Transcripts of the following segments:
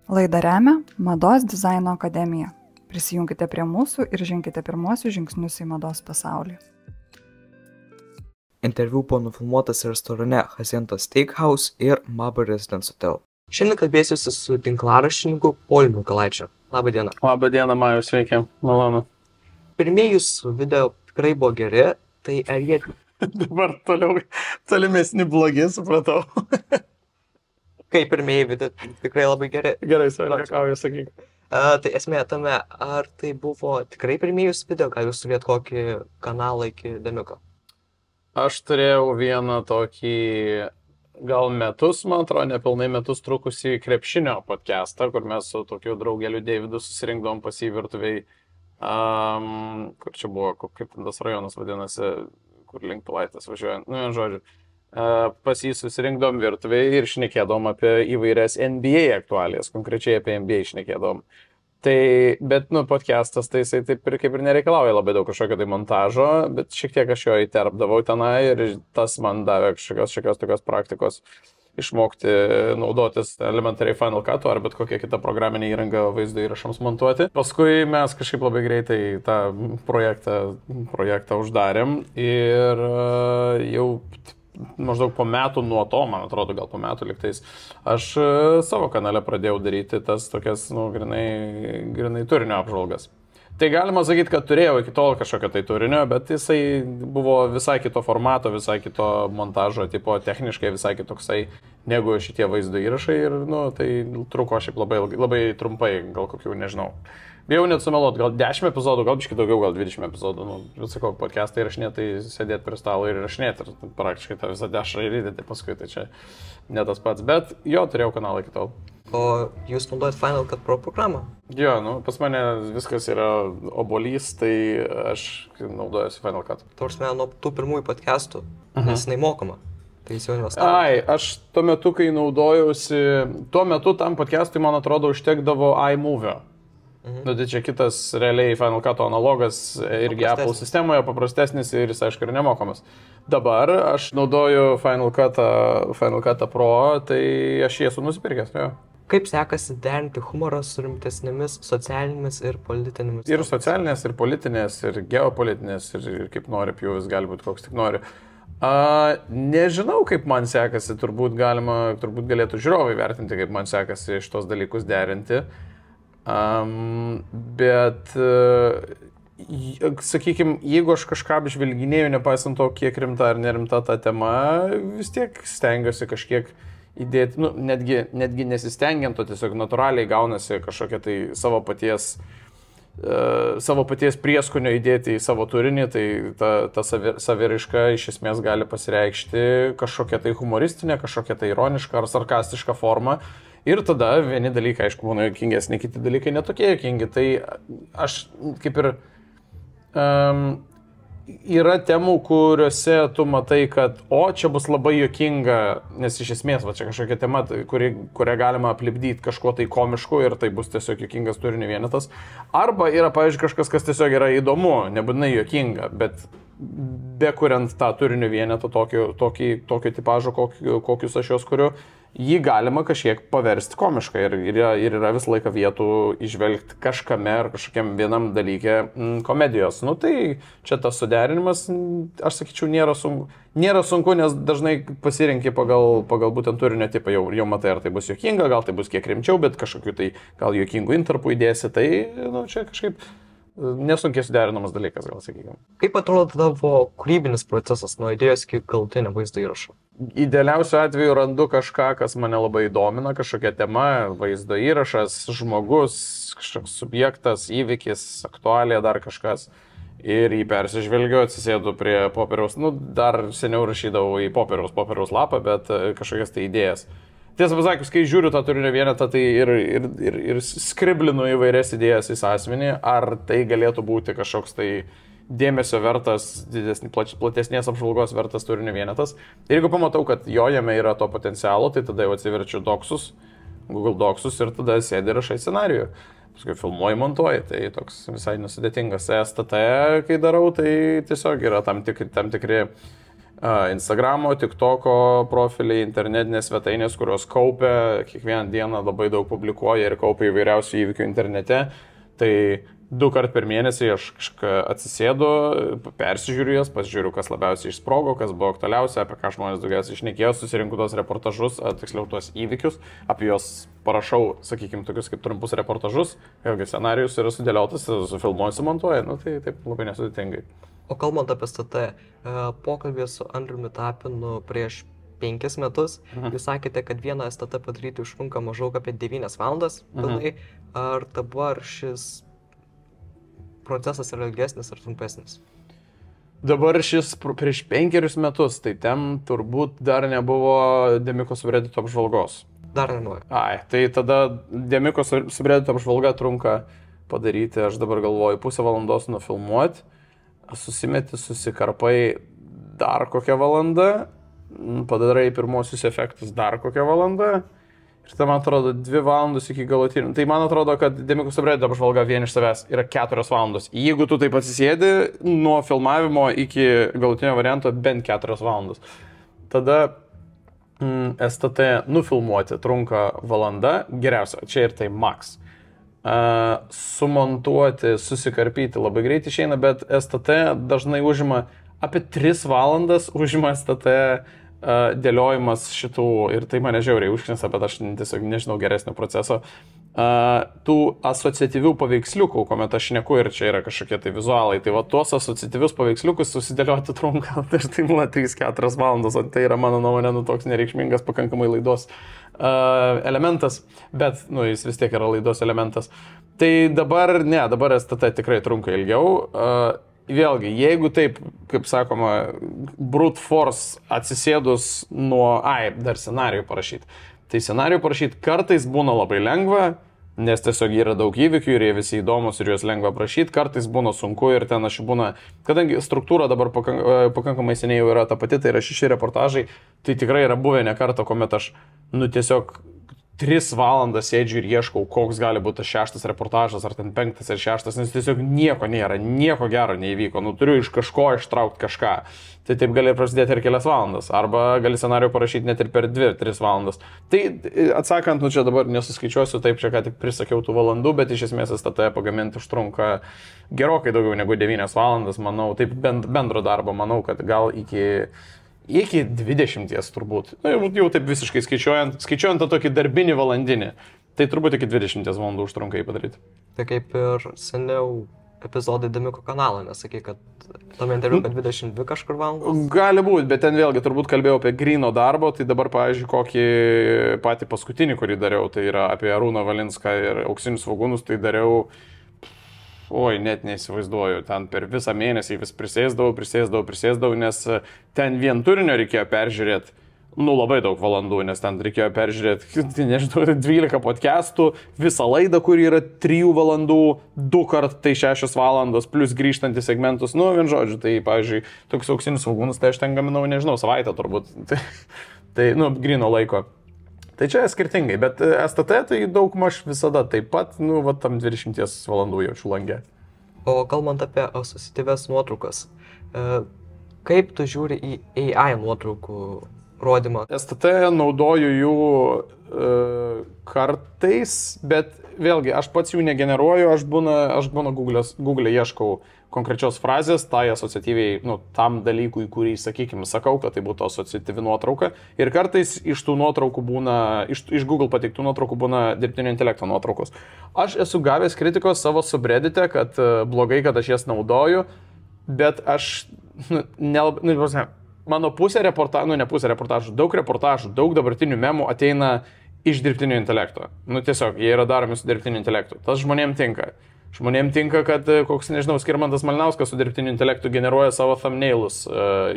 Laidą remia Mados dizaino akademija. Prisijunkite prie mūsų ir ženkite pirmuosius žingsnius į mados pasaulį. Interviu buvo nufilmuotas restorane Hacienda Steakhouse ir Maba Residence Hotel. Šiandien kalbėsiuosi su tinklaraštininku Pauliumi Mikolaičiu. Labą dieną. Labą dieną, Majus, sveiki, malonu. Pirmieji jūsų video tikrai buvo geri, tai ar jie... Dabar tolimesni blogi, supratau. Kaip pirmieji video tikrai labai geri. Gerai, savininkauju, sakyk. Tai esmė tame, ar tai buvo tikrai pirmieji jūsų video, gal jūs turėt kokį kanalą iki Demiuko? Aš turėjau vieną tokį, gal metus, man atrodo, nepilnai metus trukusį krepšinio podcastą, kur mes su tokiu draugeliu Deividu susirinkdom pas jį virtuviai. Kur čia buvo, kaip tas rajonas vadinasi, kur link Pilaitės važiuojant, žodžiu. Pas jį susirinkdom virtuviai ir šnekėdom apie įvairias NBA aktualijas, konkrečiai apie NBA šnekėdom. Tai, bet, podcastas, tai jisai taip ir kaip ir nereikalauja labai daug kažkokio tai montažo, bet šiek tiek aš jo įterpdavau tenai ir tas man davė kažkokios tokios praktikos išmokti naudotis elementariai Final Cut ar bet kokią kitą programinę įrangą vaizdo įrašams montuoti. Paskui mes kažkaip labai greitai tą projektą uždarėm ir jau maždaug po metų nuo to, man atrodo, gal po metų liktais, aš savo kanale pradėjau daryti tas tokias, grinai turinio apžvalgas. Tai galima sakyti, kad turėjau iki tol kažkokio tai turinio, bet jisai buvo visai kito formato, visai kito montažo tipo, techniškai visai kitoksai negu šitie vaizdo įrašai ir, tai truko šiaip labai trumpai, gal kokių, nežinau. Bijau net sumeluot, gal 10 epizodų, gal biškai daugiau, gal 20 epizodų. Sakau, podcastą įrašinėti, tai sėdėti prie stalo ir įrašinėti ir praktiškai tą visą dešrą ir įdėti paskui, tai čia ne tas pats, bet jo, turėjau kanalą iki tol. O jūs naudojat Final Cut Pro programą? Jo, pas mane viskas yra obolys, tai aš naudojuosi Final Cut. Tarsime, nuo tų pirmųjų podcastų, nes jinai mokama. Tai jis jau investavo. Aš tuo metu, kai naudojausi, tuo metu tam podcastui, man atrodo, užtekdavo iMovie. Tai čia kitas realiai Final Cut analogas irgi Apple sistemoje, paprastesnis ir jis, aišku, yra nemokamas. Dabar aš naudoju Final Cut Pro, tai aš jį esu nusipirkęs. Jo. Kaip sekasi derinti humorą su rimtesnėmis socialinėmis ir politinėmis? Ir socialinės, ir politinės, ir geopolitinės, ir kaip nori pjūvis, gali būti koks tik nori. Nežinau, kaip man sekasi, turbūt galėtų žiūrovai vertinti, kaip man sekasi šitos dalykus derinti. Bet, sakykime, jeigu aš kažką apžvelginėjau, nepaisant to, kiek rimta ar nerimta ta tema, vis tiek stengiuosi kažkiek įdėti, netgi nesistengiant, o tiesiog natūraliai gaunasi kažkokia tai savo paties prieskonio įdėti į savo turinį, tai ta saviraiška iš esmės gali pasireikšti kažkokia tai humoristinė, kažkokia tai ironiška ar sarkastiška forma. Ir tada vieni dalykai, aišku, būna juokingesni, kiti dalykai netokie juokingi. Tai aš kaip ir yra temų, kuriuose tu matai, kad čia bus labai juokinga, nes iš esmės čia kažkokia tema, kurią galima aplipdyti kažkuo tai komišku ir tai bus tiesiog juokingas turinio vienetas. Arba yra, pavyzdžiui, kažkas, kas tiesiog yra įdomu, nebūtinai juokinga, bet bekuriant tą turinio vienetą, tokio tipažo, kokius aš jos kuriu, jį galima kažkiek paversti komiškai ir yra visą laiką vietų išvelgti kažkame ar kažkokiam vienam dalyke komedijos. Tai čia tas suderinimas, aš sakyčiau, nėra sunku, nes dažnai pasirinki pagal būtent turinio tipą, jau matai, ar tai bus juokinga, gal tai bus kiek rimčiau, bet kažkokiu tai gal juokingų intarpų įdėsi, tai čia kažkaip nesunkiai suderinamas dalykas, gal sakykime. Kaip atrodo tavo kūrybinis procesas nuo idėjos iki galutinio vaizdo įrašo? Idealiausiu atveju randu kažką, kas mane labai domina, kažkokia tema, vaizdo įrašas, žmogus, kažkoks subjektas, įvykis, aktualija, dar kažkas. Ir jį persižvelgiu, atsisėdu prie popieriaus, dar seniau rašydavau į popieriaus lapą, bet kažkokias tai idėjas. Tiesą pasakius, kai žiūriu tą turinio vienetą, tai ir skriblinu įvairias idėjas į asmenį, ar tai galėtų būti kažkoks tai dėmesio vertas, platesnės apžvalgos vertas turinio vienetas. Ir jeigu pamatau, kad jame yra to potencialo, tai tada jau atsiverčiu Google Docsus ir tada sėdi rašai scenarijų. Paskui filmuoji, montuoji, tai toks visai nesudėtingas. STT, kai darau, tai tiesiog yra tam tikri Instagramo, TikToko profiliai, internetinės svetainės, kurios kaupia, kiekvieną dieną labai daug publikuoja ir kaupia įvairiausių įvykių internete. Tai 2 kart per mėnesį aš atsisėdu, persižiūriu jas, pasižiūriu, kas labiausiai išsprogo, kas buvo aktualiausia, apie ką žmonės daugiausiai išnekėjo, susirinku tos reportažus, tiksliau tuos įvykius, apie juos parašau, sakykime, tokius kaip trumpus reportažus, vėlgi scenarijus yra sudėliotas, sufilmuoju, sumontuoju, nu tai taip labai nesudėtingai. O kalbant apie STT, pokalbį su Andriumi Tapinu prieš 5 metus, jūs sakėte, kad vieną STT padaryti užtrunka maždaug apie 9 valandas, pilnai. Ar dabar šis procesas yra ilgesnis ar trumpesnis? Dabar šis prieš 5 metus, tai ten turbūt dar nebuvo Demiko subreddito apžvalgos. Dar nenuoju. Tai tada Demiko subreddito apžvalga trunka padaryti, aš dabar galvoju, 0,5 valandos nufilmuoti, susimeti, susikarpai dar kokią valandą, padarai pirmosius efektus dar kokią valandą ir tai, man atrodo, 2 valandos iki galutinių. Tai man atrodo, kad Demiko subreddito apžvalga vien iš savęs yra 4 valandos. Jeigu tu taip atsisėdi, nuo filmavimo iki galutinio varianto bent 4 valandos. Tada STT nufilmuoti trunka valanda, geriausia, čia ir tai max. Sumontuoti, susikarpyti labai greit išeina, bet STT dažnai užima apie 3 valandas, užima STT dėliojimas šitų, ir tai mane žiauriai užknisa, bet aš tiesiog nežinau geresnio proceso, tų asociatyvių paveiksliukų, kuomet aš šneku ir čia yra kažkokie tai vizualai, tai va tuos asociatyvius paveiksliukus susidėlioti trunka ir tai būna 3-4 valandos, o tai yra mano nuomonė toks nereikšmingas pakankamai laidos elementas, bet jis vis tiek yra laidos elementas. Tai dabar STT tikrai trunka ilgiau. Vėlgi, jeigu taip, kaip sakoma, brute force atsisėdus dar scenarijų parašyti. Tai scenarijų parašyti kartais būna labai lengva, nes tiesiog yra daug įvykių ir jie visi įdomus ir juos lengva prašyti, kartais būna sunku ir ten aš būna, kadangi struktūra dabar pakankamai seniai jau yra ta pati, tai yra 6 reportažai, tai tikrai yra buvę ne kartą, kuomet aš, tiesiog 3 valandas sėdžiu ir ieškau, koks gali būti 6 reportažas, ar ten 5 ar 6, nes tiesiog nieko nėra, nieko gero neįvyko, turiu iš kažko ištraukti kažką. Tai taip gali prasidėti ir kelias valandas, arba gali scenarijų parašyti net ir per 2-3 valandas. Tai atsakant, čia dabar nesuskaičiuosiu, taip čia ką tik prisakiau tų valandų, bet iš esmės STT pagaminti užtrunka gerokai daugiau negu 9 valandas, manau, taip bendro darbo, manau, kad gal iki 20 turbūt. Jau taip visiškai skaičiuojant tą tokį darbinį valandinį. Tai turbūt iki 20 valandų užtrunka jį padaryti. Tai kaip ir seniau epizodai Demiko kanalą, nesakai, kad tame interviu, kad 22 kažkur valandos? Gali būti, bet ten vėlgi turbūt kalbėjau apie gryno darbo, tai dabar, pavyzdžiui, kokį patį paskutinį, kurį dariau, tai yra apie Arūną Valinską ir Auksinius svogūnus, tai dariau, net neįsivaizduoju, ten per visą mėnesį vis prisėsdavau, nes ten vien turinio reikėjo peržiūrėti, labai daug valandų, nes ten reikėjo peržiūrėti, 12 podcastų, visą laidą, kuri yra 3 valandų, 2 kart tai 6 valandos, plus grįžtantys segmentus, vien žodžiu, tai, pavyzdžiui, toks Auksinius svogūnus, tai aš ten gaminau, nežinau, savaitę turbūt, tai gryno laiko. Tai čia skirtingai, bet STT tai daug maž visada taip pat, tam 20 valandų jaučiu langę. O kalbant apie asociatyvias nuotraukas, kaip tu žiūri į AI nuotraukų rodymą? STT naudoju jų kartais, bet vėlgi, aš pats jų negeneruoju, aš būna Google ieškau konkrečios frazės, tai asociatyviai, tam dalykui, kurį, sakykime, sakau, kad tai būtų asociatyvi nuotrauka. Ir kartais iš tų nuotraukų būna, iš Google pateiktų nuotraukų būna dirbtinio intelekto nuotraukos. Aš esu gavęs kritikos savo subreddite, kad blogai, kad aš jas naudoju, bet aš, mano pusė reportažų, daug reportažų, daug dabartinių memų ateina iš dirbtinio intelekto. Tiesiog, jie yra daromi su dirbtiniu intelektu. Tas žmonėm tinka. Žmonėm tinka, kad koks, nežinau, Skirmantas Malinauskas su dirbtiniu intelektu generuoja savo thumbnailus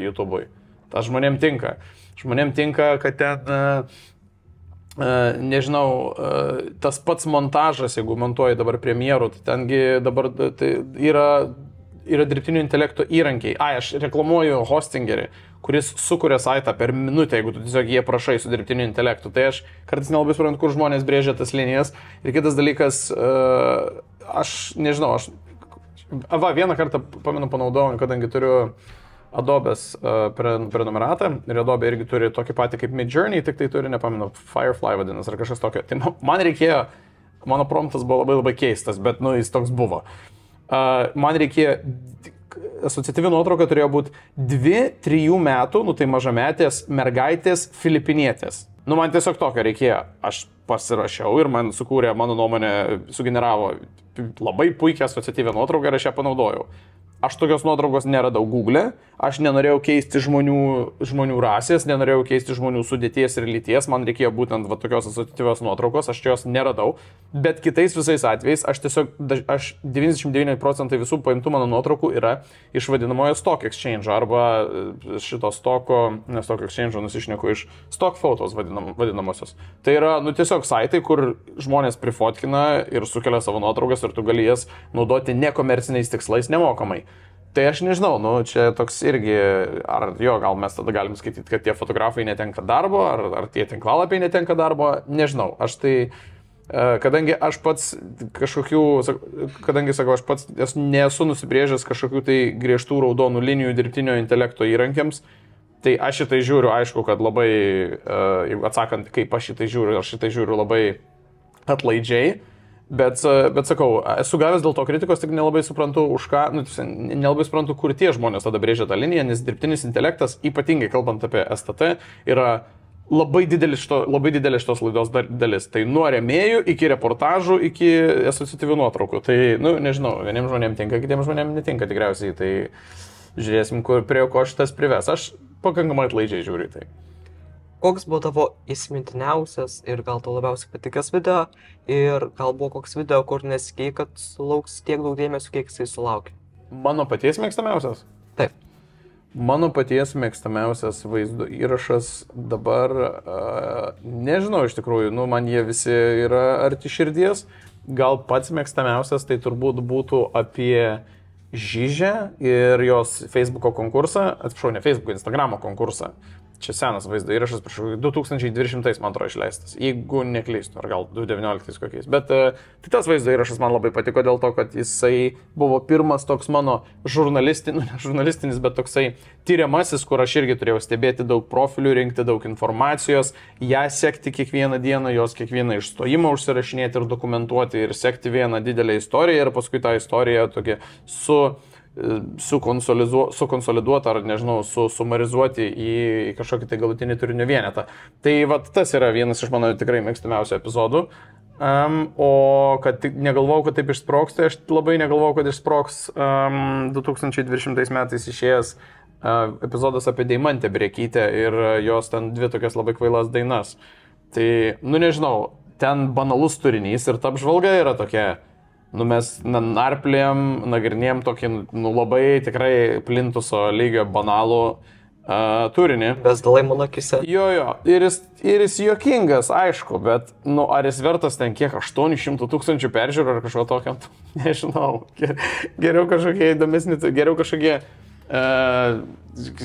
YouTube'ui. Tas žmonėm tinka. Žmonėm tinka, kad ten, nežinau, tas pats montažas, jeigu montuoji dabar premjerų, tai tengi dabar tai yra dirbtinio intelekto įrankiai. Aš reklamuoju hostingerį, kuris sukuria saitą per minutę, jeigu tu tiesiog jie prašai su dirbtiniu intelektu. Tai aš kartais nelabai suprantu, kur žmonės brėžia tas linijas. Ir kitas dalykas, aš nežinau, vieną kartą, pamenu, panaudojau, kadangi turiu Adobe's prenumeratą ir Adobe irgi turi tokį patį kaip Midjourney, tik tai turi, nepamenu, Firefly vadinasi ar kažkas tokio. Tai man reikėjo, mano promptas buvo labai keistas, bet jis toks buvo. Man reikėjo, asociatyvi nuotrauka turėjo būti 2-3 metų, tai mažametės mergaitės filipinietės. Man tiesiog tokio reikėjo. Aš pasirašiau ir man sukūrė, mano nuomonė, sugeneravo labai puikią asociatyvę nuotrauką ir aš ją panaudojau. Aš tokios nuotraukos neradau Google, aš nenorėjau keisti žmonių rasės, nenorėjau keisti žmonių sudėties ir lyties, man reikėjo būtent tokios asociatyvios nuotraukos, aš jos neradau, bet kitais visais atvejais aš 99% visų paimtų mano nuotraukų yra iš vadinamojo Stock Exchange arba šito Stock Exchange nusišneku iš Stock Photos vadinamosios. Tai yra, tiesiog saitai, kur žmonės prifotkina ir sukelia savo nuotraukas ir tu gali jas naudoti nekomerciniais tikslais nemokamai. Tai aš nežinau, čia toks irgi, gal mes tada galim skaityti, kad tie fotografai netenka darbo, ar tie tinklalapiai netenka darbo, nežinau. Aš tai, kadangi aš pats nesu nusibrėžęs kažkokių tai griežtų raudonų linijų dirbtinio intelekto įrankiams, tai aš šitai žiūriu, aišku, kad labai, atsakant, kaip aš šitai žiūriu labai atlaidžiai. Bet sakau, esu gavęs dėl to kritikos, tik nelabai suprantu už ką, nelabai suprantu, kur tie žmonės tada brėžia tą liniją, nes dirbtinis intelektas, ypatingai kalbant apie STT, yra labai didelė šitos laidos dalis. Tai nuo rėmėjų iki reportažų, iki asociatyvių nuotraukų. Tai, nežinau, vieniems žmonėms tinka, kitiems žmonėms netinka tikriausiai. Tai žiūrėsim, prie ko šitas prives. Aš pakankamai atlaidžiai žiūriu tai. Koks buvo tavo įsimintiniausias ir gal tau labiausiai patikęs video ir gal buvo koks video, kur nesikėjai, kad sulauks tiek daug dėmesio, kiek jisai sulaukė? Mano paties mėgstamiausias? Taip. Mano paties mėgstamiausias vaizdo įrašas dabar, nežinau iš tikrųjų, man jie visi yra arti širdies. Gal pats mėgstamiausias tai turbūt būtų apie Žižę ir jos Facebooko konkursą, atsiprašau, ne Facebooko, Instagramo konkursą. Čia senas vaizdo įrašas, prašau, 2020 man atrodo išleistas, jeigu neklystu, ar gal 2019 kokiais. Bet tai tas vaizdo įrašas man labai patiko dėl to, kad jisai buvo pirmas toks mano žurnalistinis, bet toksai tyriamasis, kur aš irgi turėjau stebėti daug profilių, rinkti daug informacijos, ją sekti kiekvieną dieną, jos kiekvieną išstojimą užsirašinėti ir dokumentuoti ir sekti vieną didelę istoriją ir paskui tą istoriją tokia sukonsoliduoti ar, nežinau, sumarizuoti į kažkokį tai galutinį turinio vienetą. Tai tas yra vienas iš mano tikrai mėgstamiausių epizodų. O kad negalvojau, kad taip išsproks, tai aš labai negalvojau, kad išsproks 2020 metais išėjęs epizodas apie Deimantę Briekytę ir jos ten 2 tokias labai kvailas dainas. Tai, nežinau, ten banalus turinys ir ta apžvalga yra tokia. Mes narplėjom, nagrinėjom tokį labai tikrai plintuso lygio banalų turinį. Bezdalai mano akise. Jo. Ir jis juokingas, aišku, bet ar jis vertas ten kiek 800 000 peržiūrų ar kažko tokio, nežinau. Geriau kažkokie įdomesni, geriau kažkokie,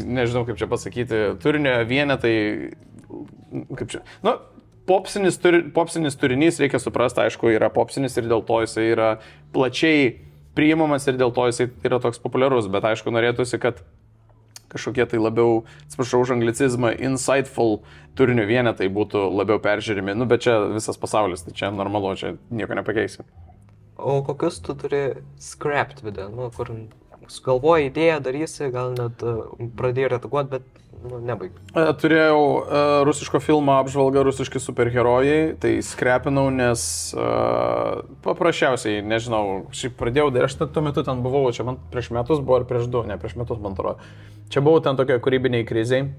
nežinau kaip čia pasakyti, turinio vienetai, kaip čia, popsinis turinys, reikia suprasti, aišku, yra popsinis ir dėl to jisai yra plačiai priimamas ir dėl to jisai yra toks populiarus, bet aišku, norėtųsi, kad kažkokie tai labiau, atsiprašau už anglicizmą, insightful turinio vienetai būtų labiau peržiūrimi, bet čia visas pasaulis, tai čia normalu, čia nieko nepakeisi. O kokius tu turi scrapped video, kur sugalvoji idėją, darysi, gal net pradėjai redaguoti, bet nebaig. Turėjau rusiško filmo apžvalgą rusiški superherojai, tai skrepinau, nes paprasčiausiai, nežinau, šiaip pradėjau daryti, aš tuo metu ten buvau, čia man prieš metus buvo ar prieš 2, ne prieš metus man atrodo. Čia buvau ten tokia kūrybiniai kriziai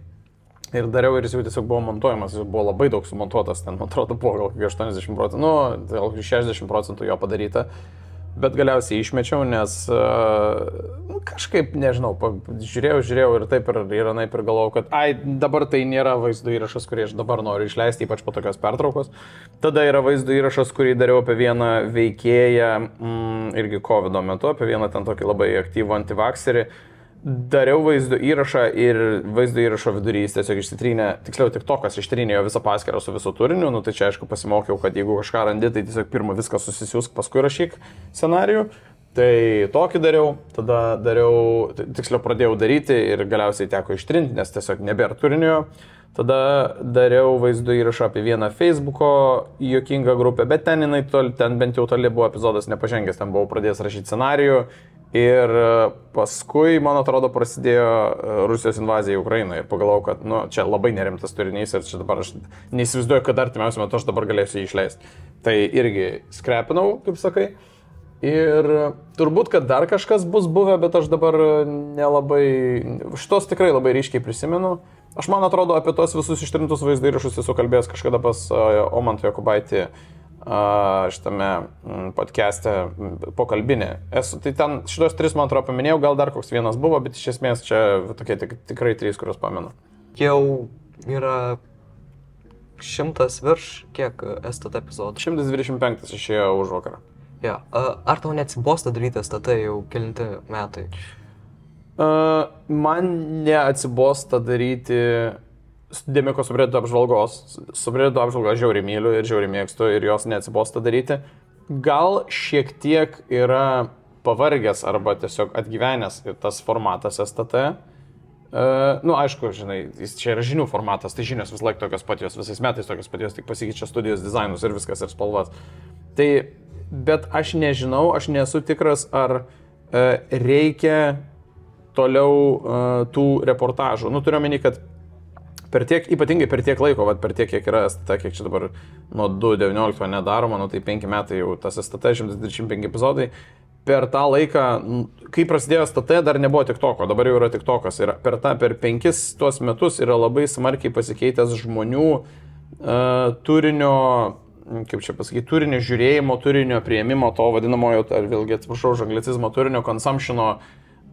ir dariau ir jis jau tiesiog buvo montuojamas, jis buvo labai daug sumontuotas, ten man atrodo buvo gal 80%, gal 60% jo padaryta. Bet galiausiai išmečiau, nes kažkaip, nežinau, žiūrėjau ir taip ir anaip ir galvojau, kad dabar tai nėra vaizdo įrašas, kurį aš dabar noriu išleisti, ypač po tokios pertraukos. Tada yra vaizdo įrašas, kurį dariau apie vieną veikėją, irgi COVID metu, apie vieną ten tokį labai aktyvų antivakserį. Dariau vaizdo įrašą ir vaizdo įrašo vidury jis tiesiog išsitrynė, tiksliau tik tokas ištrynė jo visą paskyrą su visu turiniu, tai čia aišku pasimokiau, kad jeigu kažką randi, tai tiesiog pirmą viską susisiųsk, paskui rašyk scenarijų. Tai tokį dariau, tada tiksliau pradėjau daryti ir galiausiai teko ištrinti, nes tiesiog nebėra turinio. Tada dariau vaizdo įrašą apie vieną Facebook'o juokingą grupę, bet ten bent jau toli buvo epizodas nepažengęs, ten buvau pradėjęs rašyti scenarijų. Ir paskui, man atrodo, prasidėjo Rusijos invazija į Ukrainą ir pagalvojau, kad čia labai nerimtas turinys ir čia dabar aš neįsivaizduoju, kad artimiausiu metu aš dabar galėsiu jį išleisti. Tai irgi skrepinau, kaip sakai. Ir turbūt, kad dar kažkas bus buvę, bet aš dabar nelabai, šitos tikrai labai ryškiai prisimenu. Aš man atrodo, apie tos visus ištrintus vaizdo įrašus esu kalbėjęs kažkada pas Omantą Jokubaitį šitame podcast'e pokalbinė. Tai ten šitos 3, man atrodo, paminėjau, gal dar koks vienas buvo, bet iš esmės čia tokie tikrai 3, kuriuos pamenu. Jau yra 100 virš, kiek STT epizodų? 125 išėjo už vakarą. Ja. Ar tau neatsibosta daryti STT jau kelinti metai? Man neatsibosta daryti Demiko subredito apžvalgos. Subredito apžvalgą žiauriai myliu ir žiauriai mėgstu ir jos neatsibosta daryti. Gal šiek tiek yra pavargęs arba tiesiog atgyvenęs tas formatas STT. Aišku, žinai, čia yra žinių formatas, tai žinios vis laik tokios pačios, visais metais tokios pačios, tik pasikeičia studijos dizainus ir viskas ir spalvas. Bet aš nežinau, aš nesu tikras, ar reikia toliau tų reportažų. Turiu omeny, kad ypatingai per tiek laiko, per tiek, kiek yra STT, kiek čia dabar nuo 2019 nedaroma, tai 5 metai jau tas STT, 125 epizodai. Per tą laiką, kai prasidėjo STT, dar nebuvo TikToko, dabar jau yra TikTokas. Ir per 5 tuos metus yra labai smarkiai pasikeitęs žmonių turinio, kaip čia pasakyti, turinio žiūrėjimo, turinio priėmimo, to vadinamojo, ar vėlgi atsiprašau, anglicizmo turinio consumptiono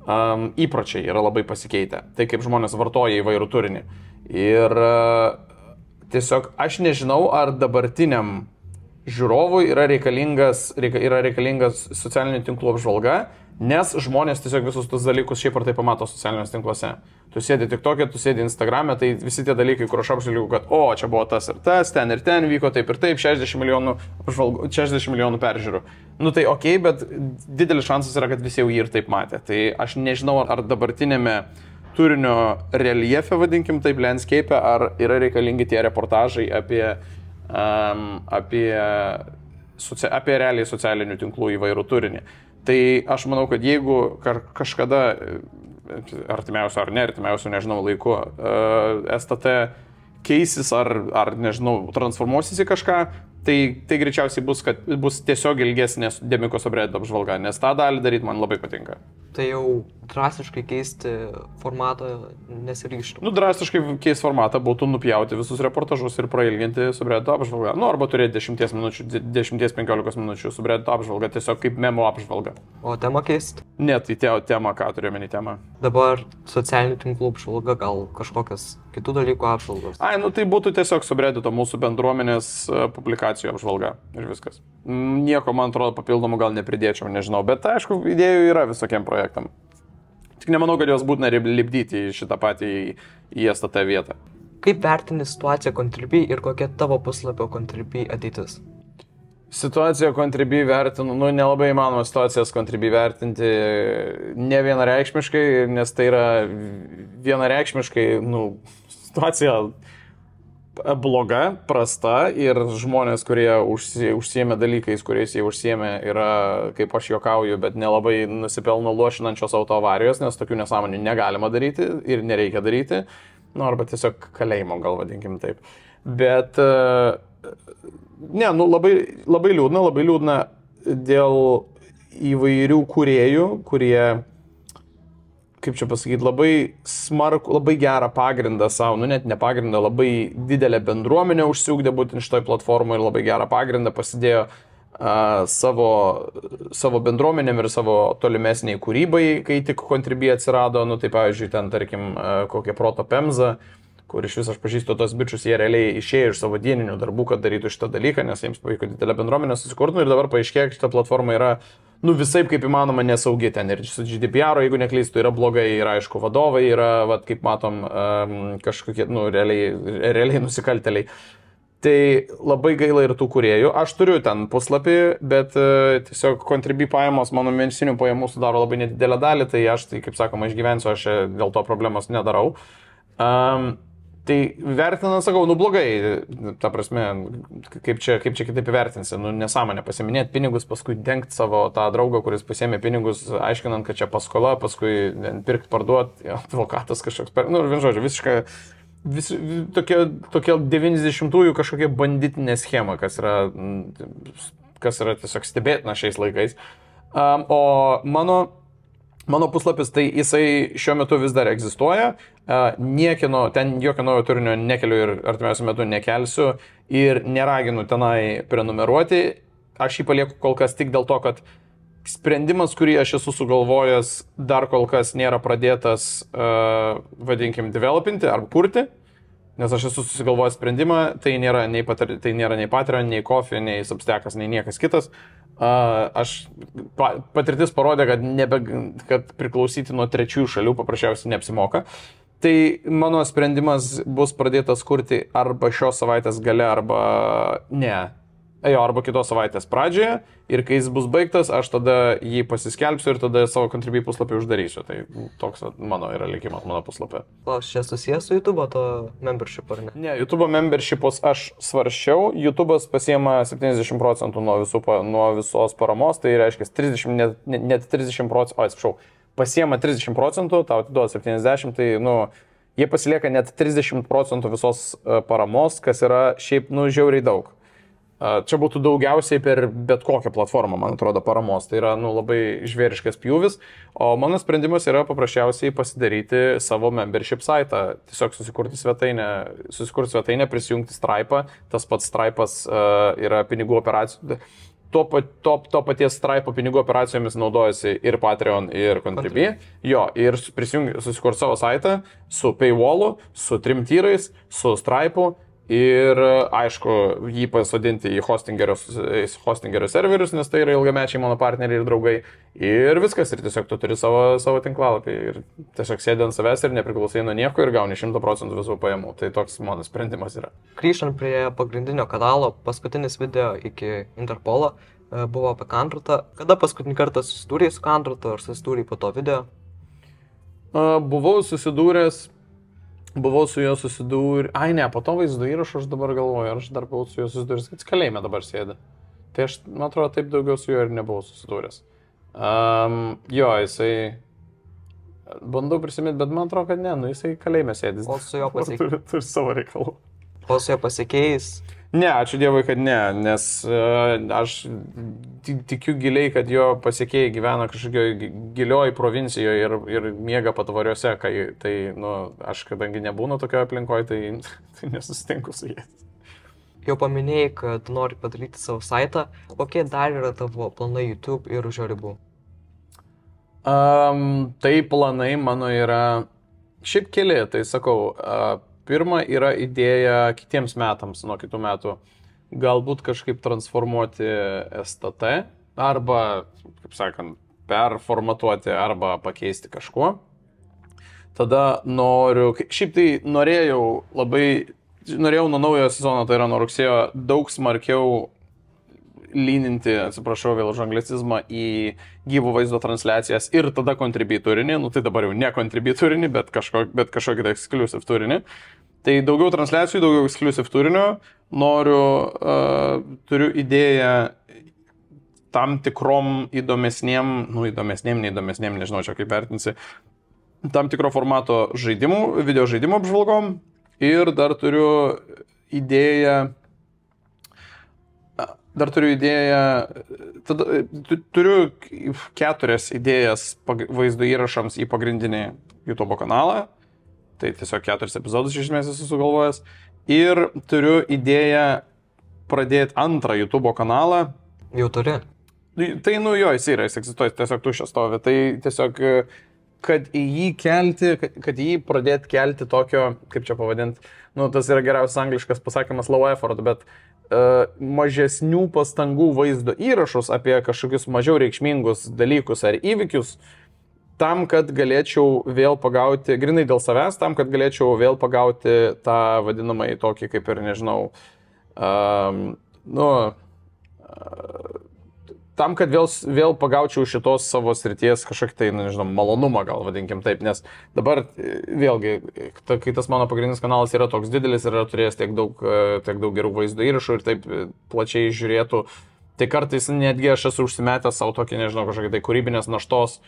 įpročiai yra labai pasikeitę. Tai kaip žmonės vartoja įvairių turinį. Ir tiesiog aš nežinau, ar dabartiniam žiūrovui yra reikalingas socialinių tinklų apžvalga, nes žmonės tiesiog visus tus dalykus šiaip ar taip pamato socialiniuose tinkluose. Tu sėdi TikTok'e, tu sėdi Instagram'e, tai visi tie dalykai, kur aš apžvelgiu, kad čia buvo tas ir tas, ten ir ten vyko taip ir taip, 60 milijonų peržiūrų. Tai okei, bet didelis šansas yra, kad visi jau jį ir taip matė. Tai aš nežinau, ar dabartinėme turinio reljefe, vadinkim taip, landscape, ar yra reikalingi tie reportažai apie realiai socialinių tinklų įvairių turinį. Tai aš manau, kad jeigu kažkada, artimiausiu ar neartimiausiu, nežinau, laiku, STT keisis ar nežinau, transformuosis į kažką, tai greičiausiai bus tiesiog ilgesnė Demiko subredito apžvalga, nes tą dalį daryti man labai patinka. Tai jau drastiškai keisti formatą nesiryžtų. Drastiškai keisti formatą būtų nupjauti visus reportažus ir prailginti subredito apžvalgą. Arba turėti 10-15 minučių subredito apžvalgą, tiesiog kaip memo apžvalga. O temą keisti? Ne, tai tema, ką turiu omeny temą. Dabar socialinių tinklų apžvalga, gal kažkokias kitų dalykų apžvalgos? Tai būtų tiesiog subredito mūsų bendruomenės publikacijų apžvalga ir viskas. Nieko, man atrodo, papildomų gal nepridėčiau, nežinau, bet aišku, idėjų yra visokiem projektam. Tik nemanau, kad jos būtina lipdyti šitą patį į STT vietą. Kaip vertini situaciją Contribui ir kokia tavo puslapio Contribui ateitis? Situaciją Contribui vertinu, nelabai įmanoma situacijas Contribui vertinti ne vienareikšmiškai, nes tai yra vienareikšmiškai, situacija bloga, prasta ir žmonės, kurie užsiėmė dalykais, kuriais jie užsiėmė, yra, kaip aš juokauju, bet nelabai nusipelno lošinančios autoavarijos, nes tokių nesąmonių negalima daryti ir nereikia daryti, arba tiesiog kalėjimo, gal vadinkim taip. Bet, labai liūdna dėl įvairių kūrėjų, kurie, kaip čia pasakyti, labai gerą pagrindą savo, net ne pagrindą, labai didelę bendruomenę užsiugdė būtent šitoj platformoje ir labai gerą pagrindą pasidėjo savo bendruomenėm ir savo tolimesniai kūrybai, kai tik Contribui atsirado, tai pavyzdžiui, ten tarkim kokie Proto Pemza, kur iš vis aš pažįstu tos bičius, jie realiai išėjo iš savo dieninių darbų, kad darytų šitą dalyką, nes jiems pavyko didelę bendruomenę susikurti ir dabar paaiškėjo, kad šitą platformą yra visaip kaip įmanoma nesaugi ten ir su GDPR, jeigu neklystu, yra blogai, yra aišku vadovai, yra, kaip matom, kažkokie, realiai nusikaltėliai. Tai labai gaila ir tų kuriejų. Aš turiu ten puslapį, bet tiesiog Contribui pajamos mano mėnesinių pajamų sudaro labai nedidelę dalį, tai aš, tai kaip sakoma, išgyvensiu, aš dėl to problemos nedarau. Tai vertinant, sakau, blogai, ta prasme, kaip čia kitaip vertinsi, nesąmonė pasiminėti pinigus, paskui dengti savo tą draugą, kuris pasiėmė pinigus, aiškinant, kad čia paskola, paskui pirkti, parduoti, advokatas kažkoks, vien žodžiu, visiškai tokia 90-ųjų kažkokia banditinė schema, kas yra tiesiog stebėtina šiais laikais. O mano puslapis, tai jisai šiuo metu vis dar egzistuoja, ten jokio naujo turinio nekeliu ir artimiausiu metu nekelsiu ir neraginu tenai prenumeruoti. Aš jį palieku kol kas tik dėl to, kad sprendimas, kurį aš esu sugalvojęs, dar kol kas nėra pradėtas, vadinkim, developinti ar kurti, nes aš esu susigalvojęs sprendimą, tai nėra nei Patreon, nei Ko-fi, nei Substackas, nei niekas kitas. Patirtis parodė, kad priklausyti nuo trečiųjų šalių paprasčiausiai neapsimoka. Tai mano sprendimas bus pradėtas kurti arba šios savaitės gale, arba arba kitos savaitės pradžioje. Ir kai jis bus baigtas, aš tada jį pasiskelbsiu ir tada savo Contribui puslapį uždarysiu. Tai toks mano yra likimas mano puslapį. Klaus, čia susijęs su YouTube to membership, ar ne? Ne, YouTube membershipus aš svarsčiau. YouTube'as pasiema 70% nuo visos paramos, tai reiškia 30, net 30%, pasiema 30%, tau atiduoda 70%, tai, jie pasilieka net 30% visos paramos, kas yra šiaip, žiauriai daug. Čia būtų daugiausiai per bet kokią platformą, man atrodo, paramos. Tai yra, labai žvėriškas pjūvis, o mano sprendimas yra paprasčiausiai pasidaryti savo membership saitą. Tiesiog susikurti svetainę, prisijungti Stripe'ą. Tas pats Stripe'as yra pinigų operacijų. To paties Stripe'o pinigų operacijomis naudojasi ir Patreon, ir Contribui. Jo, ir susikurti savo saitą su paywall'u, su 3 tyrais, su Stripe'u. Ir, aišku, jį pasodinti į hostingerio serverius, nes tai yra ilgamečiai mano partneriai ir draugai. Ir viskas, ir tiesiog tu turi savo tinklalapį. Ir tiesiog sėdi ant savęs ir nepriklausai nuo nieko ir gauni 100% visų pajamų. Tai toks mano sprendimas yra. Grįžtant prie pagrindinio kanalo, paskutinis video iki Interpolo buvo apie Kandratą. Kada paskutinį kartą susidūrėjai su Kandratu, ar susidūrėjai po to video? Buvau su juo susidūręs. Po to vaizdo įrašo aš dabar galvoju, ar aš dar buvau su juo susidūręs, kad jis kalėjime dabar sėdi. Tai aš, man atrodo, taip daugiau su juo ir nebuvau susidūręs. Jisai... Bandau prisiminti, bet man atrodo, kad ne, jisai kalėjime sėdi. O su juo pasikeis? Turi savo reikalų. O su juo pasikeis? Ne, ačiū Dievui, kad ne, nes aš tikiu giliai, kad jo pasiekėjai gyvena kažkokioje gilioje provincijoje ir miega patvariuose, tai, aš kadangi nebūnu tokioje aplinkoje, tai nesusitinku su jais. Jau paminėjai, kad nori padaryti savo saitą, kokie dar yra tavo planai YouTube ir už jo ribų? Tai planai mano yra šiaip keli, tai sakau, pirma yra idėja kitiems metams, nuo kitų metų, galbūt kažkaip transformuoti STT, arba, kaip sakant, performatuoti, arba pakeisti kažkuo. Tada norėjau nuo naujo sezono, tai yra nuo rugsėjo, daug smarkiau lyninti, atsiprašau vėl už anglicizmą, į gyvų vaizdo transliacijas ir tada Contribui turinį, tai dabar jau ne Contribui turinį, bet kažkokį tai exclusive turinį. Tai daugiau transliacijų, daugiau exclusive turinio, turiu idėją tam tikrom įdomesnėm, nežinau čia kaip vertinsi, tam tikro formato žaidimų, video žaidimų apžvalgom ir dar turiu idėją, turiu 4 idėjas vaizdo įrašams į pagrindinį YouTube kanalą. Tai tiesiog 4 epizodus iš esmės esu sugalvojęs. Ir turiu idėją pradėti 2 YouTube kanalą. Jau turi? Tai, jis egzistuoja, tiesiog tuščias stovi. Tai tiesiog, kad į jį pradėti kelti tokio, kaip čia pavadinti, tas yra geriausias angliškas pasakymas low effort, bet mažesnių pastangų vaizdo įrašus apie kažkokius mažiau reikšmingus dalykus ar įvykius, tam, kad galėčiau vėl pagauti, grinai dėl savęs, tam, kad galėčiau vėl pagauti tą vadinamąjį tokį, kaip ir nežinau, Nu, tam, kad vėl pagaučiau šitos savo srities kažkokį tai, nežinau, malonumą gal vadinkim taip, nes dabar vėlgi, kai tas mano pagrindinis kanalas yra toks didelis ir yra turėjęs tiek daug gerų vaizdo įrašų ir taip plačiai žiūrėtų, tai kartais netgi aš esu užsimetęs savo tokį, nežinau, kažkokį tai kūrybinės naštos,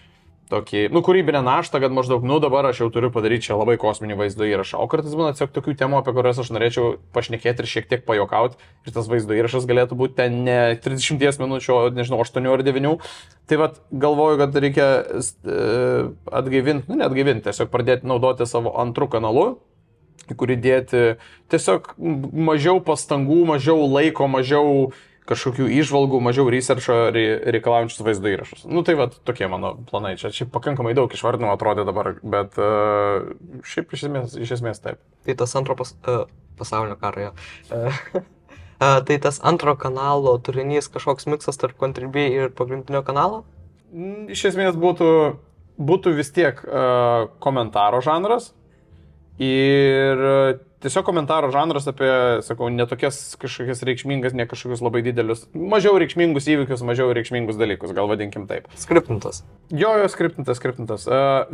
kūrybinę naštą, kad maždaug, dabar aš jau turiu padaryti čia labai kosminį vaizdo įrašą. O kartais būna tiesiog tokių temų, apie kurias aš norėčiau pašnekėti ir šiek tiek pajokauti. Ir tas vaizdo įrašas galėtų būti ten ne 30 minučių, o nežinau, 8 ar 9. Tai vat galvoju, kad reikia atgaivinti, neatgaivinti, tiesiog pradėti naudoti savo antrų kanalu, į kurį dėti tiesiog mažiau pastangų, mažiau laiko, mažiau kažkokių įžvalgų, mažiau researcho reikalaujančius vaizdo įrašus. Tai va, tokie mano planai. Čia pakankamai daug išvardinimo atrodė dabar, bet šiaip iš esmės taip. Tai tas antro pasaulinio karo. Tai tas antro kanalo turinys kažkoks miksas tarp Contribui ir pagrindinio kanalo? Iš esmės būtų vis tiek komentaro žanras. Ir tiesiog komentaro žanras apie, sakau, netokias kažkokias reikšmingas, ne kažkokius labai didelius, mažiau reikšmingus įvykius, mažiau reikšmingus dalykus, gal vadinkim taip. Skriptintas. Jo, skriptintas.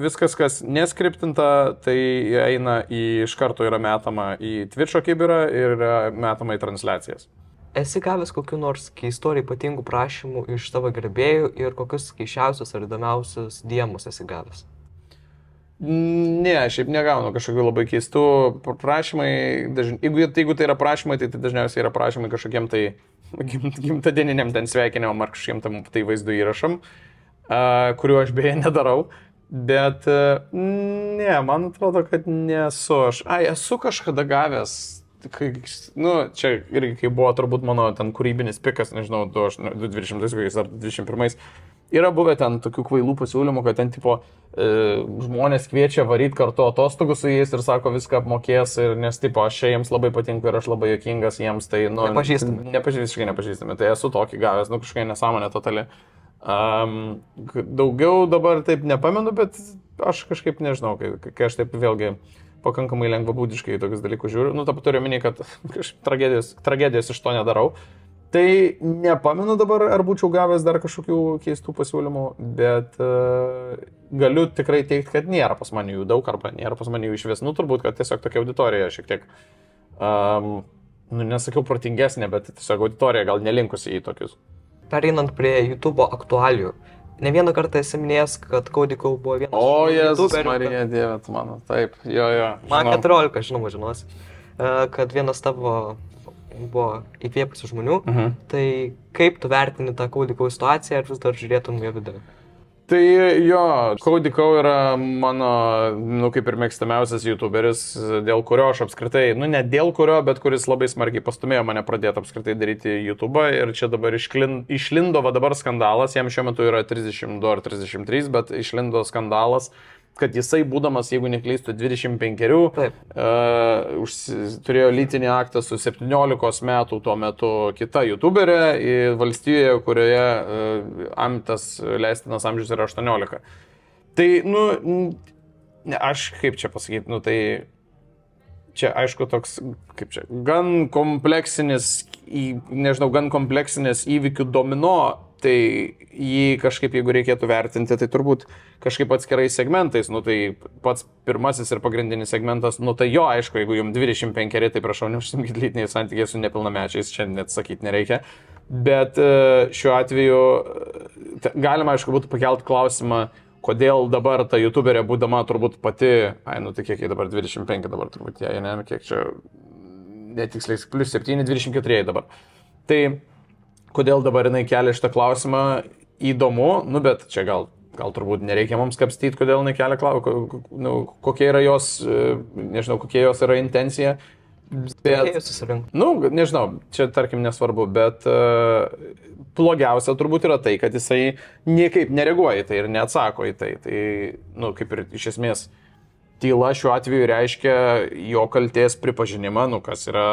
Viskas, kas neskriptinta, tai eina iš karto yra metama į Twitch'o kibirą ir metama į transliacijas. Esi gavęs kokiu nors keistu ar ypatingų prašymų iš savo gerbėjų ir kokius keiščiausius ar įdomiausius diemus esi gavęs? Ne, šiaip negaunu kažkokių labai keistų prašymai. Jeigu tai yra prašymai, tai dažniausiai yra prašymai kažkokiem tai gimtadieniniam ten sveikinimam ar kažkokiem tam tai vaizdo įrašam, kuriuo aš beje nedarau. Bet ne, man atrodo, kad nesu aš. Esu kažkada gavęs. Čia irgi kai buvo turbūt mano ten kūrybinis pikas, nežinau, 2020 ar 2021. Yra buvę ten tokių kvailų pasiūlymų, kad ten tipo žmonės kviečia varyti kartu atostogų su jais ir sako viską apmokės, nes tipo aš čia jiems labai patinku ir aš labai juokingas jiems, tai visiškai nepažįstami. Tai esu tokį gavęs, kažkokia nesąmonė totali. Daugiau dabar taip nepamenu, bet aš kažkaip nežinau, kai aš taip vėlgi pakankamai lengvabūdiškai tokius dalykus žiūriu. Ta turiu omeny, kad tragedijos iš to nedarau. Tai nepamenu dabar, ar būčiau gavęs dar kažkokių keistų pasiūlymų, bet galiu tikrai teikti, kad nėra pas mane jų daug, arba nėra pas mane jų iš vis. Turbūt, kad tiesiog tokia auditorija šiek tiek, nesakiau protingesnė, bet tiesiog auditorija gal nelinkusi į tokius. Pereinant prie YouTube'o aktualijų. Ne vieną kartą esi minėjęs, kad Kaudikau buvo vienas Jėzus Marija, Dieve, mano, taip, jo. Man 14, žinoma, žinosi, kad vienas tavo buvo įkvėpusių žmonių, tai kaip tu vertini tą Kaudikau situaciją ar vis dar žiūrėtum jo video? Tai jo, Kaudikau yra mano, kaip ir mėgstamiausias YouTuberis, dėl kurio aš apskritai, ne dėl kurio, bet kuris labai smarkiai pastumėjo mane pradėti apskritai daryti YouTube'ą ir čia dabar išlindo dabar skandalas, jam šiuo metu yra 32 ar 33, bet išlindo skandalas, kad jisai, būdamas, jeigu neklystu, 25, turėjo lytinį aktą su 17 metų tuo metu kita YouTuberė valstijoje, kurioje tas leistinas amžius yra 18. Tai, aš kaip čia pasakyti, tai čia aišku toks, kaip čia, gan kompleksinis įvykių domino. Tai jį kažkaip, jeigu reikėtų vertinti, tai turbūt kažkaip atskirais segmentais, tai pats pirmasis ir pagrindinis segmentas, tai jo, aišku, jeigu jums 25, tai prašau, neužsimkit lytiniai santykiai su nepilnamečiais, čia net sakyti nereikia, bet šiuo atveju galima, aišku, būtų pakelti klausimą, kodėl dabar ta YouTuberė, būdama turbūt pati, tai kiek jai dabar 25 dabar turbūt, kiek čia, netiksliai, plus 7, 24 dabar. Tai kodėl dabar jinai kelia šitą klausimą, įdomu, bet čia gal turbūt nereikia mums kapstyti, kodėl jinai kelia klausimą, kokia yra jos, nežinau, kokia jos yra intencija. Nežinau, čia tarkim nesvarbu, bet blogiausia turbūt yra tai, kad jisai niekaip nereaguoja į tai ir neatsako į tai. Tai, kaip ir iš esmės, tyla šiuo atveju reiškia jo kaltės pripažinimą, kas yra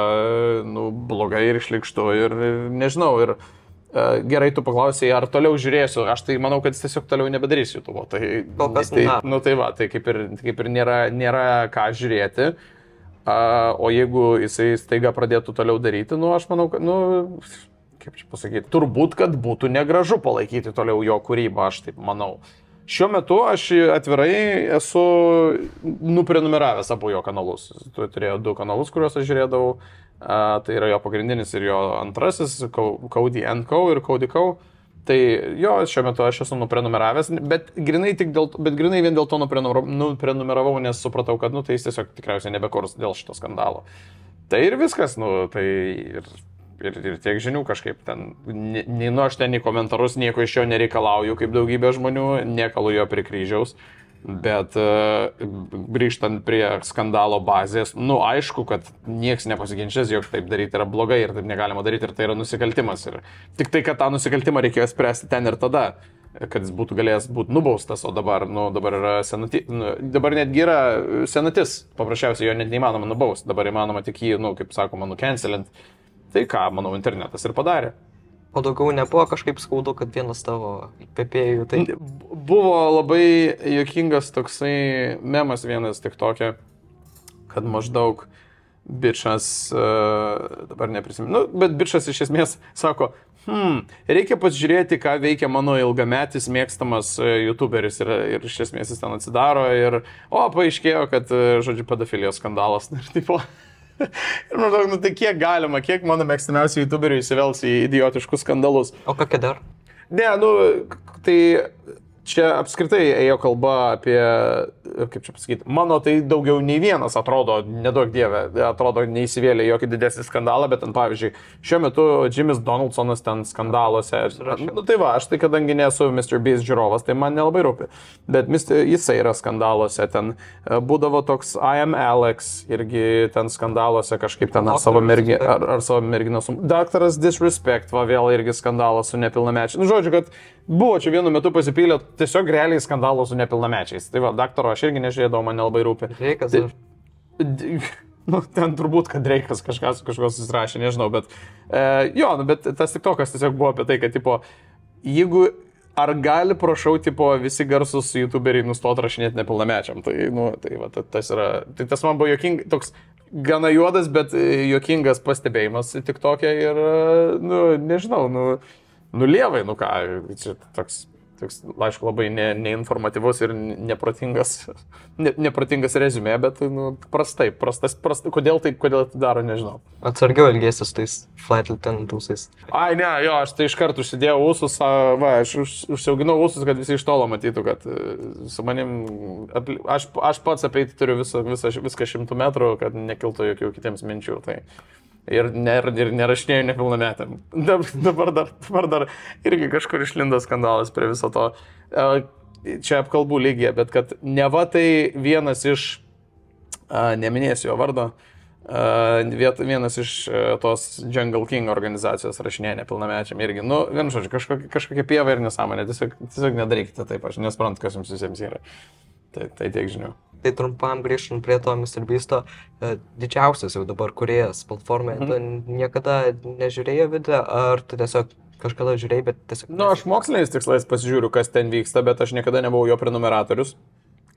blogai ir šlykštu ir nežinau. Ir gerai, tu paklausai, ar toliau žiūrėsiu, aš tai manau, kad jis tiesiog toliau nebedarys YouTube'o. Tai kaip ir nėra ką žiūrėti. O jeigu jisai staiga pradėtų toliau daryti, nu aš manau, kad, kaip čia pasakyti, turbūt, kad būtų negražu palaikyti toliau jo kūrybą, aš taip manau. Šiuo metu aš atvirai esu nuprenumeravęs abu jo kanalus. Turėjau 2 kanalus, kuriuos aš žiūrėdavau. Tai yra jo pagrindinis ir jo antrasis, Cody & Co. Ir Cody Co. Tai jo, šiuo metu aš esu nuprenumeravęs, bet grinai vien dėl to nuprenumeravau, nes supratau, kad tai jis tiesiog tikriausiai nebekurs dėl šito skandalo. Tai ir viskas, tai ir tiek žinių kažkaip ten, aš ten į komentarus nieko iš jo nereikalauju, kaip daugybė žmonių, nekalu jo prie kryžiaus, bet grįžtant prie skandalo bazės, aišku, kad nieks nepasiginčys, jog taip daryti yra blogai ir taip negalima daryti ir tai yra nusikaltimas. Ir tik tai, kad tą nusikaltimą reikėjo spręsti ten ir tada, kad jis būtų galėjęs būti nubaustas, o dabar yra dabar netgi yra senatis, paprasčiausiai jo net neįmanoma nubausti, dabar įmanoma tik jį, kaip sakoma, nucancelint. Tai ką, manau, internetas ir padarė. O daugiau nebuvo kažkaip skaudu, kad vienas tavo įpėpėjų tai... Buvo labai juokingas toksai memas vienas tik tokia, kad maždaug bičas, dabar neprisimenu, bet bičas iš esmės sako, reikia pasižiūrėti, ką veikia mano ilgametis mėgstamas youtuberis ir iš esmės jis ten atsidaro ir, paaiškėjo, kad, žodžiu, pedofilijos skandalas. Ir tipo... Ir maždaug, tai kiek galima, kiek mano mėgstamiausių youtuberių įsivels į idiotiškus skandalus. O kokia dar? Ne, tai čia apskritai ėjo kalba apie, kaip čia pasakyti, mano tai daugiau nei vienas atrodo, nedaug dievė, atrodo neįsivėlė jokį didesnį skandalą, bet ten pavyzdžiui, šiuo metu Jimis Donaldsonas ten skandaluose. Tai va, aš tai kadangi nesu Mr. Beast žiūrovas, tai man nelabai rūpi, bet jisai yra skandaluose, ten būdavo toks I Am Alex, irgi ten skandaluose kažkaip ten ar savo merginos. Daktaras Disrespect, va vėl irgi skandalas su nepilnamečiais. Žodžiu, kad buvo čia vienu metu pasipylę tiesiog realiai skandalų su nepilnamečiais. Tai va, daktaro aš irgi nežiūrėdavau, man nelabai rūpi. Dreikas ar? Ten turbūt, kad Dreikas kažkas susirašė, nežinau, bet... bet tas tiktokas tiesiog buvo apie tai, kad, tipo, jeigu... Ar gali, prašau, tipo, visi garsus youtuberiai nustoti rašinėti nepilnamečiam? Tai tas yra... Tai tas man buvo juokingas, toks gana juodas, bet juokingas pastebėjimas tiktokė ir, nežinau, lievai, ką, čia toks, aišku, labai neinformatyvus ir neprotingas reziumė, bet, prastas, kodėl tai daro, nežinau. Atsargiau elgėsis tais flight lieutenantūsais. Ai, ne, jo, aš tai iš karto užsidėjau ūsus, aš užsiauginau ūsus, kad visi iš tolo matytų, kad su manim, aš pats apeiti turiu viską 100 metrų, kad nekiltų jokių kitiems minčių, tai... Ir nerašinėjau nepilnametėm. Dabar dar irgi kažkur išlindo skandalas prie viso to. Čia apkalbų lygiai, bet kad neva tai vienas iš, neminėsiu jo vardo, vienas iš tos Jungle King organizacijos rašinėja nepilnamečiam irgi. Vienu žodžiu, kažkokia pieva ir nesąmonė. Tiesiog nedarykite taip, aš nesprantu, kas jums visiems yra. Tai tiek žinių. Tai trumpam grįžtant prie to Mr. Beast'o, didžiausias jau dabar kūrėjas platformoje, tu niekada nežiūrėjai video, ar tu tiesiog kažkada žiūrėjai, bet tiesiog... Aš moksliniais tikslais pasižiūriu, kas ten vyksta, bet aš niekada nebuvau jo prenumeratorius,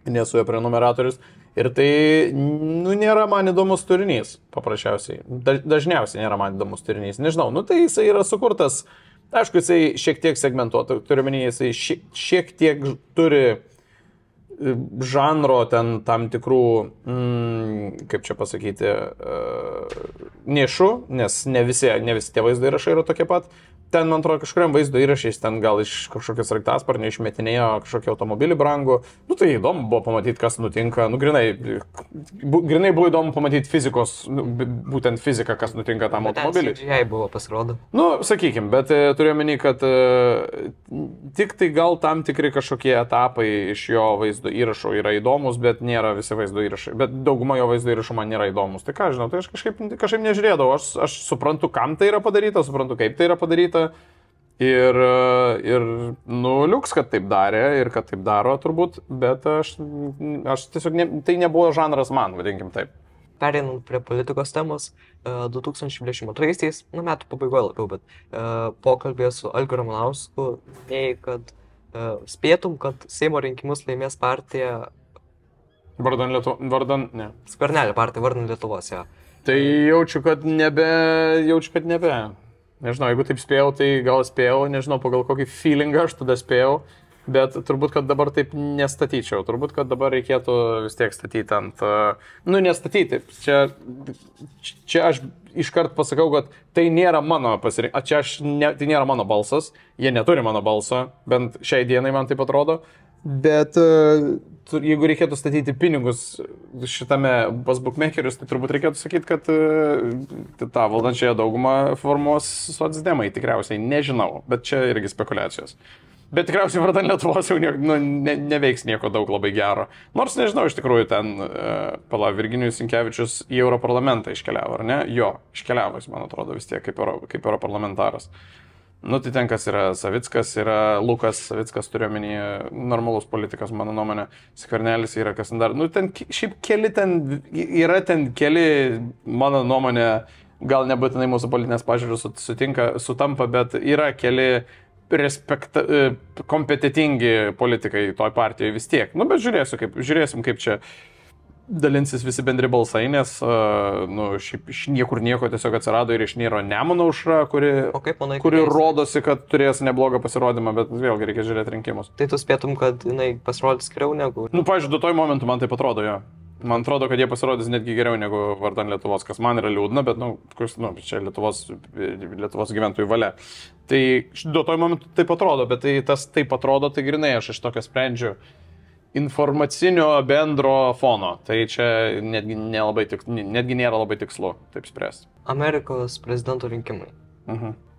nesu jo prenumeratorius ir tai, nėra man įdomus turinys, paprasčiausiai. Dažniausiai nėra man įdomus turinys, nežinau, tai jisai yra sukurtas, aišku, jisai šiek tiek segmentuotas, turiu menį, jisai šiek tiek turi... žanro ten tam tikrų, kaip čia pasakyti, nišų, nes ne visi tie vaizdo įrašai yra tokie pat. Ten, man atrodo, kažkuriam vaizdo įrašais, ten gal iš kažkokios sraigtasparnio išmetinėjo kažkokį automobilį brangų. Tai įdomu buvo pamatyti, kas nutinka. Grinai buvo įdomu pamatyti fizikos, būtent fiziką, kas nutinka tam automobiliui. Bet CGI buvo pasirodo. Sakykim, bet turiu menį, kad tik tai gal tam tikri kažkokie etapai iš jo vaizdo įrašų yra įdomus, bet nėra visi vaizdo įrašai. Bet dauguma jo vaizdo įrašų man nėra įdomus. Tai ką žinau, tai aš kažkaip nežiūrėdavau. Aš suprantu, kam tai yra padaryta, suprantu, kaip tai yra padaryta. Ir liuks, kad taip darė ir kad taip daro turbūt, bet aš tiesiog, tai nebuvo žanras man, vadinkim taip. Pereinant prie politikos temos, 2022-aisiais, metų pabaigoje labiau, bet pokalbėje su Algiu Ramanausku, kad spėtum, kad Seimo rinkimus laimės partija, Vardan, ne. Skvernelio partija vardan Lietuvos, jo. Tai jaučiu, kad nebe. Nežinau, jeigu taip spėjau, tai gal spėjau, nežinau, pagal kokį feelingą aš tada spėjau, bet turbūt, kad dabar taip nestatyčiau. Turbūt, kad dabar reikėtų vis tiek statyti ant... nestatyti. Čia aš iškart pasakau, kad tai nėra mano pasirinkimas. Tai nėra mano balsas. Jie neturi mano balso, bent šiai dienai man taip atrodo. Bet jeigu reikėtų statyti pinigus šitame pas bookmakerius, tai turbūt reikėtų sakyti, kad tą valdančiąją daugumą formuos socdemai. Tikriausiai nežinau, bet čia irgi spekulacijos. Bet tikriausiai vardan Lietuvos jau neveiks nieko daug labai gero. Nors nežinau, iš tikrųjų ten Virginijus Sinkevičius į Europarlamentą iškeliavo, ar ne? Jo, iškeliavo, jis, man atrodo, vis tiek kaip europarlamentaras. Nu, tai ten kas yra Savickas, yra Lukas Savickas, turiuomenį normalus politikas, mano nuomonė, Skvernelis yra kas ten dar. Nu, ten šiaip yra keli, mano nuomonė, gal nebūtinai mūsų politinės pažiūros sutampa, bet yra keli kompetitingi politikai toj partijoje vis tiek. Nu, bet žiūrėsim, kaip čia dalinsis visi bendri balsai, nes šiaip iš niekur nieko tiesiog atsirado ir iš Nėro Nemuno aušra, kuri rodosi, kad turės neblogą pasirodymą, bet vėlgi reikia žiūrėti rinkimus. Tai tu spėtum, kad jinai pasirodys geriau negu... Nu, pavyzdžiui, duotoj momentu man taip atrodo, jo. Man atrodo, kad jie pasirodys netgi geriau negu vardan Lietuvos, kas man yra liūdna, bet, čia Lietuvos gyventojų valia. Tai duotoj momentu taip atrodo, bet tai tas taip atrodo, tai grinai aš iš tokio sprendžiu informacinio bendro fono. Tai čia netgi nėra labai tikslu taip spręsti. Amerikos prezidento rinkimai.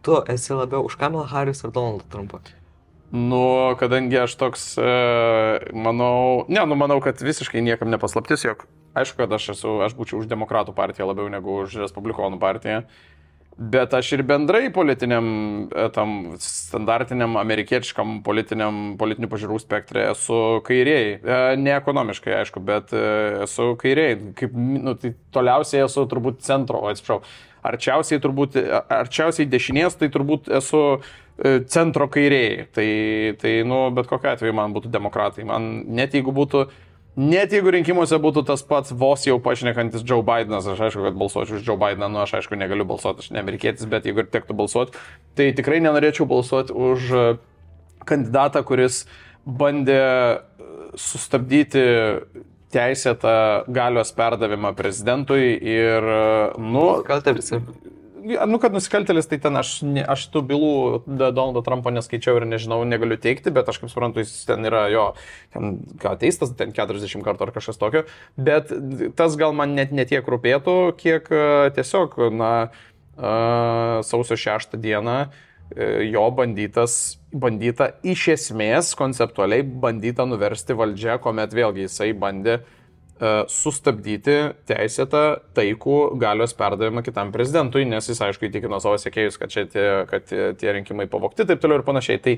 Tu esi labiau už Kamalą Harris ar Donaldą Trumpą? Kadangi aš toks, manau, kad visiškai niekam nepaslaptis, jog aišku, kad aš būčiau už demokratų partiją labiau negu už respublikonų partiją. Bet aš ir bendrai politiniam, tam standartiniam, amerikietiškam politinių pažiūrų spektre esu kairiai. Ne ekonomiškai, aišku, bet esu kairiai. Tai toliausiai esu turbūt arčiausiai dešinės, tai turbūt esu centro kairiai. Tai bet kokiu atveju man būtų demokratai. Net jeigu rinkimuose būtų tas pats vos jau pašnekantis Joe Bidenas, aš aišku, kad balsuočiau už Joe Bideną, aš aišku negaliu balsuoti, aš ne amerikietis, bet jeigu ir tektų balsuoti, tai tikrai nenorėčiau balsuoti už kandidatą, kuris bandė sustabdyti teisėtą galios perdavimą prezidentui ir, kad nusikaltėlis, tai ten aš tų bylų Donaldo Trumpo neskaičiau ir nežinau, negaliu teikti, bet aš kaip suprantu, jis ten yra teistas, ten 40 kartų ar kažkas tokio, bet tas gal man net netiek rūpėtų, kiek tiesiog, sausio 6 dieną jo bandyta iš esmės konceptualiai bandyta nuversti valdžią, kuomet vėlgi jisai bandė sustabdyti teisėtą taikų galios perdavimą kitam prezidentui, nes jis aišku įtikino savo sekėjus, kad tie rinkimai pavogti, taip toliau ir panašiai. Tai,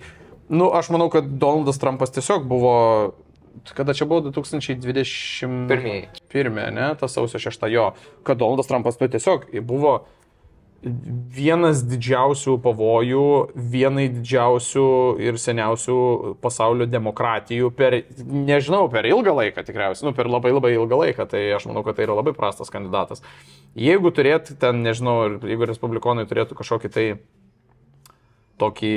aš manau, kad Donaldas Trumpas tiesiog buvo, kada čia buvo 2021, ne, tas sausio 6, kad Donaldas Trumpas tiesiog buvo vienas didžiausių pavojų, vienai didžiausių ir seniausių pasaulio demokratijų per ilgą laiką tikriausiai, per labai labai ilgą laiką, tai aš manau, kad tai yra labai prastas kandidatas. Jeigu turėtų ten, jeigu respublikonai turėtų kažkokį tai tokį,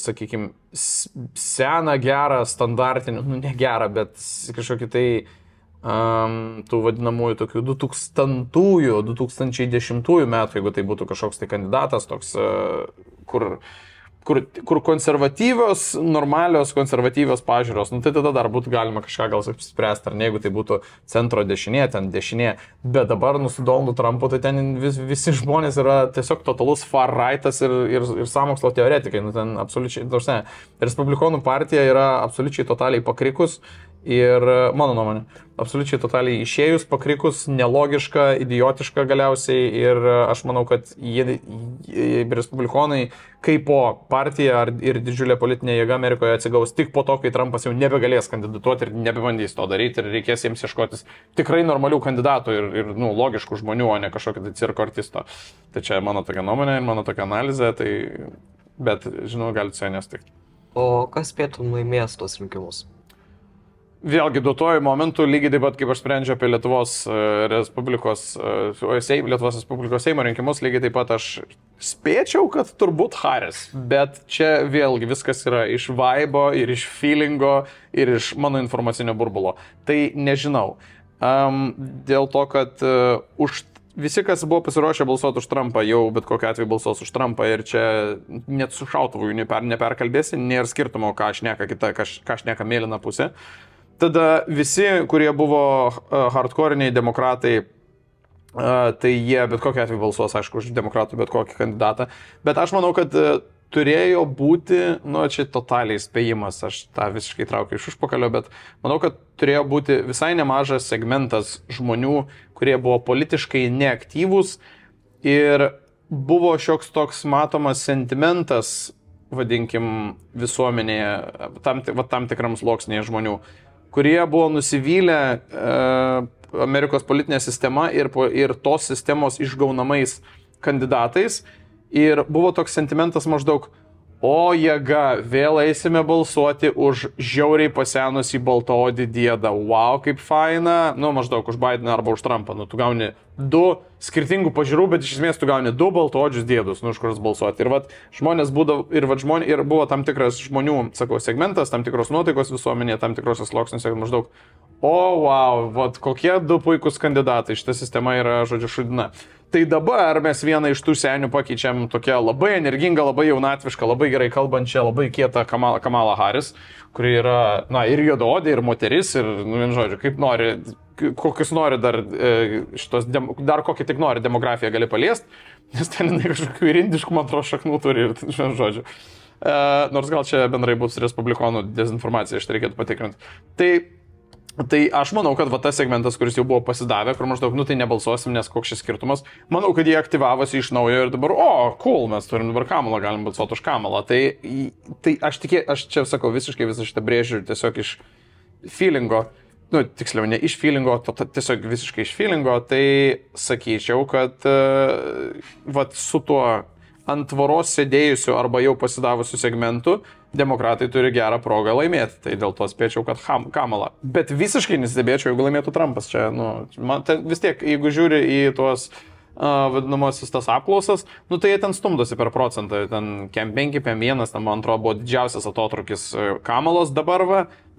sakykime, seną, gerą, standartinį, ne gerą, bet kažkokį tai tų vadinamųjų tokių 2010 metų, jeigu tai būtų kažkoks tai kandidatas, toks, kur normalios konservatyvios pažiūros, tai tada dar būtų galima kažką gal spręsti, ar ne, jeigu tai būtų centro dešinė, ten dešinė, bet dabar su Donaldu Trumpu, tai ten visi žmonės yra tiesiog totalus far rightas ir sąmokslo teoretikai, ten absoliučiai, respublikonų partija yra absoliučiai totaliai pakrikus. Ir mano nuomonė, absoliučiai totaliai išėjus, pakrikus, nelogiška, idiotiška galiausiai ir aš manau, kad respublikonai kaip po partija ir didžiulė politinė jėga Amerikoje atsigaus tik po to, kai Trumpas jau nebegalės kandidatuoti ir nebebandys to daryti ir reikės jiems ieškotis tikrai normalių kandidatų ir logiškų žmonių, o ne kažkokio tai cirko artisto. Tai čia mano tokia nuomonė ir mano tokia analizė, bet žinau, galite su ja nestikti. O kas spėtum laimės tos rinkimus? vėlgi duotojų momentų, lygiai taip pat kaip aš sprendžiu apie Lietuvos Respublikos Seimo rinkimus, lygiai taip pat aš spėčiau, kad turbūt Haris, bet čia vėlgi viskas yra iš vibo ir iš feelingo ir iš mano informacinio burbulo. Tai nežinau. Dėl to, kad visi, kas buvo pasiruošę balsuoti už Trumpą, jau bet kokiu atveju balsuos už Trumpą ir čia net su šautuvu neperkalbėsi, nėra skirtumo, ką šneka mėlyna pusė. Tada visi, kurie buvo hardcore'iniai demokratai, tai jie bet kokiu atveju balsuos, aišku, už demokratų bet kokį kandidatą. Bet aš manau, kad turėjo būti, čia totaliai spėjimas, aš tą visiškai traukiu iš užpakalio, bet manau, kad turėjo būti visai nemažas segmentas žmonių, kurie buvo politiškai neaktyvūs ir buvo šioks toks matomas sentimentas, vadinkim, visuomenėje, tam tikram sluoksnėje žmonių, kurie buvo nusivylę Amerikos politinė sistema ir tos sistemos išgaunamais kandidatais. Ir buvo toks sentimentas maždaug, o jėga, vėl eisime balsuoti už žiauriai pasenusį baltaodį dėdą. Wow, kaip faina. Maždaug už Bideną arba už Trumpą. Tu gauni du skirtingų pažiūrų, bet iš esmės tu gauni du baltaodžius dėdus, už kuriuos balsuoti. Ir žmonės būdavo, ir buvo tam tikras žmonių, sakau, segmentas, tam tikros nuotaikos visuomenėje, tam tikros sluoksniuose, maždaug, o wow, kokie du puikūs kandidatai, šita sistema yra, žodžiu, šudina. Tai dabar mes vieną iš tų senių pakeičiam tokia labai energingą, labai jaunatvišką, labai gerai kalbančią, labai kietą Kamala Harris, kuri yra, ir juodaodė, ir moteris, ir, vien žodžiu, kaip nori, kokius nori dar kokį tik nori demografiją gali paliest, nes ten kažkokių ir indiškų, man atrodo, šaknų turi, ir, vien žodžiu. Nors gal čia bendrai bus respublikonų dezinformacija, šitą reikėtų patikrinti. Tai aš manau, kad tas segmentas, kuris jau buvo pasidavę, kur maždaug, tai nebalsuosim, nes koks šis skirtumas, manau, kad jie aktyvavosi iš naujo ir dabar, cool, mes turim dabar Kamalą, galim balsuoti už Kamalą. Tai aš čia sakau visiškai visą šitą brėžiu tiesiog iš feelingo, tiksliau, ne iš feelingo, tiesiog visiškai iš feelingo, tai sakyčiau, kad su tuo ant tvoros sėdėjusiu arba jau pasidavusiu segmentu demokratai turi gerą progą laimėti. Tai dėl to spėčiau, kad Kamala. Bet visiškai nesistebėčiau, jeigu laimėtų Trumpas. Čia, vis tiek, jeigu žiūri į tuos vadinamosius tas apklausas, tai jie ten stumdosi per procentą. Ten kem 5, kem 1, ten, man atrodo, buvo didžiausias atotrukis Kamalos dabar,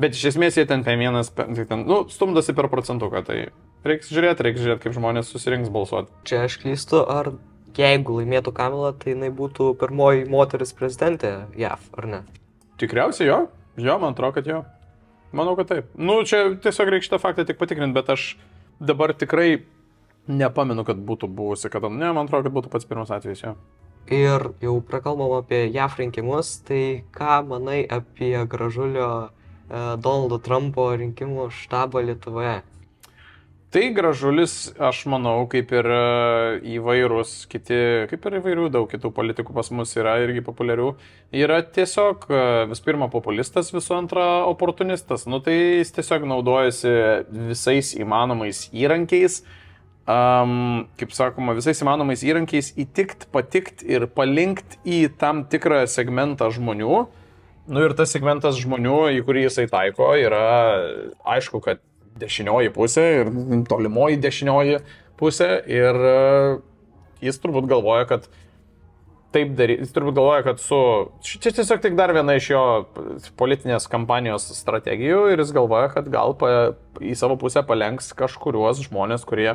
bet iš esmės jie ten kem 1, stumdosi per procentuką. Tai reiks žiūrėti, kaip žmonės susirinks balsuoti. Čia aš klystu, ar jeigu laimėtų Kamala, tai jinai būtų pirmoji moteris prezidentė JAV, ar ne? Tikriausiai jo, man atrodo, kad jo. Manau, kad taip. Čia tiesiog reikia šitą faktą tik patikrinti, bet aš dabar tikrai nepamenu, kad būtų buvusi, man atrodo, kad būtų pats pirmas atvejis, jo. Ir jau prakalbam apie JAV rinkimus, tai ką manai apie Gražulio Donaldo Trumpo rinkimų štabą Lietuvoje? Tai Gražulis, aš manau, kaip ir įvairūs kiti, kaip ir įvairių daug kitų politikų pas mus yra irgi populiarių, yra tiesiog vis pirma populistas, visų antra oportunistas. Tai jis tiesiog naudojasi visais įmanomais įrankiais, kaip sakoma, visais įmanomais įrankiais įtikt, patikt ir palinkt į tam tikrą segmentą žmonių. Ir tas segmentas žmonių, į kurį jisai taiko, yra aišku, kad dešinioji pusė ir tolimoji dešinioji pusė ir jis turbūt galvoja, kad taip daryti, jis turbūt galvoja, kad čia tiesiog tik dar viena iš jo politinės kampanijos strategijų ir jis galvoja, kad gal į savo pusę palenks kažkuriuos žmonės, kurie,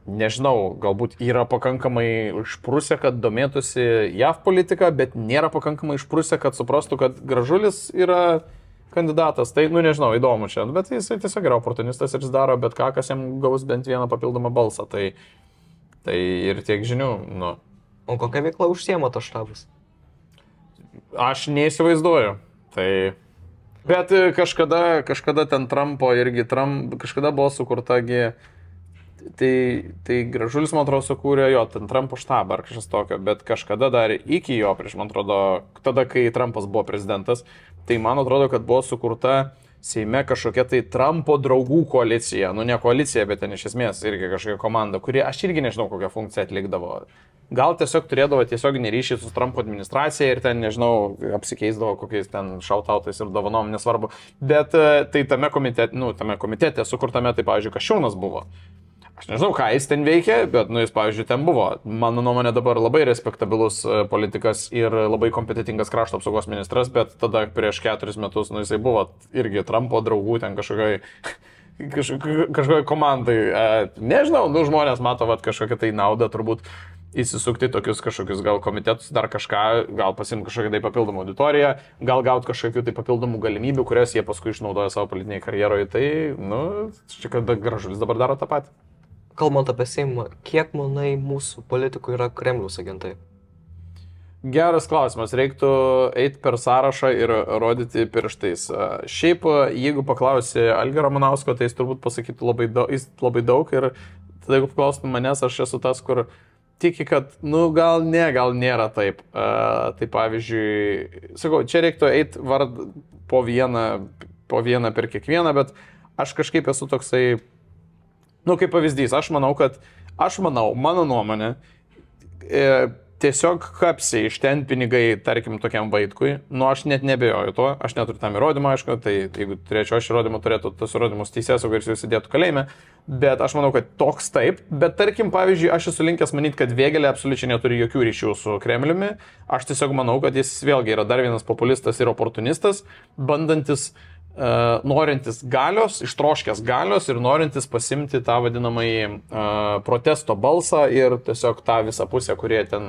nežinau, galbūt yra pakankamai išprusę, kad domėtųsi JAV politiką, bet nėra pakankamai išprusę, kad suprastų, kad Gražulis yra kandidatas. Tai, nežinau, įdomu čia, bet jis tiesiog yra oportunistas ir jis daro bet ką, kas jam gaus bent vieną papildomą balsą. Tai ir tiek žinių. O kokia veikla užsiema tas štabas? Aš neįsivaizduoju. Bet kažkada ten Trumpo irgi, kažkada buvo sukurtagi, tai Gražulis, man atrodo, sukūrė ten Trumpo štabą ar kažkas tokio, bet kažkada dar iki jo, prieš, man atrodo, tada, kai Trumpas buvo prezidentas, tai man atrodo, kad buvo sukurta Seime kažkokia tai Trumpo draugų koalicija, nu ne koalicija, bet ten iš esmės irgi kažkokia komanda, kuri aš irgi nežinau, kokią funkciją atlikdavo. Gal tiesiog turėdavo tiesioginį ryšį su Trumpo administracija ir ten, nežinau, apsikeisdavo kokiais ten šautautais ir dovanom, nesvarbu. Bet tai tame komitete sukurtame, tai, pavyzdžiui, Kasčiūnas buvo. Aš nežinau, ką jis ten veikia, bet, jis, pavyzdžiui, ten buvo. Mano nuomonė dabar labai respektabilus politikas ir labai kompetitingas krašto apsaugos ministras, bet tada prieš 4 metus, jisai buvo irgi Trumpo draugų ten kažkokiai komandai. Nežinau, žmonės mato kažkokią tai naudą turbūt įsisukti tokius kažkokius gal komitetus, dar kažką, gal pasimti kažkokią tai papildomą auditoriją, gal gauti kažkokių tai papildomų galimybių, kurias jie paskui išnaudoja savo politiniai karjeroje. Tai, čia kad Gražulis dabar daro tą patį. Kalbant apie Seimą, kiek, manai, mūsų politikų yra Kremliaus agentai? Geras klausimas, reiktų eiti per sąrašą ir rodyti pirštais. Šiaip, jeigu paklausi Algio Ramanausko, tai jis turbūt pasakytų labai daug ir tada, jeigu paklaustum manęs, aš esu tas, kur tiki, kad, gal nėra taip. Tai pavyzdžiui, sakau, čia reiktų eiti po vieną per kiekvieną, bet aš kažkaip esu toksai, kaip pavyzdys, aš manau, mano nuomonė, tiesiog kapsi iš ten pinigai, tarkim, tokiam Vaitkui, aš net nebejoju to, aš neturiu tam įrodymą, aišku, tai jeigu turėčiau aš įrodymą, turėtų tos įrodymus teisėsauga ir jūs sėdėtų kalėjime, bet aš manau, kad toks taip, bet tarkim, pavyzdžiui, aš esu linkęs manyti, kad Vėgėlė absoliučiai neturi jokių ryšių su Kremliumi, aš tiesiog manau, kad jis vėlgi yra dar vienas populistas ir oportunistas, bandantis norintis galios, ištroškęs galios ir norintis pasimti tą vadinamąjį protesto balsą ir tiesiog tą visą pusę, kurie ten,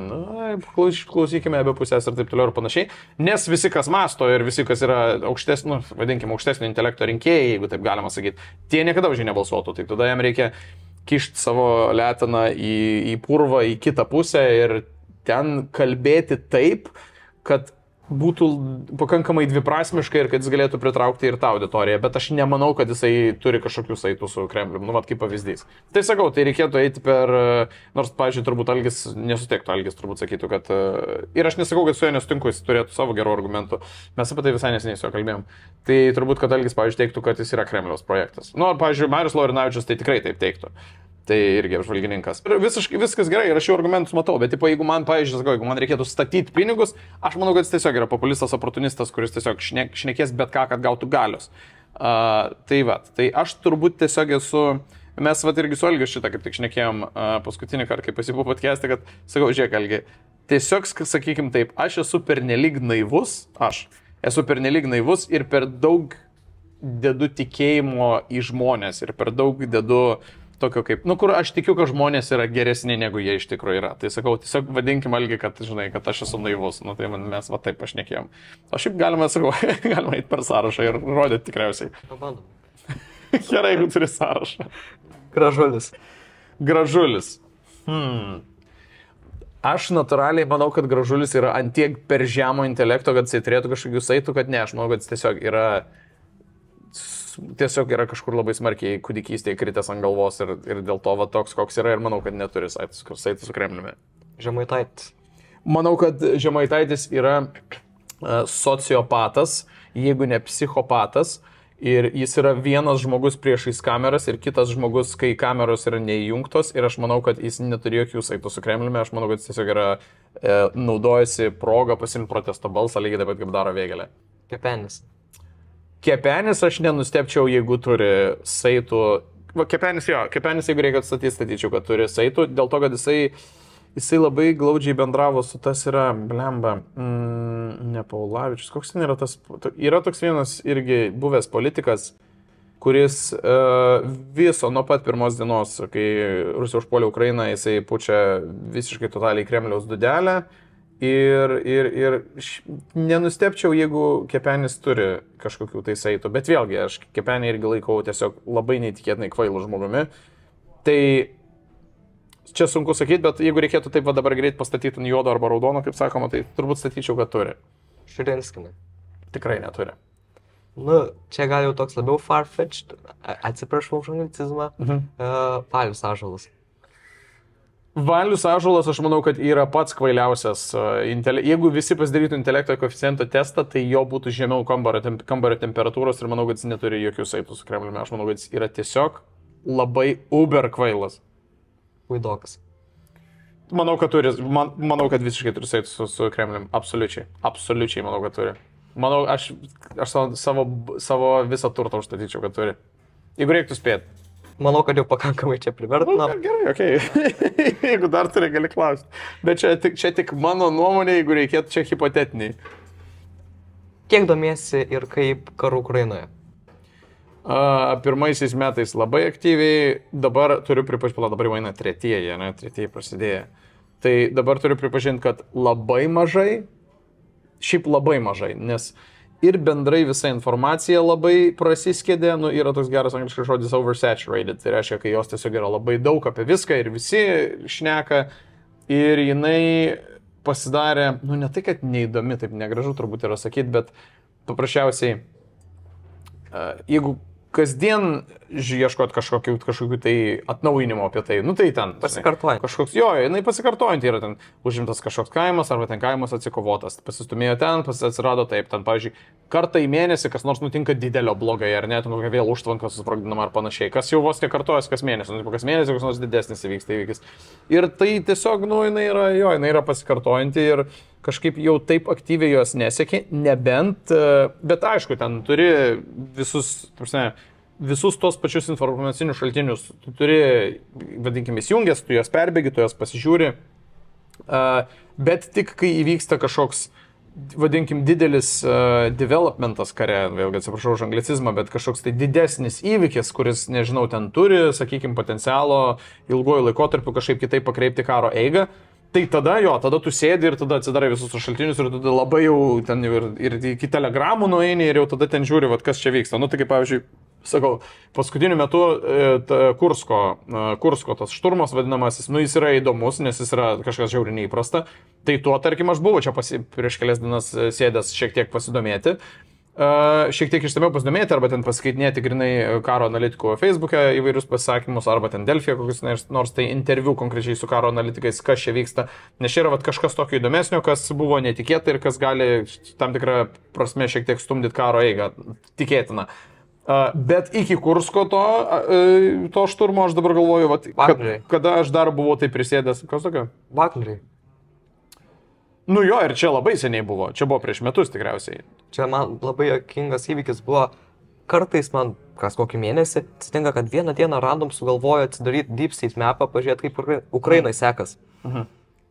klausykime abi pusės ir taip toliau ir panašiai. Nes visi, kas masto ir visi, kas yra aukštesnio intelekto rinkėjai, jeigu taip galima sakyti, tie niekada už jį nebalsuotų. Tai tada jam reikia kišti savo letiną į purvą, į kitą pusę ir ten kalbėti taip, kad būtų pakankamai dviprasmiškai ir kad jis galėtų pritraukti ir tą auditoriją, bet aš nemanau, kad jisai turi kažkokių saitų su Kremlium, kaip pavyzdys. Tai sakau, tai reikėtų eiti per, nors, pavyzdžiui, turbūt Algis nesutiktų, Algis turbūt sakytų, kad, ir aš nesakau, kad su juo nesutinku, jis turėtų savo gerų argumentų, mes apie tai visai neseniai su juo kalbėjom, tai turbūt, kad Algis, pavyzdžiui, teiktų, kad jis yra Kremliaus projektas. Pavyzdžiui, Marius Laurinavičius tai tikrai taip teiktų. Tai irgi apžvalgininkas. Viskas gerai, ir aš jau argumentus matau, bet jeigu man, pavyzdžiui, jeigu man reikėtų statyti pinigus, aš manau, kad jis tiesiog yra populistas, oportunistas, kuris tiesiog šnekės bet ką, kad gautų galios. Tai aš turbūt tiesiog esu, mes irgi su Algiu šitą kaip tik šnekėjom paskutinį kartą, kai pasibuvau podcast'e, kad sakau, žiūrėk, Algi, tiesiog, sakykim taip, aš esu pernelyg naivus ir per daug dedu tikėjimo į žmonės ir per daug dedu tokio kaip, kur aš tikiu, kad žmonės yra geresni, negu jie iš tikrųjų yra. Tai sakau, tiesiog vadinkim Algį, kad, žinai, kad aš esu naivus. Tai mes taip pašnekėjom. O šiaip galima eiti per sąrašą ir rodyti tikriausiai. Pabandom. Gerai, jeigu turi sąrašą. Gražulis. Aš natūraliai manau, kad Gražulis yra antiek per žemo intelekto, kad jisai turėtų kažkokių saitų, kad ne, aš manau, kad jis tiesiog yra kažkur labai smarkiai kūdikystėje kritęs ant galvos ir dėl to toks, koks yra ir manau, kad neturi saitų su Kremliumi. Žemaitaitis. Manau, kad Žemaitaitis yra sociopatas, jeigu ne psichopatas ir jis yra vienas žmogus priešais kameras ir kitas žmogus, kai kameros yra neįjungtos ir aš manau, kad jis neturi jokių saitų su Kremliumi, aš manau, kad jis tiesiog yra naudojasi progą pasimti protesto balsą, lygiai taip pat kaip daro Vėgėlė. Kepenis aš nenustepčiau, jeigu turi saitų. Kepenis, jeigu reikia atstatyti, statyčiau, kad turi saitų, dėl to, kad jisai labai glaudžiai bendravo su tas yra, ne Paulavičius, koks ten yra tas, yra toks vienas irgi buvęs politikas, kuris viso nuo pat pirmos dienos, kai Rusija užpuolė Ukrainą, jisai pučia visiškai totaliai Kremliaus dūdelę. Ir nenustepčiau, jeigu Kepenis turi kažkokių tai saitų, bet vėlgi aš Kepenį irgi laikau tiesiog labai neįtikėtinai kvailų žmogumi. Tai čia sunku sakyti, bet jeigu reikėtų taip dabar greit pastatyti ant juodo arba raudono, kaip sakoma, tai turbūt statyčiau, kad turi. Širinskienė. Tikrai neturi. Čia gal jau toks labiau farfetched, atsiprašau už anglicizmą, Valius Ąžuolas. Valius ąžuolas, aš manau, kad yra pats kvailiausias. Jeigu visi pasidarytų intelekto koeficiento testą, tai jo būtų žemiau kambario temperatūros ir manau, kad jis neturi jokių saitų su Kremliumi. Aš manau, kad jis yra tiesiog labai uber kvailas. Vaidokas. Manau, kad visiškai turi saitų su Kremliumi. Absoliučiai manau, kad turi. Manau, aš savo visą turtą užstatyčiau, kad turi. Jeigu reiktų spėti. Manau, kad jau pakankamai čia privertinam. Gerai, okei. Jeigu dar turi, gali klausti. Bet čia tik mano nuomonė, jeigu reikėtų, čia hipotetiniai. Kiek domiesi ir kaip karu Ukrainoje? Pirmaisiais metais labai aktyviai, dabar turiu pripažinti, dabar jau eina tretieji prasidėjo. Tai dabar turiu pripažinti, kad labai mažai, šiaip labai mažai, nes ir bendrai visa informacija labai prasiskėdė, yra toks geras angliškas žodis oversaturated, tai reiškia, kai jos tiesiog yra labai daug apie viską ir visi šneka ir jinai pasidarė, ne tai, kad neįdomi, taip negražu turbūt yra sakyti, bet paprasčiausiai, jeigu kasdien ieškot kažkokių tai atnaujinimo apie tai, tai ten pasikartojant. Kažkoks, jinai pasikartojant, yra ten užimtas kažkoks kaimas, arba ten kaimas atsikovotas, pasistumėjo ten, atsirado taip, ten, pavyzdžiui, kartą į mėnesį kas nors nutinka didelio blogai, ar net, kokia vėl užtvanka susprogdinama ar panašiai, kas jau vos nekartojas kas mėnesį, kas mėnesį kas nors didesnis įvyksta įvykis. Ir tai tiesiog, jinai yra pasikartojanti ir kažkaip jau taip aktyviai jos nesekė, nebent, bet aišku, ten turi visus tos pačius informacinius šaltinius, tu turi, vadinkime, įsijungęs, tu juos perbėgi, tu juos pasižiūri, bet tik kai įvyksta kažkoks, vadinkim, didelis developmentas kare, vėlgi atsiprašau už anglicizmą, bet kažkoks tai didesnis įvykis, kuris, nežinau, ten turi, sakykim, potencialo ilguoju laikotarpiu kažkaip kitaip pakreipti karo eigą, tai tada tu sėdi ir tada atsidarai visus šaltinius ir tada labai jau ten ir iki telegramų nueini ir jau tada ten žiūri, kas čia vyksta. Tai kaip, pavyzdžiui, sakau, paskutiniu metu Kursko tas šturmas vadinamasis, jis yra įdomus, nes jis yra kažkas žiauriai neįprasta. Tai tuo, tarkim, aš buvau čia prieš kelias dienas sėdęs šiek tiek pasidomėti. Šiek tiek išsamiau pasidomėti, arba ten paskaitinėti grinai karo analitikų Facebook'e įvairius pasisakymus, arba ten Delfyje kokius nors tai interviu konkrečiai su karo analitikais, kas čia vyksta. Nes čia yra kažkas tokio įdomesnio, kas buvo netikėta ir kas gali tam tikrą prasme šiek tiek stumdyti karo eigą, tikėtina. Bet iki Kursko to šturmo aš dabar galvoju, kada aš dar buvau tai prisėdęs. Kas tokio? Vagneriai. Ir čia labai seniai buvo. Čia buvo prieš metus tikriausiai. Čia man labai juokingas įvykis buvo. Kartais man, kas kokį mėnesį, atsitinka, kad vieną dieną random sugalvojo atsidaryti Deep State mapą, pažiūrėti, kaip Ukrainai sekas.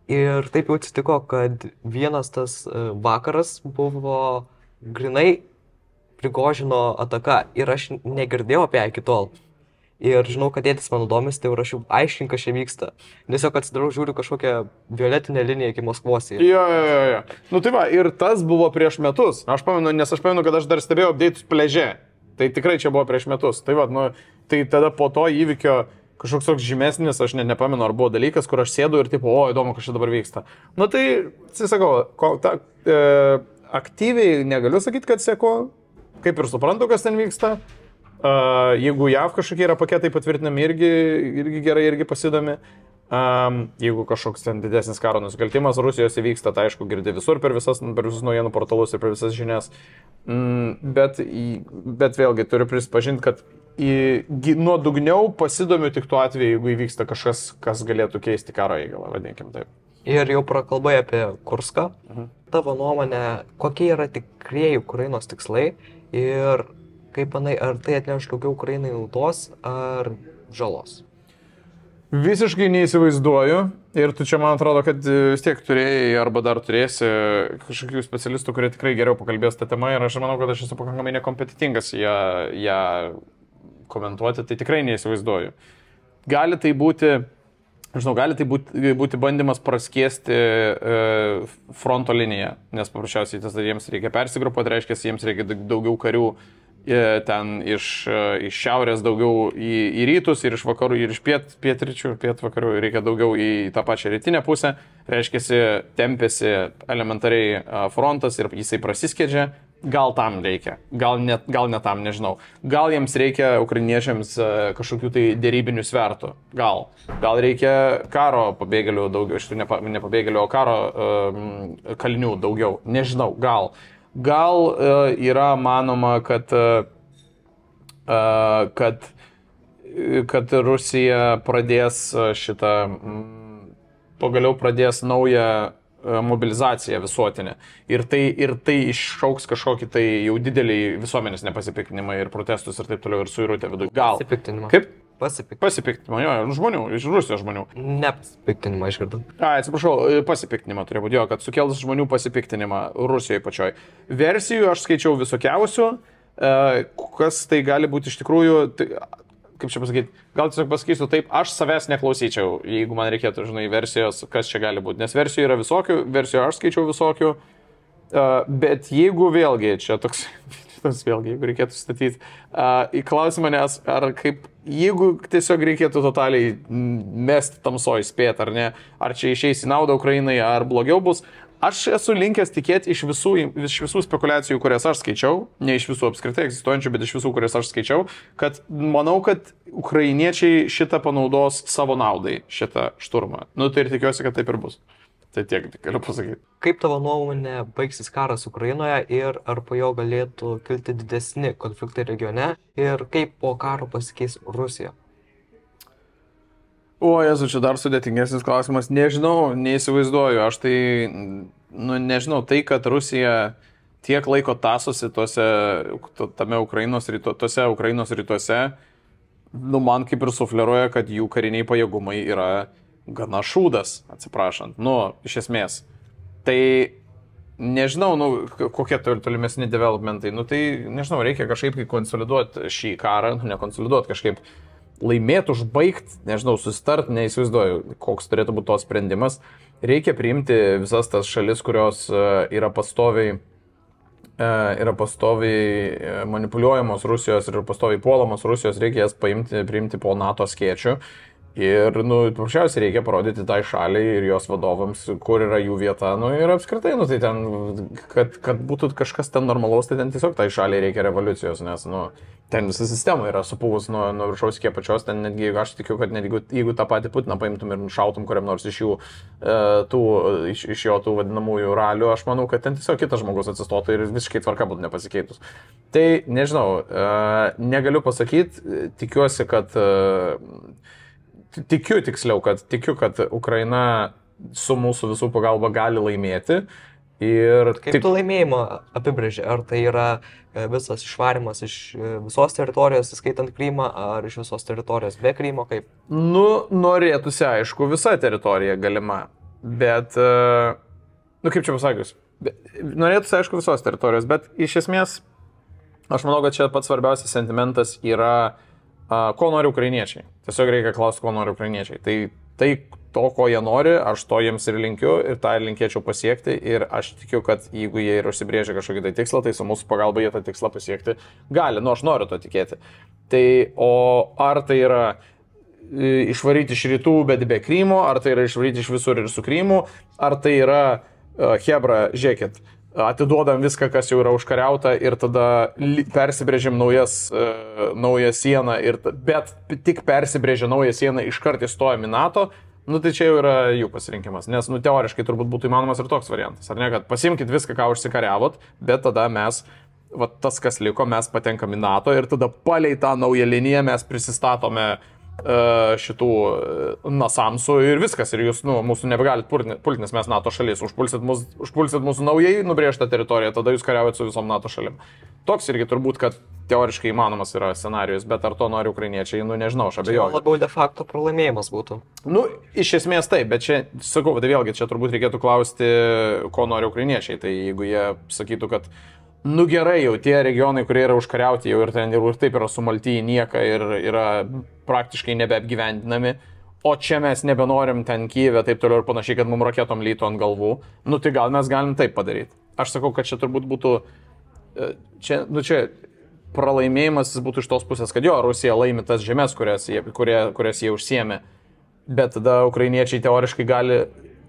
Ir taip jau atsitiko, kad vienas tas vakaras buvo grinai Prigožino ataka ir aš negirdėjau apie ją iki tol. Ir žinau, kad tėtis mano domisi, tai rašiau aiškink, kas čia vyksta. Tiesiog atsidarau, žiūriu kažkokią violetinę liniją iki Maskvos. Jo. Tai va, ir tas buvo prieš metus. Aš pamenu, kad aš dar stebėjau update'us pliaže. Tai tikrai čia buvo prieš metus. Tai va, tai tada po to įvykio kažkoks toks žymesnis, aš nepamenu, ar buvo dalykas, kur aš sėdu ir tipo, įdomu, kas čia dabar vyksta. Tai, sakau, aktyviai negaliu sakyti, kad seko, kaip ir suprantu, kas ten vyksta. Jeigu JAV kažkokie yra paketai patvirtinami, irgi gerai, irgi pasidomi. Jeigu kažkoks ten didesnis karo nusikaltimas Rusijos įvyksta, tai aišku, girdi visur per visus naujienų portalus ir per visas žinias. Bet vėlgi turiu prisipažinti, kad nuodugniau pasidomiu tik tuo atveju, jeigu įvyksta kažkas, kas galėtų keisti karo eigą, vadinkim taip. Ir jau prakalbai apie Kurską. Tavo nuomonė, kokie yra tikrieji Ukrainos tikslai ir kaip manai, ar tai atneš daugiau Ukrainai naudos ar žalos? Visiškai neįsivaizduoju ir tu čia man atrodo, kad vis tiek turėjai arba dar turėsi kažkokių specialistų, kurie tikrai geriau pakalbės tą temą ir aš manau, kad aš esu pakankamai nekompetitingas ją komentuoti, tai tikrai neįsivaizduoju. Gali tai būti bandymas praskiesti fronto liniją, nes paprasčiausiai jiems reikia persigrupuoti, reiškia, jiems reikia daugiau karių ten iš šiaurės daugiau į rytus ir iš vakarų ir iš pietryčių, pietvakarų reikia daugiau į tą pačią rytinę pusę, reiškia, tempėsi elementariai frontas ir jisai prasiskiedžia Gal tam reikia, gal ne tam, nežinau. Gal jiems reikia ukrainiečiams kažkokių tai dėrybinių svertų. Gal reikia karo pabėgėlių daugiau, šitų ne pabėgėlių, o karo kalinių daugiau. Nežinau, gal. Gal yra manoma, kad Rusija pradės pagaliau pradės naują mobilizacija visuotinė. Ir tai iššauks kažkokį tai jau didelį visuomenės nepasipiktinimą ir protestus ir taip toliau ir suirutę viduje. Gal. Pasipiktinimą. Kaip? Pasipiktinimą, jo, žmonių, iš Rusijos žmonių. Nepasipiktinimą išgirdau. Atsiprašau, pasipiktinimą turėjo būti, kad sukels žmonių pasipiktinimą Rusijoje pačioj. Versijų aš skaičiau visokiausių, kas tai gali būti iš tikrųjų... Kaip čia pasakyti, gal tiesiog pasakysiu taip, aš savęs neklausyčiau, jeigu man reikėtų, versijos, kas čia gali būti. Nes versijų yra visokių, versijų aš skaičiau visokių, bet jeigu vėlgi, jeigu reikėtų statyti į klausimą, nes ar kaip, jeigu tiesiog reikėtų totaliai mesti tamsoj spėti, ar ne, ar čia išeis į naudą Ukrainai, ar blogiau bus, aš esu linkęs tikėti iš visų spekulacijų, kurias aš skaičiau, ne iš visų apskritai egzistuojančių, bet iš visų, kurias aš skaičiau, kad manau, kad ukrainiečiai šitą panaudos savo naudai, šitą šturmą. Tai ir tikiuosi, kad taip ir bus. Tai tiek galiu pasakyti. Kaip tavo nuomonė baigsis karas Ukrainoje ir ar po jo galėtų kilti didesni konfliktai regione ir kaip po karo pasikeis Rusija? O, Jezu, čia dar sudėtingesnis klausimas. Nežinau, neįsivaizduoju. Aš tai, nežinau, tai, kad Rusija tiek laiko tasosi tame Ukrainos rytuose, man kaip ir sufleruoja, kad jų kariniai pajėgumai yra gana šūdas, atsiprašant. Iš esmės. Tai nežinau, kokie tolimesni developmentai. Tai, nežinau, reikia kažkaip konsoliduoti šį karą, nekonsoliduoti kažkaip. Laimėti, užbaigti, nežinau, susitart, neįsivaizduoju, koks turėtų būti to sprendimas. Reikia priimti visas tas šalis, kurios yra pastoviai manipuliuojamos Rusijos ir pastoviai puolamos Rusijos, reikia jas priimti po NATO skėčių. Ir, paprasčiausiai reikia parodyti tai šaliai ir jos vadovams, kur yra jų vieta, ir apskritai, tai ten, kad būtų kažkas ten normalaus, tai ten tiesiog tai šaliai reikia revoliucijos, nes, ten visa sistema yra supuvus nuo viršaus iki apačios, ten netgi, aš tikiu, kad netgi, jeigu tą patį Putiną paimtum ir šautum kuriam nors iš jų, iš jo tų vadinamųjų ralių, aš manau, kad ten tiesiog kitas žmogus atsistotų ir visiškai tvarka būtų nepasikeitus. Tai, nežinau, negaliu pasakyti, tikiuosi, kad Tikiu, kad Ukraina su mūsų visų pagalba gali laimėti. Ir kaip tu laimėjimą apibrėži? Ar tai yra visas išvarimas iš visos teritorijos, įskaitant Krymą, ar iš visos teritorijos be Krymo? Kaip? Norėtųsi, aišku, visa teritorija galima. Bet, kaip čia pasakius, norėtųsi, aišku, visos teritorijos, bet iš esmės, aš manau, kad čia pats svarbiausias sentimentas yra ko nori ukrainiečiai. Tiesiog reikia klausti, ko nori ukrainiečiai. Tai to, ko jie nori, aš to jiems ir linkiu ir tą ir linkėčiau pasiekti. Ir aš tikiu, kad jeigu jie ir užsibrėžia kažkokį tai tikslą, tai su mūsų pagalba jie tą tikslą pasiekti gali. Aš noriu to tikėti. Tai, o ar tai yra išvaryti iš rytų, bet be Krymo, ar tai yra išvaryti iš visur ir su Krymu, ar tai yra, hebra, žiūrėkit, atiduodam viską, kas jau yra užkariauta ir tada persibrėžiam naują sieną, bet tik persibrėžę naują sieną iškart įstojam į NATO, tai čia jau yra jų pasirinkimas, nes teoriškai turbūt būtų įmanomas ir toks variantas, ar ne, kad pasimkit viską, ką užsikariavot, bet tada mes, tas, kas liko, mes patenkam į NATO ir tada palei tą naują liniją mes prisistatome šitų nasamsų ir viskas, ir jūs mūsų nebegalit pulti, nes mes NATO šalis, užpulsit mūsų naujai nubrėžtą teritoriją, tada jūs kariaujat su visom NATO šalim. Toks irgi turbūt, kad teoriškai įmanomas yra scenarijus, bet ar to nori ukrainiečiai, nežinau, aš abejoju. Labiau de facto pralaimėjimas būtų. Iš esmės taip, bet čia, sakau, tai vėlgi, čia turbūt reikėtų klausti, ko nori ukrainiečiai, tai jeigu jie sakytų, kad gerai, jau tie regionai, kurie yra užkariauti, jau ir ten ir taip yra sumalti į nieką ir yra praktiškai nebeapgyvendinami, o čia mes nebenorim ten Kyjeve, taip toliau ir panašiai, kad mums raketom lytų ant galvų, tai gal mes galim taip padaryti. Aš sakau, kad čia turbūt būtų, čia pralaimėjimas būtų iš tos pusės, kad Rusija laimi tas žemės, kurias jie užsiėmė, bet tada ukrainiečiai teoriškai gali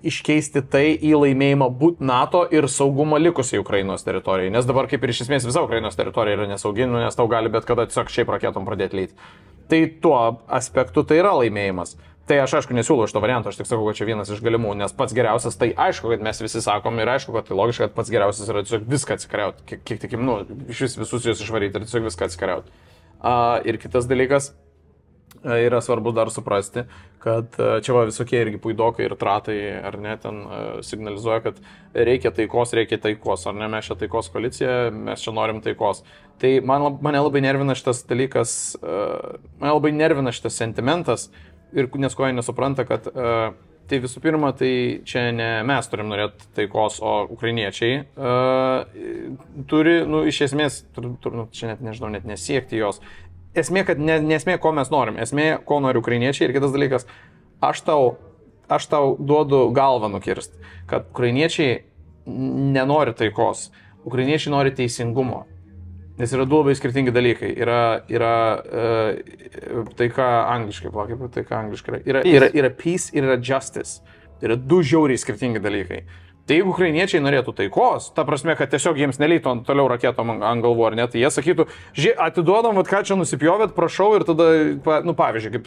iškeisti tai į laimėjimą būt NATO ir saugumą likusiai Ukrainos teritorijai. Nes dabar kaip ir iš esmės visa Ukrainos teritorija yra nesaugi, nes tau gali bet kada tiesiog šiaip raketom pradėti lyti. Tai tuo aspektu tai yra laimėjimas. Tai aš aišku nesiūlau šito varianto, aš tik sakau, kad čia vienas iš galimų, nes pats geriausias, tai aišku, kad mes visi sakom ir aišku, kad tai logiška, kad pats geriausias yra tiesiog viską atsikariauti, kiek tikim, iš visus juos išvaryti ir tiesiog viską atsikariauti. Ir kitas dalykas, yra svarbu dar suprasti, kad čia va visokie irgi puidokai ir tratai, ar ne, ten signalizuoja, kad reikia taikos, ar ne, mes čia taikos koalicija, mes čia norim taikos. Tai mane labai nervina šitas dalykas, mane labai nervina šitas sentimentas, ir nes ko jie nesupranta, kad tai visų pirma, tai čia ne mes turim norėti taikos, o ukrainiečiai turi, iš esmės, čia net nežinau, net nesiekti jos. Esmė, kad nesmė, ko mes norim, esmė, ko nori ukrainiečiai ir kitas dalykas, aš tau duodu galvą nukirsti, kad ukrainiečiai nenori taikos, ukrainiečiai nori teisingumo. Nes yra du labai skirtingi dalykai. Yra taika angliškai, kaip taika angliškai. Yra peace ir yra justice. Yra du žiauriai skirtingi dalykai. Tai jeigu ukrainiečiai norėtų taikos, ta prasme, kad tiesiog jiems nelytų toliau raketom ant galvų ar ne, tai jie sakytų, atiduodam, ką čia nusipjovėt, prašau, ir tada, pavyzdžiui,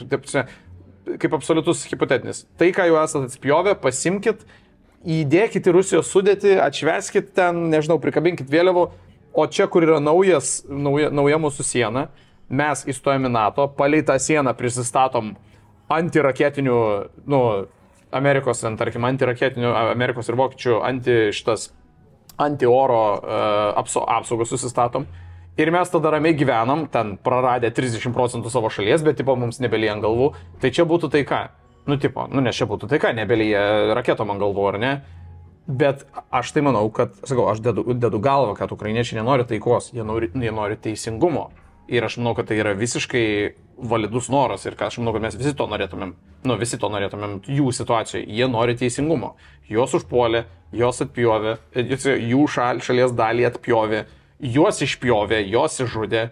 kaip absoliutus hipotetinis. Tai, ką jau esate atspjovę, pasimkit, įdėkit į Rusijos sudėtį, atšveskit ten, nežinau, prikabinkit vėliavų. O čia, kur yra nauja mūsų siena, mes įstojame NATO, palei tą sieną prisistatom antiraketinių, Amerikos, tarkim, antiraketinių, Amerikos ir vokiečių, anti-oro apsaugos susistatom. Ir mes tada ramiai gyvenam, ten praradę 30% savo šalies, bet tipo mums nebelyja ant galvų. Tai čia būtų taika. Nes čia būtų taika, nebelyja raketom ant galvų, ar ne? Bet aš tai manau, kad, aš dedu galvą, kad ukrainiečiai nenori taikos, jie nori teisingumo. Ir aš manau, kad tai yra visiškai validus noras ir kad aš manau, kad mes visi to norėtumėm jų situacijoje. Jie nori teisingumo. Jos užpuolė, jos atpjovė, jų šalies dalį atpjovė, juos išpjovė, jos išžudė.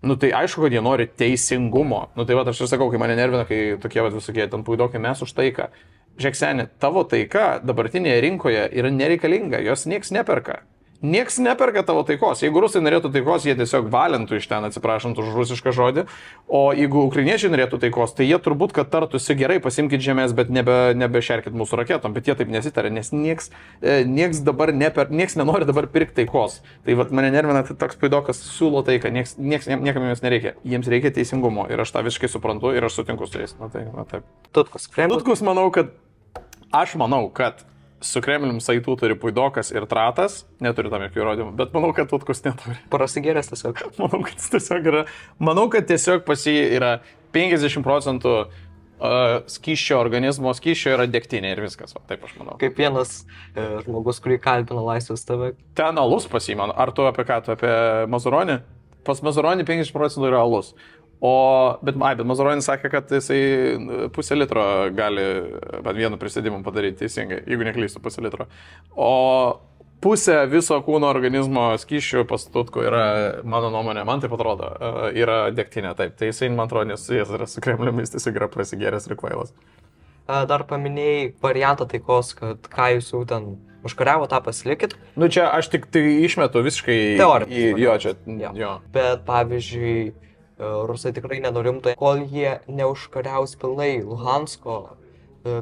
Tai aišku, kad jie nori teisingumo. Tai va, aš ir sakau, kai mane nervina, kai tokie visokie ten puidokai, mes už taiką. Žiūrėk, seni, tavo taika dabartinėje rinkoje yra nereikalinga, jos nieks neperka. Nieks neperka tavo taikos. Jeigu rusai norėtų taikos, jie tiesiog valentų iš ten, atsiprašant už rusišką žodį. O jeigu ukrainiečiai norėtų taikos, tai jie turbūt, kad tartusi gerai, pasimkit žemės, bet nebešerkit mūsų raketom. Bet jie taip nesitarė, nes nieks nenori dabar pirkti taikos. Tai vat mane nervina, tai toks puidokas siūlo taiką, niekam jiems nereikia. Jiems reikia teisingumo ir aš tą visiškai suprantu ir aš sutinku su jais. Taip. Tutkus, aš manau, kad su Kremlium saitų turi puidokas ir tratas, neturi tam jokių įrodymų, bet manau, kad Tutkus neturi. Prasigėręs tiesiog. Manau, kad jis tiesiog yra. Manau, kad tiesiog pas jį yra 50% skysčio organizmo, skysčio yra degtinė ir viskas. Taip aš manau. Kaip vienas žmogus, kurį kalbina Laisvės TV. Ten alus pas jį, ar tu apie ką? Tu apie Mazuronį? Pas Mazuronį 50% yra alus. Bet Mazuronis sakė, kad jisai pusę litro gali vienu prisėdimu padaryti teisingai, jeigu neklystu, pusę litro. O pusė viso kūno organizmo skysčių pas Tutkų yra, mano nuomonė, man taip atrodo, yra degtinė. Taip, tai jisai, man atrodo, jis yra su Kremliumi, jis tiesiog yra prasigėręs ir kvailas. Dar paminėjai variantą taikos, kad ką jūs jau ten užkariavo, tą pasilikit. Čia aš tik tai išmetu visiškai teoriškai. Jo. Bet pavyzdžiui, rusai tikrai nenurimtų, kol jie neužkariaus pilnai Luhansko,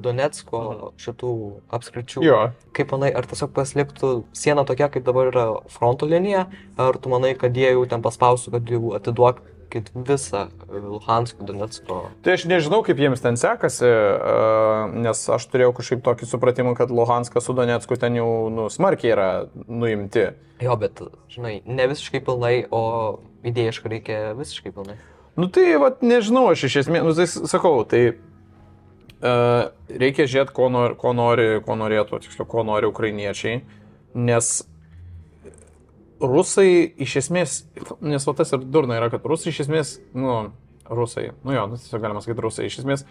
Donetsko šitų apskričių. Jo. Kaip manai, ar tiesiog pasiliktų siena tokia, kaip dabar yra fronto linija, ar tu manai, kad jie jau ten paspaustų, kad jau atiduokit visą Luhansko, Donetsko? Tai aš nežinau, kaip jiems ten sekasi, nes aš turėjau kažkaip tokį supratimą, kad Luhanskas su Donetsku ten jau smarkiai yra nuimti. Jo, bet, žinai, ne visiškai pilnai, o idėjiškai reikia visiškai pilnai. Tai, nežinau, aš iš esmės, tai sakau, tai reikia žiūrėti, ko norėtų, tiksliau, ko nori ukrainiečiai, nes rusai iš esmės, nes tas ir durna yra, kad rusai iš esmės, tiesiog galima sakyti rusai, iš esmės,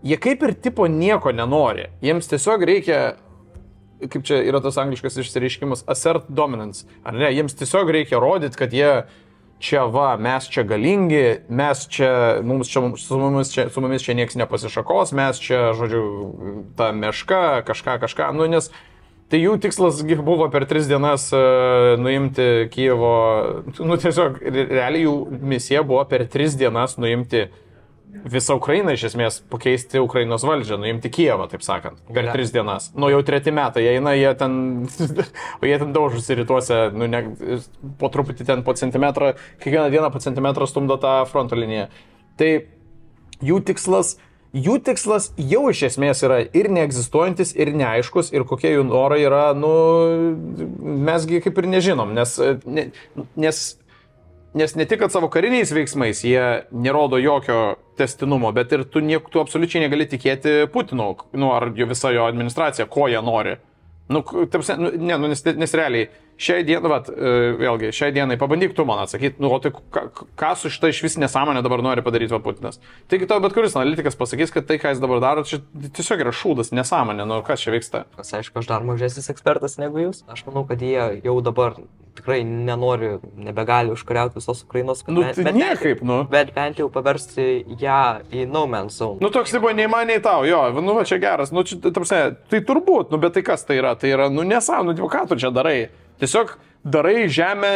jie kaip ir tipo nieko nenori, jiems tiesiog reikia, kaip čia yra tas angliškas išsireiškimas, assert dominance, ar ne, jiems tiesiog reikia rodyti, kad jie čia va, mes čia galingi, su mumis čia nieks nepasišakos, mes čia, žodžiu, ta meška, kažką, nu, nes tai jų tikslas buvo per 3 dienas nuimti Kijevo, nu, tiesiog, realiai jų misija buvo per 3 dienas nuimti visą Ukrainą, iš esmės, pakeisti Ukrainos valdžią, nuimti Kijevą, taip sakant, per 3 dienas. Nu, jau 3 metai, jie ten daužusi rytuose, nu, po truputį ten po centimetrą, kiekvieną dieną po centimetrą stumdo tą fronto liniją. Tai jų tikslas jau iš esmės yra ir neegzistuojantis, ir neaiškus, ir kokie jų norai yra, nu, mesgi kaip ir nežinom, nes ne tik, kad savo kariniais veiksmais jie nerodo jokio tęstinumo, bet ir tu absoliučiai negali tikėti Putino, nu, ar visa jo administracija, ko jie nori. Nu, nes realiai, šiai dienai, pabandyk tu man atsakyti, nu, o tai ką su šitą iš vis nesąmonę dabar nori padaryti Putinas. Taigi tau bet kuris analitikas pasakys, kad tai, ką jis dabar daro, čia tiesiog yra šūdas, nesąmonė, nu, kas čia vyksta. Aišku, aš dar mažesnis ekspertas negu jūs. Aš manau, kad jie jau dabar tikrai nebegali užkariauti visos Ukrainos. Bet bent jau paversti ją į no man's zone. Nu, toks tai buvo nei man, nei tau, jo, nu, va čia geras, nu, čia, tai turbūt, nu, bet tai kas tai yra, nu, nesąmonė, nu, ką tu čia darai? Tiesiog darai žemę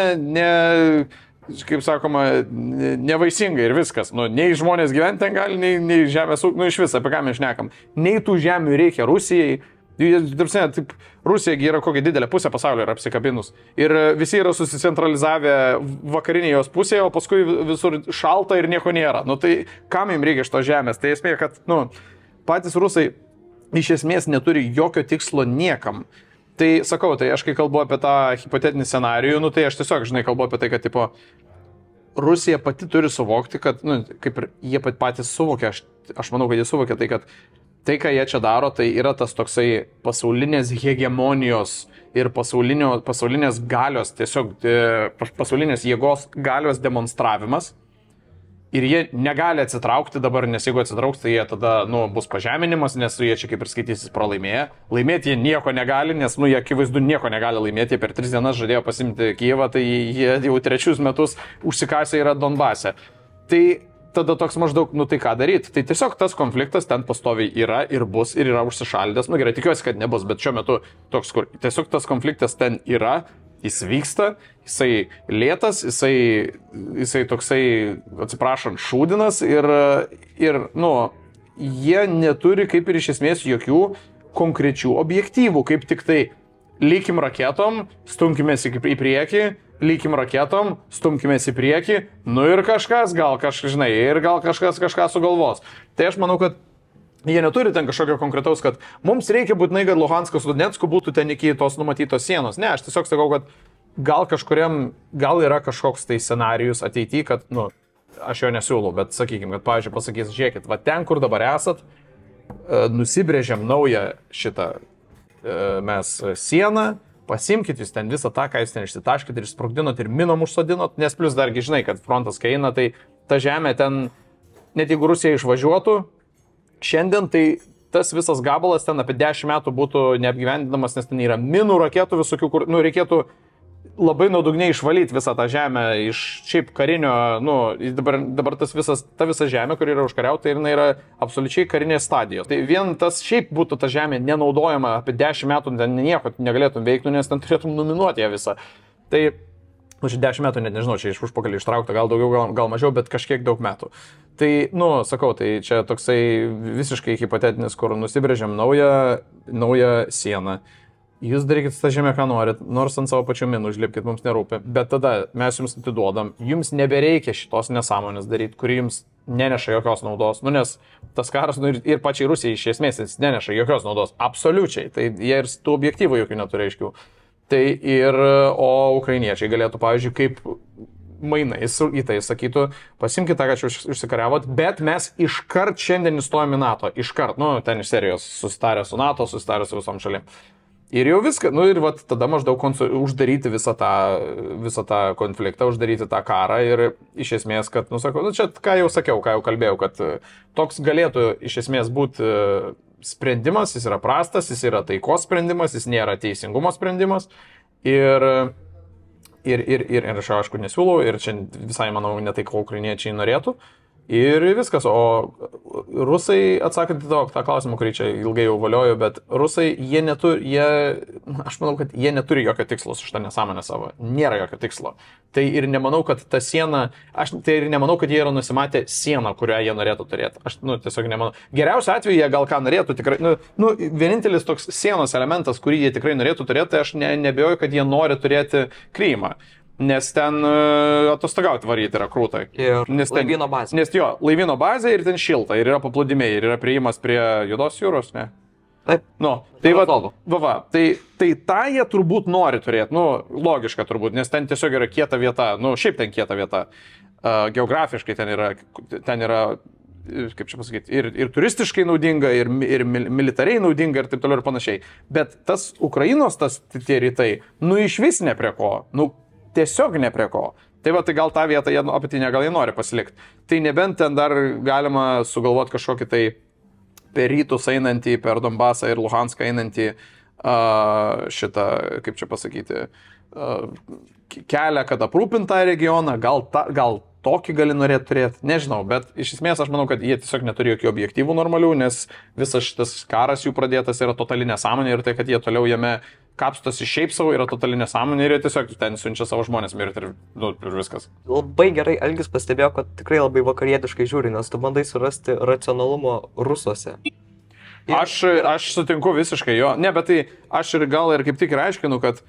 kaip sakoma, nevaisingai ir viskas. Nu, nei žmonės gyventi ten gali, nei žemės, nu, iš viso, apie ką mes šnekam. Nei tų žemių reikia Rusijai. Taip, Rusija yra kokia didelė pusė pasaulio yra apsikabinus. Ir visi yra susicentralizavę vakarinėje jos pusėje, o paskui visur šalta ir nieko nėra. Nu, tai kam jums reikia šito žemės? Tai esmė, kad, nu, patys rusai iš esmės neturi jokio tikslo niekam. Tai sakau, tai aš kai kalbu apie tą hipotetinį scenarijų, nu, tai aš tiesiog, žinai, kalbu apie tai, kad, tipo, Rusija pati turi suvokti, kad, nu, kaip ir jie patys suvokia, aš manau, kad jie suvokia tai, kad tai, ką jie čia daro, tai yra tas toksai pasaulinės hegemonijos ir pasaulinės galios, tiesiog pasaulinės jėgos galios demonstravimas. Ir jie negali atsitraukti dabar, nes jeigu atsitrauks, tai jie tada, nu, bus pažeminimas, nes jie čia kaip ir skaitysis pralaimėję. Laimėti jie nieko negali, nes, nu, jie akivaizdu nieko negali laimėti. Jie per 3 dienas žadėjo pasimti Kijevą, tai jie jau 3 metus užsikasę yra Donbase. Tai tada toks maždaug, nu, tai ką daryti? Tai tiesiog tas konfliktas ten pastoviai yra ir bus ir yra užsišaldęs. Nu, gerai, tikiuosi, kad nebus, bet šiuo metu toks, kur tiesiog tas konfliktas ten yra. Jis vyksta, jisai lėtas, jisai toksai, atsiprašant, šūdinas ir, nu, jie neturi kaip ir iš esmės jokių konkrečių objektyvų, kaip tik tai lykim raketom, stumkimės į priekį, lykim raketom, stumkimės į priekį, nu ir kažkas, gal kažkas kažką sugalvos. Tai aš manau, kad jie neturi ten kažkokio konkretaus, kad mums reikia būtinai, kad Luhanskas su Donecku būtų ten iki tos numatytos sienos. Ne, aš tiesiog sakau, kad gal yra kažkoks tai scenarijus ateityje, kad, nu, aš jo nesiūlau, bet sakykime, kad, pavyzdžiui, pasakys, žiūrėkit, va ten, kur dabar esat, nusibrėžiam naują šitą mes sieną, pasimkit jūs ten visą tą, ką jūs ten išsitaškit ir sprogdinot ir minom užsodinot, nes plus dargi žinai, kad frontas kai eina, tai ta žemė ten, net jeigu Rusija išvažiuotų, šiandien tai tas visas gabalas ten apie 10 metų būtų neapgyvendinamas, nes ten yra minų, raketų visokių, kur, nu, reikėtų labai nuodugniai išvalyti visą tą žemę iš šiaip karinio, nu, dabar ta visa žemė, kur yra užkariauta, ir jinai yra absoliučiai karinės stadijos. Tai vien tas šiaip būtų ta žemė nenaudojama apie 10 metų, ten nieko negalėtum veikti, nes ten turėtum numinuoti ją visą. Tai, nu, 10 metų, net nežinau, čia iš užpakalį ištraukta, gal daugiau, gal mažiau, bet kažkiek daug metų. Tai, nu, sakau, tai čia toksai visiškai hipotetinis, kur nusibrėžiam naują sieną. Jūs darykit tą žemę, ką norit, nors ant savo pačių minų užlipkit, mums nerūpi. Bet tada mes jums atiduodam, jums nebereikia šitos nesąmonės daryti, kuri jums neneša jokios naudos. Nu, nes tas karas, nu, ir pačiai Rusijai iš esmės jis neneša jokios naudos. Absoliučiai. Tai jie ir tų objektyvų jokių neturi aiškių. Tai o ukrainiečiai galėtų, pavyzdžiui, kaip mainais į tai sakytų, pasimkite tą, kad užsikariavot, bet mes iškart šiandien įstojame į NATO. Iškart, nu, ten iš serijos susitarę su NATO, susitarę su visom šalim. Ir jau viską, nu ir vat, tada maždaug uždaryti visą tą konfliktą, uždaryti tą karą ir iš esmės, kad, nu sakau, nu čia ką jau sakiau, ką jau kalbėjau, kad toks galėtų iš esmės būti sprendimas, jis yra prastas, jis yra taikos sprendimas, jis nėra teisingumo sprendimas ir Ir aš aišku nesiūlau, ir čia visai, manau, ne tai, ko ukrainiečiai norėtų. Ir viskas, o rusai, atsakant į tą klausimą, kurį čia ilgai jau valioju, bet rusai, aš manau, kad jie neturi jokio tikslo su šitą nesąmonę savo. Nėra jokio tikslo. Tai ir nemanau, kad ta siena, tai ir nemanau, kad jie yra nusimatę sieną, kurią jie norėtų turėti. Aš, tiesiog nemanau. Geriausiu atveju jie gal ką norėtų tikrai, vienintelis toks sienos elementas, kurį jie tikrai norėtų turėti, tai aš nebejoju, kad jie nori turėti Krymą. Nes ten atostogauti varyti yra krūtai. Ir laivyno bazė. Nes jo, laivyno bazė ir ten šilta, ir yra paplūdimiai, ir yra priėjimas prie Juodos jūros, ne? Taip. Tai tai tą jie turbūt nori turėti, logiška turbūt, nes ten tiesiog yra kieta vieta, šiaip ten kieta vieta. Geografiškai ten yra, kaip čia pasakyti, ir turistiškai naudinga, ir militariai naudinga, ir taip toliau ir panašiai. Bet tas Ukrainos, tie rytai, iš vis ne prie ko, tiesiog ne prie ko. Tai va, tai gal tą vietą jie apatinę gal jie nori pasilikti. Tai nebent ten dar galima sugalvoti kažkokį tai per rytus einantį, per Donbasą ir Luhanską einantį šitą, kaip čia pasakyti, kelią, kad aprūpint tą regioną, gal tokį gali norėti turėti, nežinau, bet iš esmės aš manau, kad jie tiesiog neturi jokių objektyvų normalių, nes visas šitas karas jų pradėtas yra totali nesąmonė ir tai, kad jie toliau jame kapstosi šiaip savo yra totali nesąmonė ir jie tiesiog ten siunčia savo žmonės mirti ir viskas. Labai gerai Algis pastebėjo, kad tikrai labai vakarietiškai žiūri, nes tu bandai surasti racionalumo rusuose. Aš sutinku visiškai jo. Ne, bet tai aš ir gal ir kaip tik ir aiškinu, kad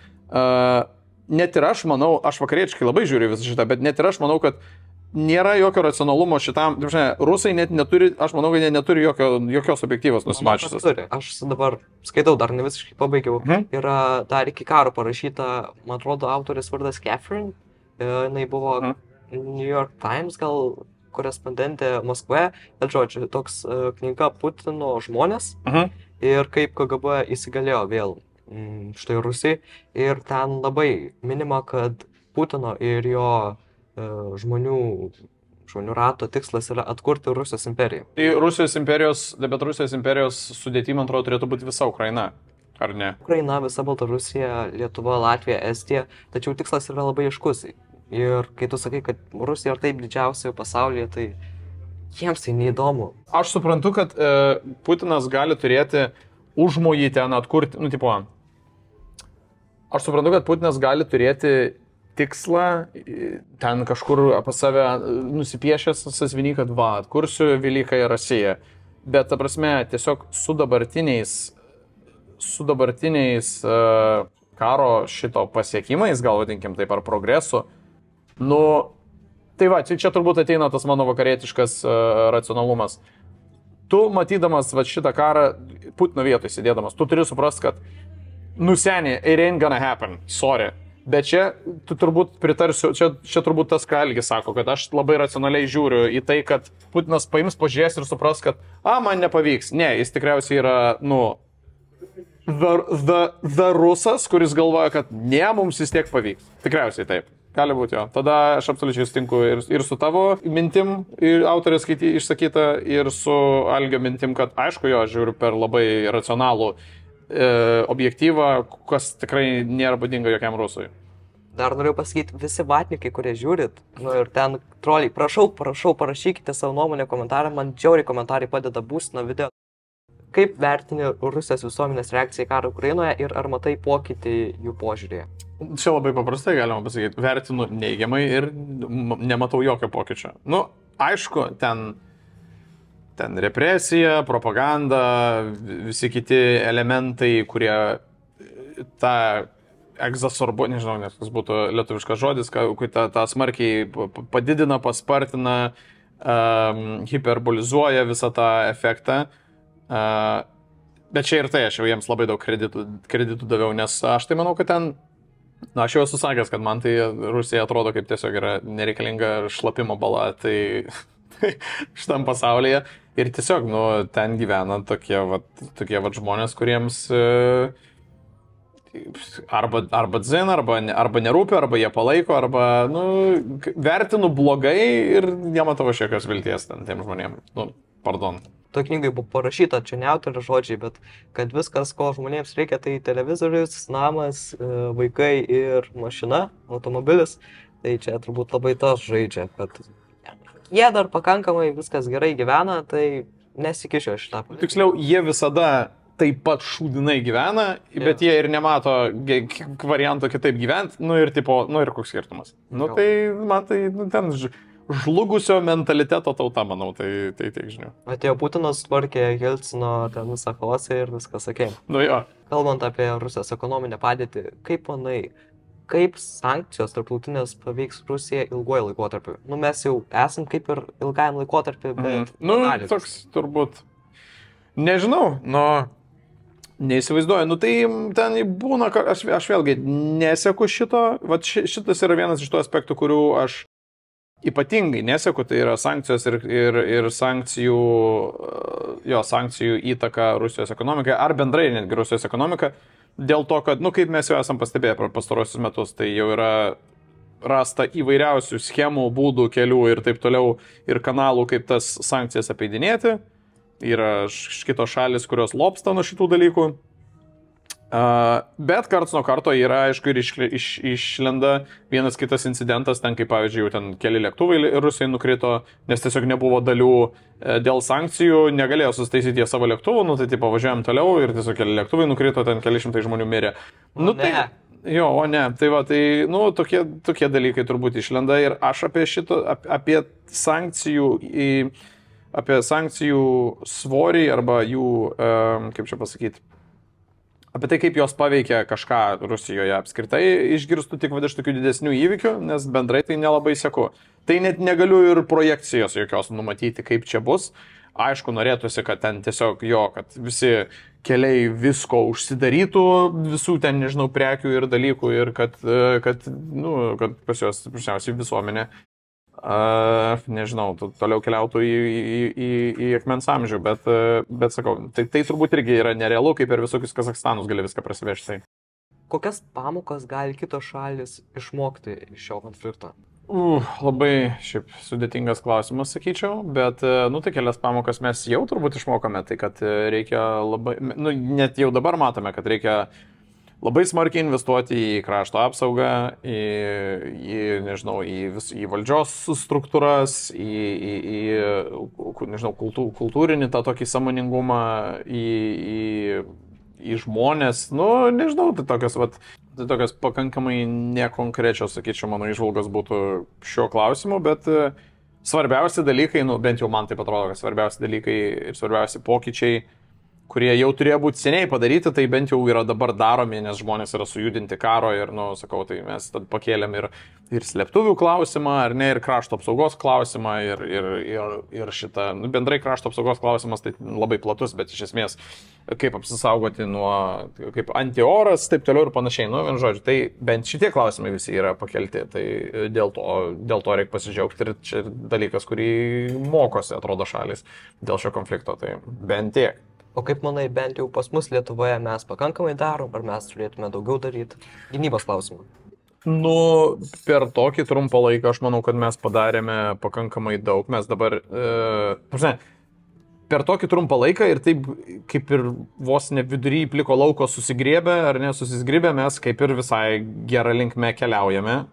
net ir aš manau, aš vakarietiškai labai žiūriu visą šitą, bet net ir aš manau, kad nėra jokio racionalumo šitam. Rusai net neturi, aš manau, kad jie neturi jokios objektyvos nusimačiusios. Aš dabar skaitau, dar ne visiškai pabaigiau. Yra dar iki karo parašyta, man atrodo, autorės vardas Catherine. Jinai buvo New York Times gal korespondentė Maskvoje. Bet žodžiu, toks knyga Putino žmonės ir kaip KGB įsigalėjo vėl štai Rusijai. Ir ten labai minima, kad Putino ir jo žmonių rato tikslas yra atkurti Rusijos imperiją. Tai Rusijos imperijos sudėty, man atrodo, turėtų būti visa Ukraina, ar ne? Ukraina, visa Baltarusija, Lietuva, Latvija, Estija, tačiau tikslas yra labai aiškus. Ir kai tu sakai, kad Rusija yra taip didžiausia pasaulyje, tai jiems tai neįdomu. Aš suprantu, kad Putinas gali turėti užmojį ten atkurti, aš suprantu, kad Putinas gali turėti tikslą, ten kažkur apie save nusipiešęs sąsvinį, kad atkursiu Velykąją Rusiją. Bet, ta prasme, tiesiog su dabartiniais karo šito pasiekimais, gal vadinkim taip, ar progresu, tai čia turbūt ateina tas mano vakarietiškas racionalumas. Tu, matydamas šitą karą, Putino vietoj sėdėdamas, tu turi suprast, kad seniai, it ain't gonna happen, sorry. Bet čia, tu turbūt pritarsiu, čia turbūt tas Kalgis sako, kad aš labai racionaliai žiūriu į tai, kad Putinas paims, pažiūrės ir supras, kad, man nepavyks. Ne, jis tikriausiai yra, the rusas, kuris galvoja, kad ne, mums vis tiek pavyks. Tikriausiai taip. Gali būti jo. Tada aš absoliučiai sutinku ir su tavo mintim, autorės išsakyta, ir su Algio mintim, kad aišku jo, žiūriu per labai racionalų objektyvą, kas tikrai nėra būdinga jokiam rusui. Dar noriu pasakyti, visi vatnikai, kurie žiūrit, ir ten troliai, prašau, parašykite savo nuomonę komentarą, man džiauriai komentarai padeda būsino video. Kaip vertini Rusijos visuomenės reakciją į karą Ukrainoje ir ar matai pokytį jų požiūrėje? Čia labai paprastai galima pasakyti, vertinu neigiamai ir nematau jokio pokyčio. Aišku, ten represija, propaganda, visi kiti elementai, kurie tą egzasorbuoja, nežinau, nes kas būtų lietuviškas žodis, kai tą smarkiai padidina, paspartina, hiperbolizuoja visą tą efektą. Bet čia ir tai, aš jau jiems labai daug kreditų daviau, nes aš tai manau, kad ten, aš jau esu sakęs, kad man tai Rusija atrodo kaip tiesiog yra nereikalinga šlapimo bala, tai šitam pasaulyje. Ir tiesiog, ten gyvena tokie žmonės, kuriems arba dzin, arba nerūpi, arba jie palaiko, arba, vertinu blogai ir nematau aš jokios vilties tiem žmonėm. Pardon. to knygai buvo parašyta, čia ne autorių žodžiai, bet kad viskas, ko žmonėms reikia, tai televizorius, namas, vaikai ir mašina, automobilis. Tai čia turbūt labai tas žaidžia, kad jie dar pakankamai viskas gerai gyvena, tai nesikišio šitą. Tiksliau, jie visada taip pat šūdinai gyvena, bet jie ir nemato varianto kitaip gyventi, ir tipo, ir koks skirtumas. Tai man tai ten žlugusio mentaliteto tauta, manau, tai tiek žinių. Atėjo Putinas, tvarkė Jelcino ten visą chaosą ir viskas sakė. Jo. Kalbant apie Rusijos ekonominę padėtį, kaip manai, kaip sankcijos tarptautinės paveiks Rusiją ilguoju laikotarpiu? Mes jau esam kaip ir ilgajam laikotarpiu, bet... Toks turbūt... Nežinau, neįsivaizduoju. Tai ten būna, aš vėlgi neseku šito. Šitas yra vienas iš tų aspektų, kurių aš ypatingai neseku. Tai yra sankcijos ir sankcijų įtaka Rusijos ekonomikai, ar bendrai netgi Rusijos ekonomika. Dėl to, kad, kaip mes jau esam pastebėję per pastarosius metus, tai jau yra rasta įvairiausių schemų, būdų, kelių ir taip toliau ir kanalų, kaip tas sankcijas apeidinėti. Yra kitos šalis, kurios lobsta nuo šitų dalykų. Bet karts nuo karto yra, aišku, ir išlenda vienas kitas incidentas, ten kaip pavyzdžiui, jau ten keli lėktuvai Rusijai nukrito, nes tiesiog nebuvo dalių dėl sankcijų, negalėjo sustaisyti jie savo lėktuvų, tai tipo važiuojam toliau ir tiesiog keli lėktuvai nukrito, ten keli šimtai žmonių mirė. Tokie dalykai turbūt išlenda ir aš apie sankcijų svorį arba jų, kaip čia pasakyti, apie tai, kaip jos paveikia kažką Rusijoje apskritai, išgirstu tik iš tokių didesnių įvykių, nes bendrai tai nelabai seku. Tai net negaliu ir projekcijos jokios numatyti, kaip čia bus. Aišku, norėtųsi, kad ten tiesiog kad visi keliai visko užsidarytų, visų ten, nežinau, prekių ir dalykų ir kad pas juos, pirmiausiai, visuomenė nežinau, toliau keliautų į akmens amžių, bet sakau, tai turbūt irgi yra nerealu, kaip ir visokius Kazachstanus gali viską prasivežti. Kokias pamokas gali kitos šalis išmokti iš šio konflikto? Labai šiaip sudėtingas klausimas, sakyčiau, bet tai kelias pamokas mes jau turbūt išmokome, tai kad reikia labai, net jau dabar matome, kad reikia labai smarkiai investuoti į krašto apsaugą, į valdžios struktūras, kultūrinį tą tokį sąmoningumą, į žmonės, tai tokios pakankamai nekonkrečios, sakyčiau, mano įžvalgos būtų šiuo klausimu, bet svarbiausi dalykai, bent jau man taip atrodo, kad svarbiausi dalykai ir svarbiausi pokyčiai, kurie jau turėjo būti seniai padaryti, tai bent jau yra dabar daromi, nes žmonės yra sujudinti karo ir, tai mes tad pakėlėm ir slėptuvių klausimą, ar ne, ir krašto apsaugos klausimą, ir šitą, bendrai krašto apsaugos klausimas tai labai platus, bet iš esmės, kaip apsisaugoti kaip antioras, taip toliau ir panašiai, žodžiu, tai bent šitie klausimai visi yra pakelti, tai dėl to reikia pasidžiaugti ir čia dalykas, kurį mokosi, atrodo, šalis dėl šio konflikto, tai bent tiek. O kaip manai, bent jau pas mus Lietuvoje mes pakankamai darom, ar mes turėtume daugiau daryti? Gynybos klausimą. Per tokį trumpą laiką aš manau, kad mes padarėme pakankamai daug. Mes dabar, per tokį trumpą laiką ir taip kaip ir vos ne vidury pliko lauko susigriebę ar nesusisgribę, mes kaip ir visai gerą linkme keliaujame.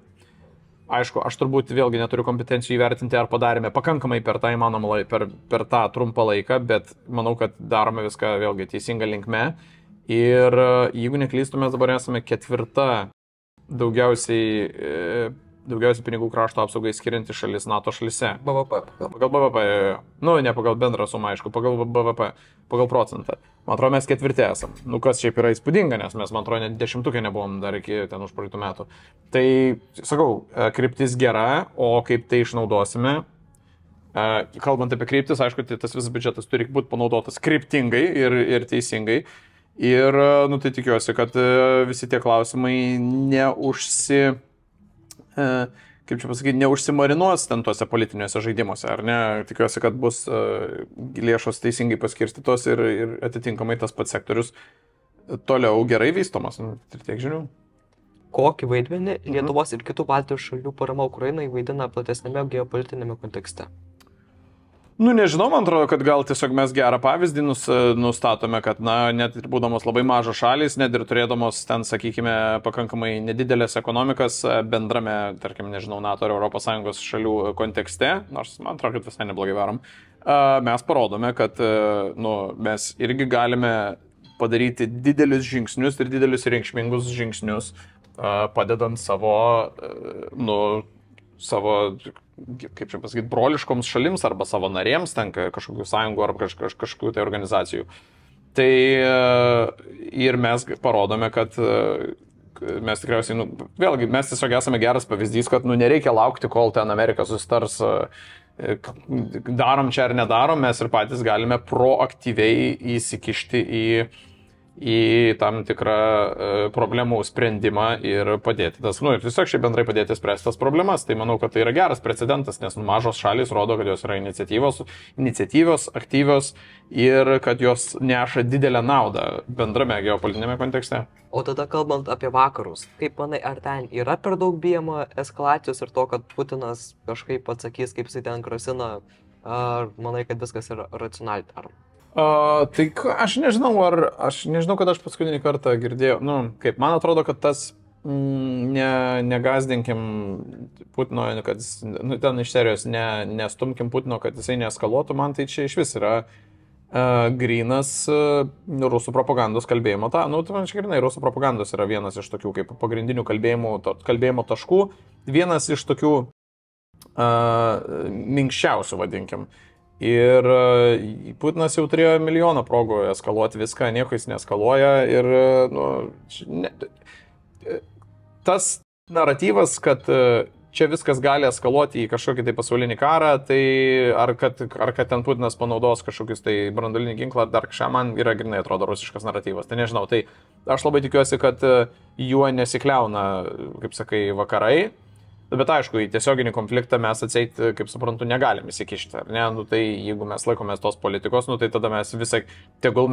Aišku, aš turbūt vėlgi neturiu kompetencijų įvertinti, ar padarėme pakankamai per tą įmanomą per tą trumpą laiką, bet manau, kad darome viską vėlgi teisinga linkme. Ir jeigu neklystu, mes dabar esame 4. daugiausiai pinigų krašto apsaugai skirianti šalis NATO šalise. BVP. Pagal BVP, ne pagal bendrą sumą, aišku, pagal BVP, pagal procentą. Man atrodo, mes 4. esam. Kas šiaip yra įspūdinga, nes mes, man atrodo, net 10 nebuvom dar iki ten už praeitų metų. Tai, sakau, kryptis gera, o kaip tai išnaudosime, kalbant apie kryptis, aišku, tas visas biudžetas turi būti panaudotas kryptingai ir teisingai. Ir, tai tikiuosi, kad visi tie klausimai neužsimarinuos ten tuose politiniuose žaidimuose, ar ne? Tikiuosi, kad bus lėšos teisingai paskirstytos ir atitinkamai tas pats sektorius toliau gerai vystomas. Ir tiek žinių. Kokį vaidmenį Lietuvos ir kitų Baltijos šalių parama Ukrainai vaidina platesnėme geopolitinėme kontekste? Nu, nežinau, man atrodo, kad gal tiesiog mes gerą pavyzdį nustatome, kad, na, net ir būdamos labai mažos šalys, net ir turėdamos ten, sakykime, pakankamai nedidelės ekonomikas bendrame, tarkim, nežinau, NATO ar ES šalių kontekste, nors man atrodo, kad visai neblogai varom, mes parodome, kad, nu, mes irgi galime padaryti didelius žingsnius ir didelius reikšmingus žingsnius, padedant savo, nu, savo, kaip čia pasakyti, broliškoms šalims arba savo narėms, ten kažkokių sąjungų ar kažkokių tai organizacijų. Tai ir mes parodome, kad mes tikriausiai, nu, vėlgi, mes tiesiog esame geras pavyzdys, kad, nu, nereikia laukti, kol ten Amerika susitars, darom čia ar nedarom, mes ir patys galime proaktyviai įsikišti į tam tikrą problemų sprendimą ir padėti tas, nu, ir tiesiog šiaip bendrai padėti spręsti tas problemas. Tai manau, kad tai yra geras precedentas, nes mažos šalys rodo, kad jos yra iniciatyvios, aktyvios ir kad jos neša didelę naudą bendrame geopolitinėme kontekste. O tada kalbant apie vakarus, kaip manai, ar ten yra per daug bijama eskalacijos ir to, kad Putinas kažkaip atsakys, kaip jisai ten grasina, ar manai, kad viskas yra racionaliai daroma? Tai aš nežinau, kad aš paskutinį kartą girdėjau, nu, kaip, man atrodo, kad tas, negazdinkim Putino, kad, nu, ten iš serijos, nestumkim Putino, kad jisai neeskaluotų, man tai čia iš vis yra grynas rusų propagandos kalbėjimo, nu, tai čia grinai, rusų propagandos yra vienas iš tokių kaip pagrindinių kalbėjimo taškų, vienas iš tokių minkščiausių, vadinkim. Ir Putinas jau turėjo milijoną progų eskaluoti viską, nieko jis neeskaluoja ir, nu, tas naratyvas, kad čia viskas gali eskaluoti į kažkokį tai pasaulinį karą, tai ar kad ten Putinas panaudos kažkokius tai branduolinį ginklą, dar kažką, man yra grinai atrodo rusiškas naratyvas. Tai nežinau, tai aš labai tikiuosi, kad juo nesikliauna, kaip sakai, vakarai. Bet aišku, į tiesioginį konfliktą mes atseit, kaip suprantu, negalim įsikišti, ar ne? Nu, tai jeigu mes laikomės tos politikos, nu, tai tada mes visai, jeigu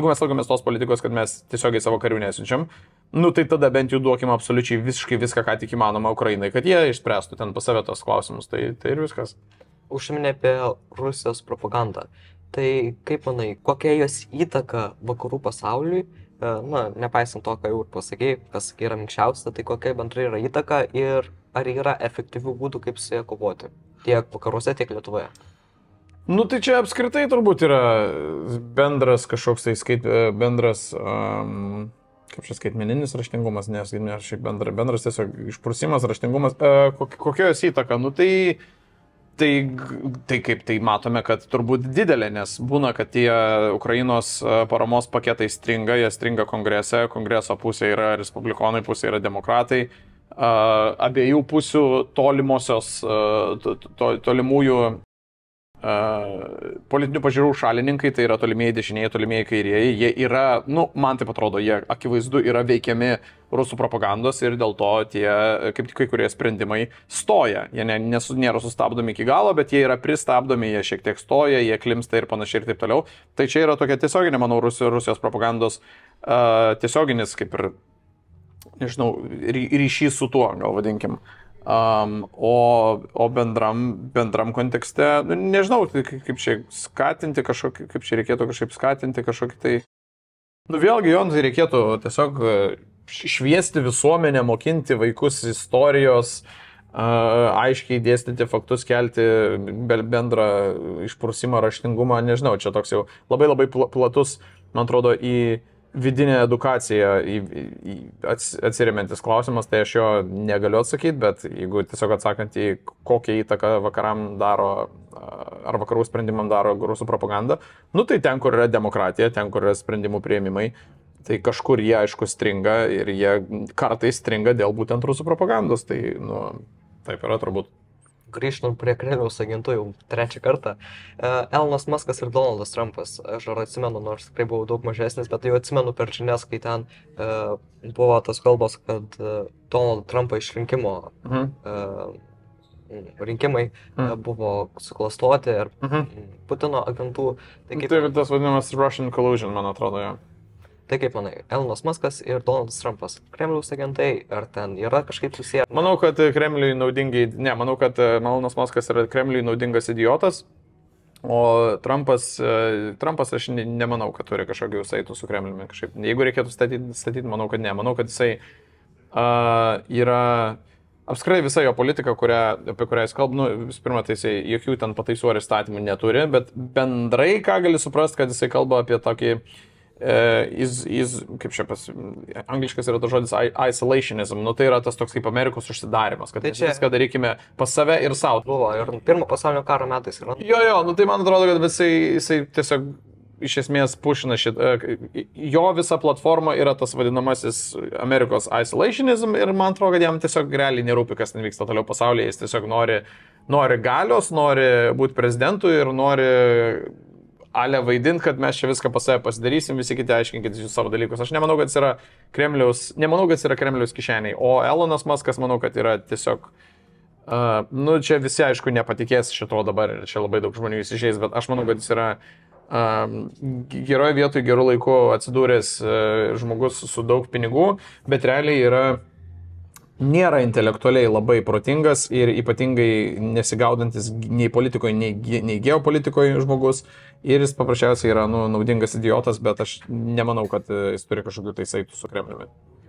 mes laikomės tos politikos, kad mes tiesiogiai savo karių nesiunčiam, nu, tai tada bent jau duokim absoliučiai visiškai viską, ką tik įmanoma Ukrainai, kad jie išspręstų ten pas save tos klausimus, tai ir viskas. Užsiminė apie Rusijos propagandą. Tai kaip manai, kokia jos įtaka vakarų pasauliui? Na, nepaisant to, ką jau ir pasakėjai, kas yra minkščiausia, tai kokia bendrai yra įtaka ir ar yra efektyvių būdų, kaip su ją kovoti, tiek vakaruose, tiek Lietuvoje? Nu, tai čia apskritai turbūt yra bendras kažkoks tai bendras, kaip čia skaitmeninis raštingumas, nes šiaip bendras tiesiog išprusimas, raštingumas, kokia jos įtaka, nu tai kaip tai matome, kad turbūt didelė, nes būna, kad tie Ukrainos paramos paketai stringa, jie stringa kongrese, kongreso pusė yra respublikonai, pusė yra demokratai, abiejų pusių tolimųjų politinių pažiūrų šalininkai, tai yra tolimieji dešinieji, tolimieji kairieji, jie yra, nu, man taip atrodo, jie akivaizdu yra veikiami rusų propagandos ir dėl to tie, kaip tik kai kurie sprendimai stoja. Jie nėra sustabdomi iki galo, bet jie yra pristabdomi, jie šiek tiek stoja, jie klimsta ir panašiai ir taip toliau. Tai čia yra tokia tiesioginė, manau, Rusijos propagandos tiesioginis, kaip ir, nežinau, ryšys su tuo, gal vadinkim. O bendram kontekste, nu, nežinau, kaip čia skatinti kažkokį, kaip čia reikėtų kažkaip skatinti kažkokį tai, nu vėlgi, tai reikėtų tiesiog šviesti visuomenę, mokinti vaikus istorijos, aiškiai dėstyti faktus, kelti bendrą išprusimą, raštingumą, nežinau, čia toks jau labai platus, man atrodo, į vidinė edukacija atsiremiantis klausimas, tai aš jo negaliu atsakyti, bet jeigu tiesiog atsakant į kokią įtaką vakaram daro ar vakarų sprendimam daro rusų propaganda, nu tai ten, kur yra demokratija, ten, kur yra sprendimų priėmimai, tai kažkur jie aišku stringa ir jie kartais stringa dėl būtent rusų propagandos, tai nu, taip yra turbūt. Grįžtant prie Kremliaus agentų jau trečią kartą. Elonas Muskas ir Donaldas Trumpas. Aš ar atsimenu, nors tikrai buvau daug mažesnis, bet jau atsimenu per žinias, kai ten buvo tas kalbos, kad Donaldo Trumpo išrinkimo rinkimai buvo suklastoti ir Putino agentų. Tai tas vadinamas Russian collusion, man atrodo, jo. Tai kaip manai, Elonas Muskas ir Donaldas Trumpas, Kremliaus agentai, ar ten yra kažkaip susiję? Manau, kad Kremliui naudingai, manau, kad Elonas Muskas yra Kremliui naudingas idiotas O Trumpas aš nemanau, kad turi kažkokių saitų su Kremliumi. Kažkaip. Jeigu reikėtų statyti, manau, kad ne. Manau, kad jisai yra apskritai visa jo politika, apie kurią jis kalba. Visų pirma, tai jisai jokių ten pataisų ar įstatymų neturi, bet bendrai ką gali suprasti, kad jisai kalba apie tokį kaip čia angliškas yra tas žodis isolationism, tai yra tas toks kaip Amerikos užsidarimas, kad čia viską darykime pas save ir savo. Buvo ir pirmo pasaulinio karo metais yra. Jo, tai man atrodo, kad jisai tiesiog iš esmės pušina šitą, jo visa platforma yra tas vadinamasis Amerikos isolationism ir man atrodo, kad jam tiesiog realiai nerūpi, kas ten vyksta toliau pasaulyje, jis tiesiog nori galios, nori būti prezidentu ir nori ale vaidint, kad mes čia viską pas save pasidarysim, visi kiti aiškinkit jūs savo dalykus. Aš nemanau, kad jis yra Kremliaus kišeniai, o Elonas Muskas manau, kad yra tiesiog, čia visi aišku nepatikės šito dabar ir čia labai daug žmonių įsižeis, bet aš manau, kad jis yra geroje vietoje, gerų laiku atsidūręs žmogus su daug pinigų, bet realiai nėra intelektualiai labai protingas ir ypatingai nesigaudantis nei politikoje, nei geopolitikoje žmogus. Ir jis paprasčiausiai yra naudingas idiotas, bet aš nemanau, kad jis turi kažkokių tai saitų su Kremliumi.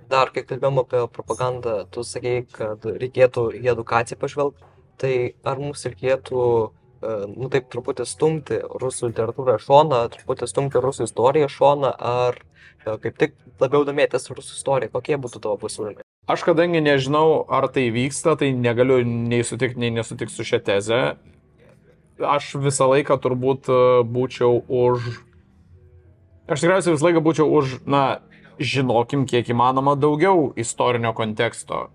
Dar, kai kalbėjom apie propagandą, tu sakei, kad reikėtų į edukaciją pažvelgti. Tai ar mums reikėtų, taip truputį stumti rusų literatūrą šoną, truputį stumti rusų istoriją šoną, ar kaip tik labiau domėtis rusų istoriją? Kokie būtų tavo pasiūlymai? Aš kadangi nežinau, ar tai vyksta, tai negaliu nei sutikti, nei nesutikti su šia teze. Aš visą laiką turbūt būčiau už... Aš tikriausiai visą laiką būčiau už, žinokim kiek įmanoma daugiau istorinio konteksto.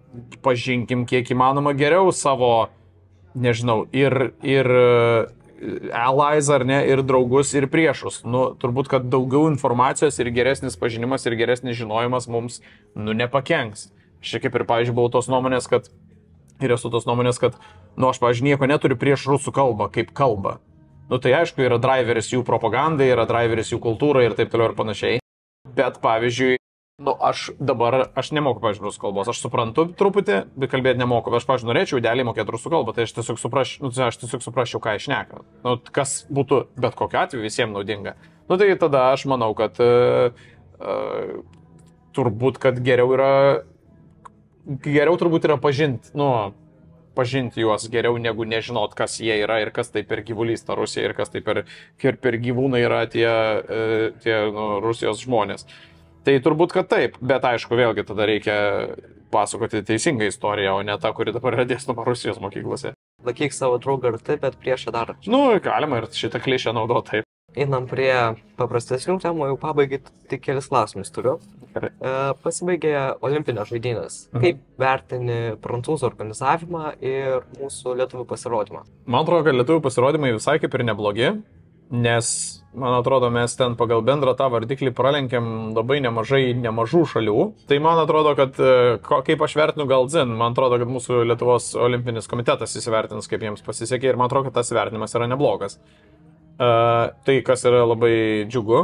Pažinkim kiek įmanoma geriau savo, nežinau, ir allies ar ne, ir draugus, ir priešus. Turbūt, kad daugiau informacijos ir geresnis pažinimas ir geresnis žinojimas mums, nepakenks. Aš kaip ir, pavyzdžiui, buvau tos nuomonės, kad aš, pavyzdžiui, nieko neturiu prieš rusų kalbą, kaip kalbą. Tai aišku, yra driveris jų propagandai, yra driveris jų kultūrai ir taip toliau ir panašiai. Bet, pavyzdžiui, aš nemoku, pavyzdžiui, rusų kalbos. Aš suprantu truputį, bet kalbėti nemoku. Aš, pavyzdžiui, norėčiau idealiai mokėti rusų kalbą, tai aš tiesiog suprasčiau, ką aš šneka. Kas būtų bet kokiu atveju visiems naudinga. Tai tada aš manau, kad turbūt, kad geriau turbūt yra pažinti juos geriau, negu nežinot, kas jie yra ir kas tai per gyvulys ta Rusija ir kas tai per gyvūnai yra tie Rusijos žmonės. Tai turbūt, kad taip, bet aišku, vėlgi tada reikia pasakoti teisingą istoriją, o ne tą, kuri dabar yra dėstoma Rusijos mokyklose. Laikyk savo draugą ir taip, bet priešą dar. Galima ir šitą klišę naudoti taip. Einam prie paprastesnių temų, jau pabaigai tik kelis klausimus turiu. Pasibaigė olimpinės žaidynės. Kaip vertini prancūzų organizavimą ir mūsų lietuvių pasirodymą? Man atrodo, kad lietuvių pasirodymai visai kaip ir neblogi, nes, man atrodo, mes ten pagal bendrą tą vardiklį pralenkėm labai nemažų šalių. Tai man atrodo, kad, kaip aš vertinu gal dzin, man atrodo, kad mūsų Lietuvos olimpinis komitetas įsivertins, kaip jiems pasisekė ir man atrodo, kad tas vertinimas yra neblogas. Tai, kas yra labai džiugu,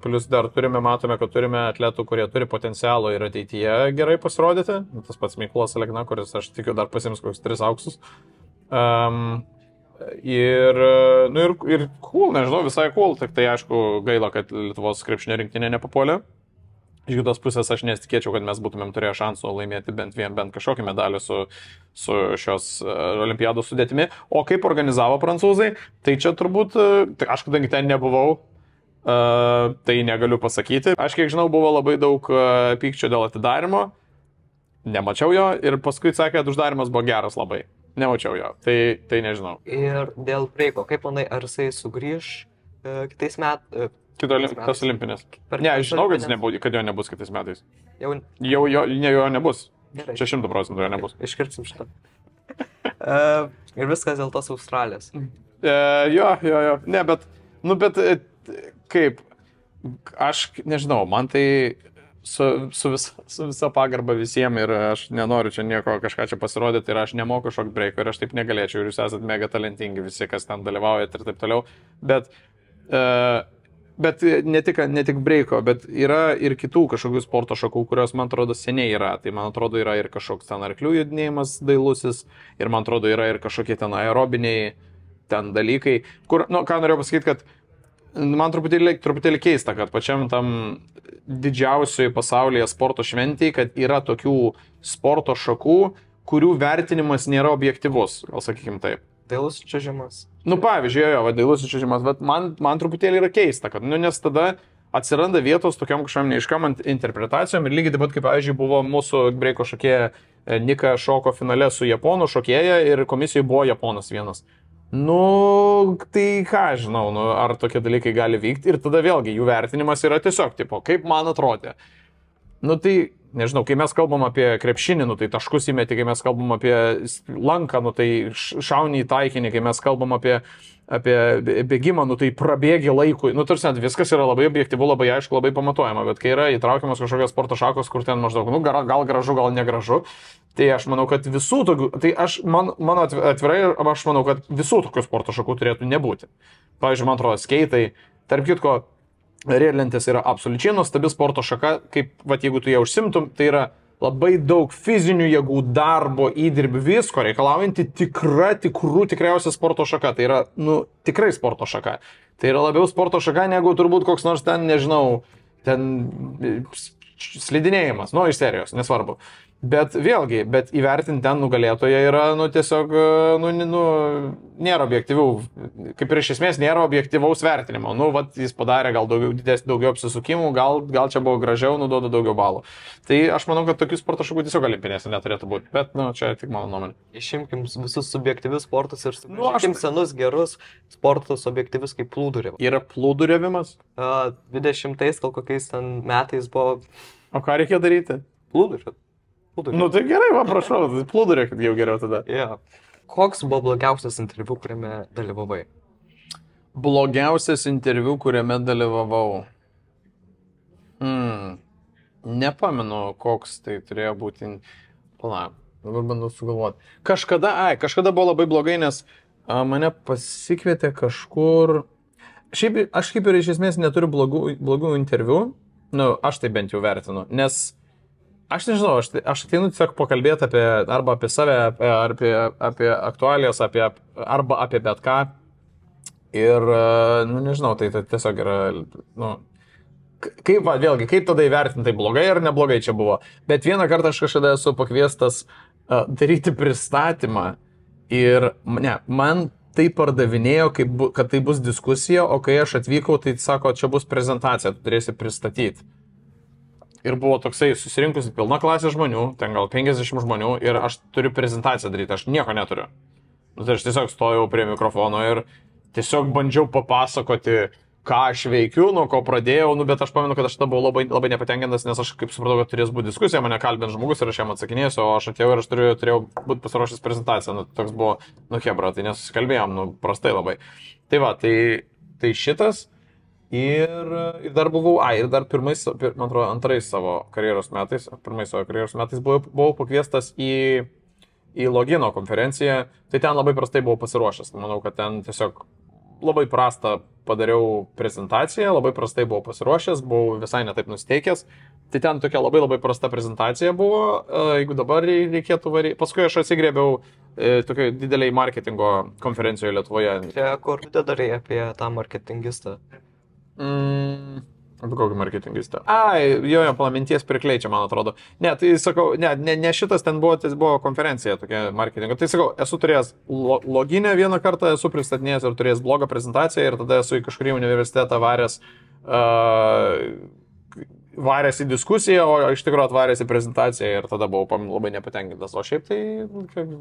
plus dar matome, kad turime atletų, kurie turi potencialo ir ateityje gerai pasirodyti. Tas pats Mykolas Alekna, kuris, aš tikiu, dar pasiims kokius 3 auksus. Ir cool, nežinau, visai cool, tik tai aišku gaila, kad Lietuvos krepšinio rinktinė nepapuolė. Iš kitos pusės aš nesitikėčiau, kad mes būtumėm turėję šansų laimėti bent kažkokį medalį su šios olimpiados sudėtimi. O kaip organizavo prancūzai, tai čia turbūt, aš kadangi ten nebuvau, tai negaliu pasakyti. Aš kiek žinau, buvo labai daug pykčio dėl atidarimo, nemačiau jo ir paskui sakė, kad uždarimas buvo geras labai. Nemačiau jo, tai nežinau. Ir dėl breiko, kaip manai, ar jisai sugrįž kitais metais? Tas olimpinis. Ne, aš žinau, kad jo nebus kitais metais. Jo nebus. Gerai. Čia 100% jo nebus. Iškirpsim šitą. Ir viskas dėl tos Australijos. Jo. Ne, bet kaip, aš nežinau, man tai su visa pagarba visiems ir aš nenoriu čia nieko kažką čia pasirodyti ir aš nemoku šok breiko ir aš taip negalėčiau ir jūs esate mega talentingi visi, kas ten dalyvaujate ir taip toliau. Bet ne tik breiko, bet yra ir kitų kažkokių sporto šakų, kurios, man atrodo, seniai yra. Tai, man atrodo, yra ir kažkoks ten arklių judinėjimas dailusis, ir, man atrodo, yra ir kažkokie ten aerobiniai ten dalykai, kur, nu, ką norėjau pasakyti, kad man truputėlį keista, kad pačiam tam didžiausioje pasaulyje sporto šventėje, kad yra tokių sporto šakų, kurių vertinimas nėra objektyvus, gal sakykim taip. Dailus čiuožimas. Nu, pavyzdžiui, dailus čiuožimas, bet man truputėlį yra keista, kad, nu, nes tada atsiranda vietos tokiam kažkam neiškam interpretacijom ir lygiai taip pat, kaip, pavyzdžiui, buvo mūsų breiko šokėja Nika šoko finale su japonų šokėja ir komisijoje buvo japonas vienas. Nu, tai ką žinau, nu, ar tokie dalykai gali vykti ir tada vėlgi jų vertinimas yra tiesiog, tipo, kaip man atrodė. Nu, tai, nežinau, kai mes kalbam apie krepšinį, nu, tai taškus įmeti, kai mes kalbam apie lanką, nu, tai šaunį į taikinį, kai mes kalbam apie bėgimą, nu, tai prabėgi laikui. Nu, tarsi, viskas yra labai objektyvu, labai aišku, labai pamatuojama, bet kai yra įtraukiamas kažkokios sporto šakos, kur ten maždaug, nu, gal gražu, gal negražu, tai aš manau, kad visų tokių, tai mano atvirai, aš manau, kad visų tokių sporto šakų turėtų nebūti. Pavyzdžiui, man atrodo, skeitai, tarp kitko, riedlentės yra absoliučiai nuostabi sporto šaka, kaip, jeigu tu ją užsimtum, tai yra labai daug fizinių jėgų, darbo, įdirbių, visko reikalaujanti tikriausia sporto šaka. Tai yra, nu, tikrai sporto šaka. Tai yra labiau sporto šaka, negu turbūt koks nors ten, nežinau, ten slidinėjimas, nu, iš serijos, nesvarbu. Bet vėlgi, įvertinti ten nugalėtoje yra, nu, tiesiog, nėra objektyvių, kaip ir iš esmės nėra objektyvaus vertinimo. Nu, jis padarė gal daugiau apsisukimų, gal čia buvo gražiau, duoda daugiau balų. Tai aš manau, kad tokių sporto šakų tiesiog olimpinėse neturėtų būti, bet, nu, čia tik mano nuomonė. Išimkim visus subjektyvius sportus ir išimkim senus, gerus sportus objektyvius kaip plūduriavimas. Yra plūduriavimas? 20 gal kokiais ten metais buvo. O ką reikia daryti? Plūduriavimas. Nu tai gerai, prašau, plūdurė, kad jau geriau tada. Yeah. Koks buvo blogiausias interviu, kuriame dalyvavai? Blogiausias interviu, kuriame dalyvavau. Nepamenu, koks tai turėjo būti. Pala, dabar bandau sugalvoti. Kažkada buvo labai blogai, nes mane pasikvietė kažkur. Šiaip, aš kaip ir iš esmės neturiu blogų interviu. Nu, aš tai bent jau vertinu, nes aš nežinau, aš ateinu tiesiog pakalbėti arba apie save, apie aktualijas, arba apie bet ką. Ir, nu, nežinau, tai tiesiog yra, nu, kaip tada įvertinti, tai blogai ar neblogai čia buvo. Bet vieną kartą aš kažkada esu pakviestas daryti pristatymą ir, man tai pardavinėjo, kad tai bus diskusija, o kai aš atvykau, tai sako, čia bus prezentacija, tu turėsi pristatyti. Ir buvo toksai susirinkusi pilna klasė žmonių, ten gal 50 žmonių ir aš turiu prezentaciją daryti, aš nieko neturiu. Tai aš tiesiog stojau prie mikrofono ir tiesiog bandžiau papasakoti, ką aš veikiu, nuo ko pradėjau, bet aš pamenu, kad aš tada buvau labai nepatenkintas, nes aš kaip supratau, kad turės būti diskusija, mane kalbint žmogus ir aš jam atsakinėsiu, o aš atėjau ir aš turėjau būti pasiruošęs prezentaciją, toks buvo, hebra, tai nesusikalbėjom, prastai labai. Tai va, tai šitas. Ir dar buvau, ir dar man atrodo, antrais savo karjeros metais buvau pakviestas į Logino konferenciją, tai ten labai prastai buvau pasiruošęs. Manau, kad ten tiesiog labai prastą padariau prezentaciją, labai prastai buvau pasiruošęs, buvau visai netaip nusteikęs. Tai ten tokia labai prasta prezentacija buvo, jeigu dabar reikėtų varyti. Paskui aš atsigrėbiau tokiai dideliai marketingo konferencijoje Lietuvoje. Čia kur tu darai apie tą marketingistą? Apie kokį marketingistą? Jo, palaminties pirkliai čia, man atrodo. Ne, tai sakau, ne šitas ten buvo, tai buvo konferencija tokia marketingo. Tai sakau, esu turėjęs Loginę vieną kartą, esu pristatinėjęs ir turėjęs blogą prezentaciją ir tada esu į kažkurį universitetą varęs į diskusiją, o iš tikrųjų atvaręs į prezentaciją ir tada buvau labai nepatenkintas. O šiaip tai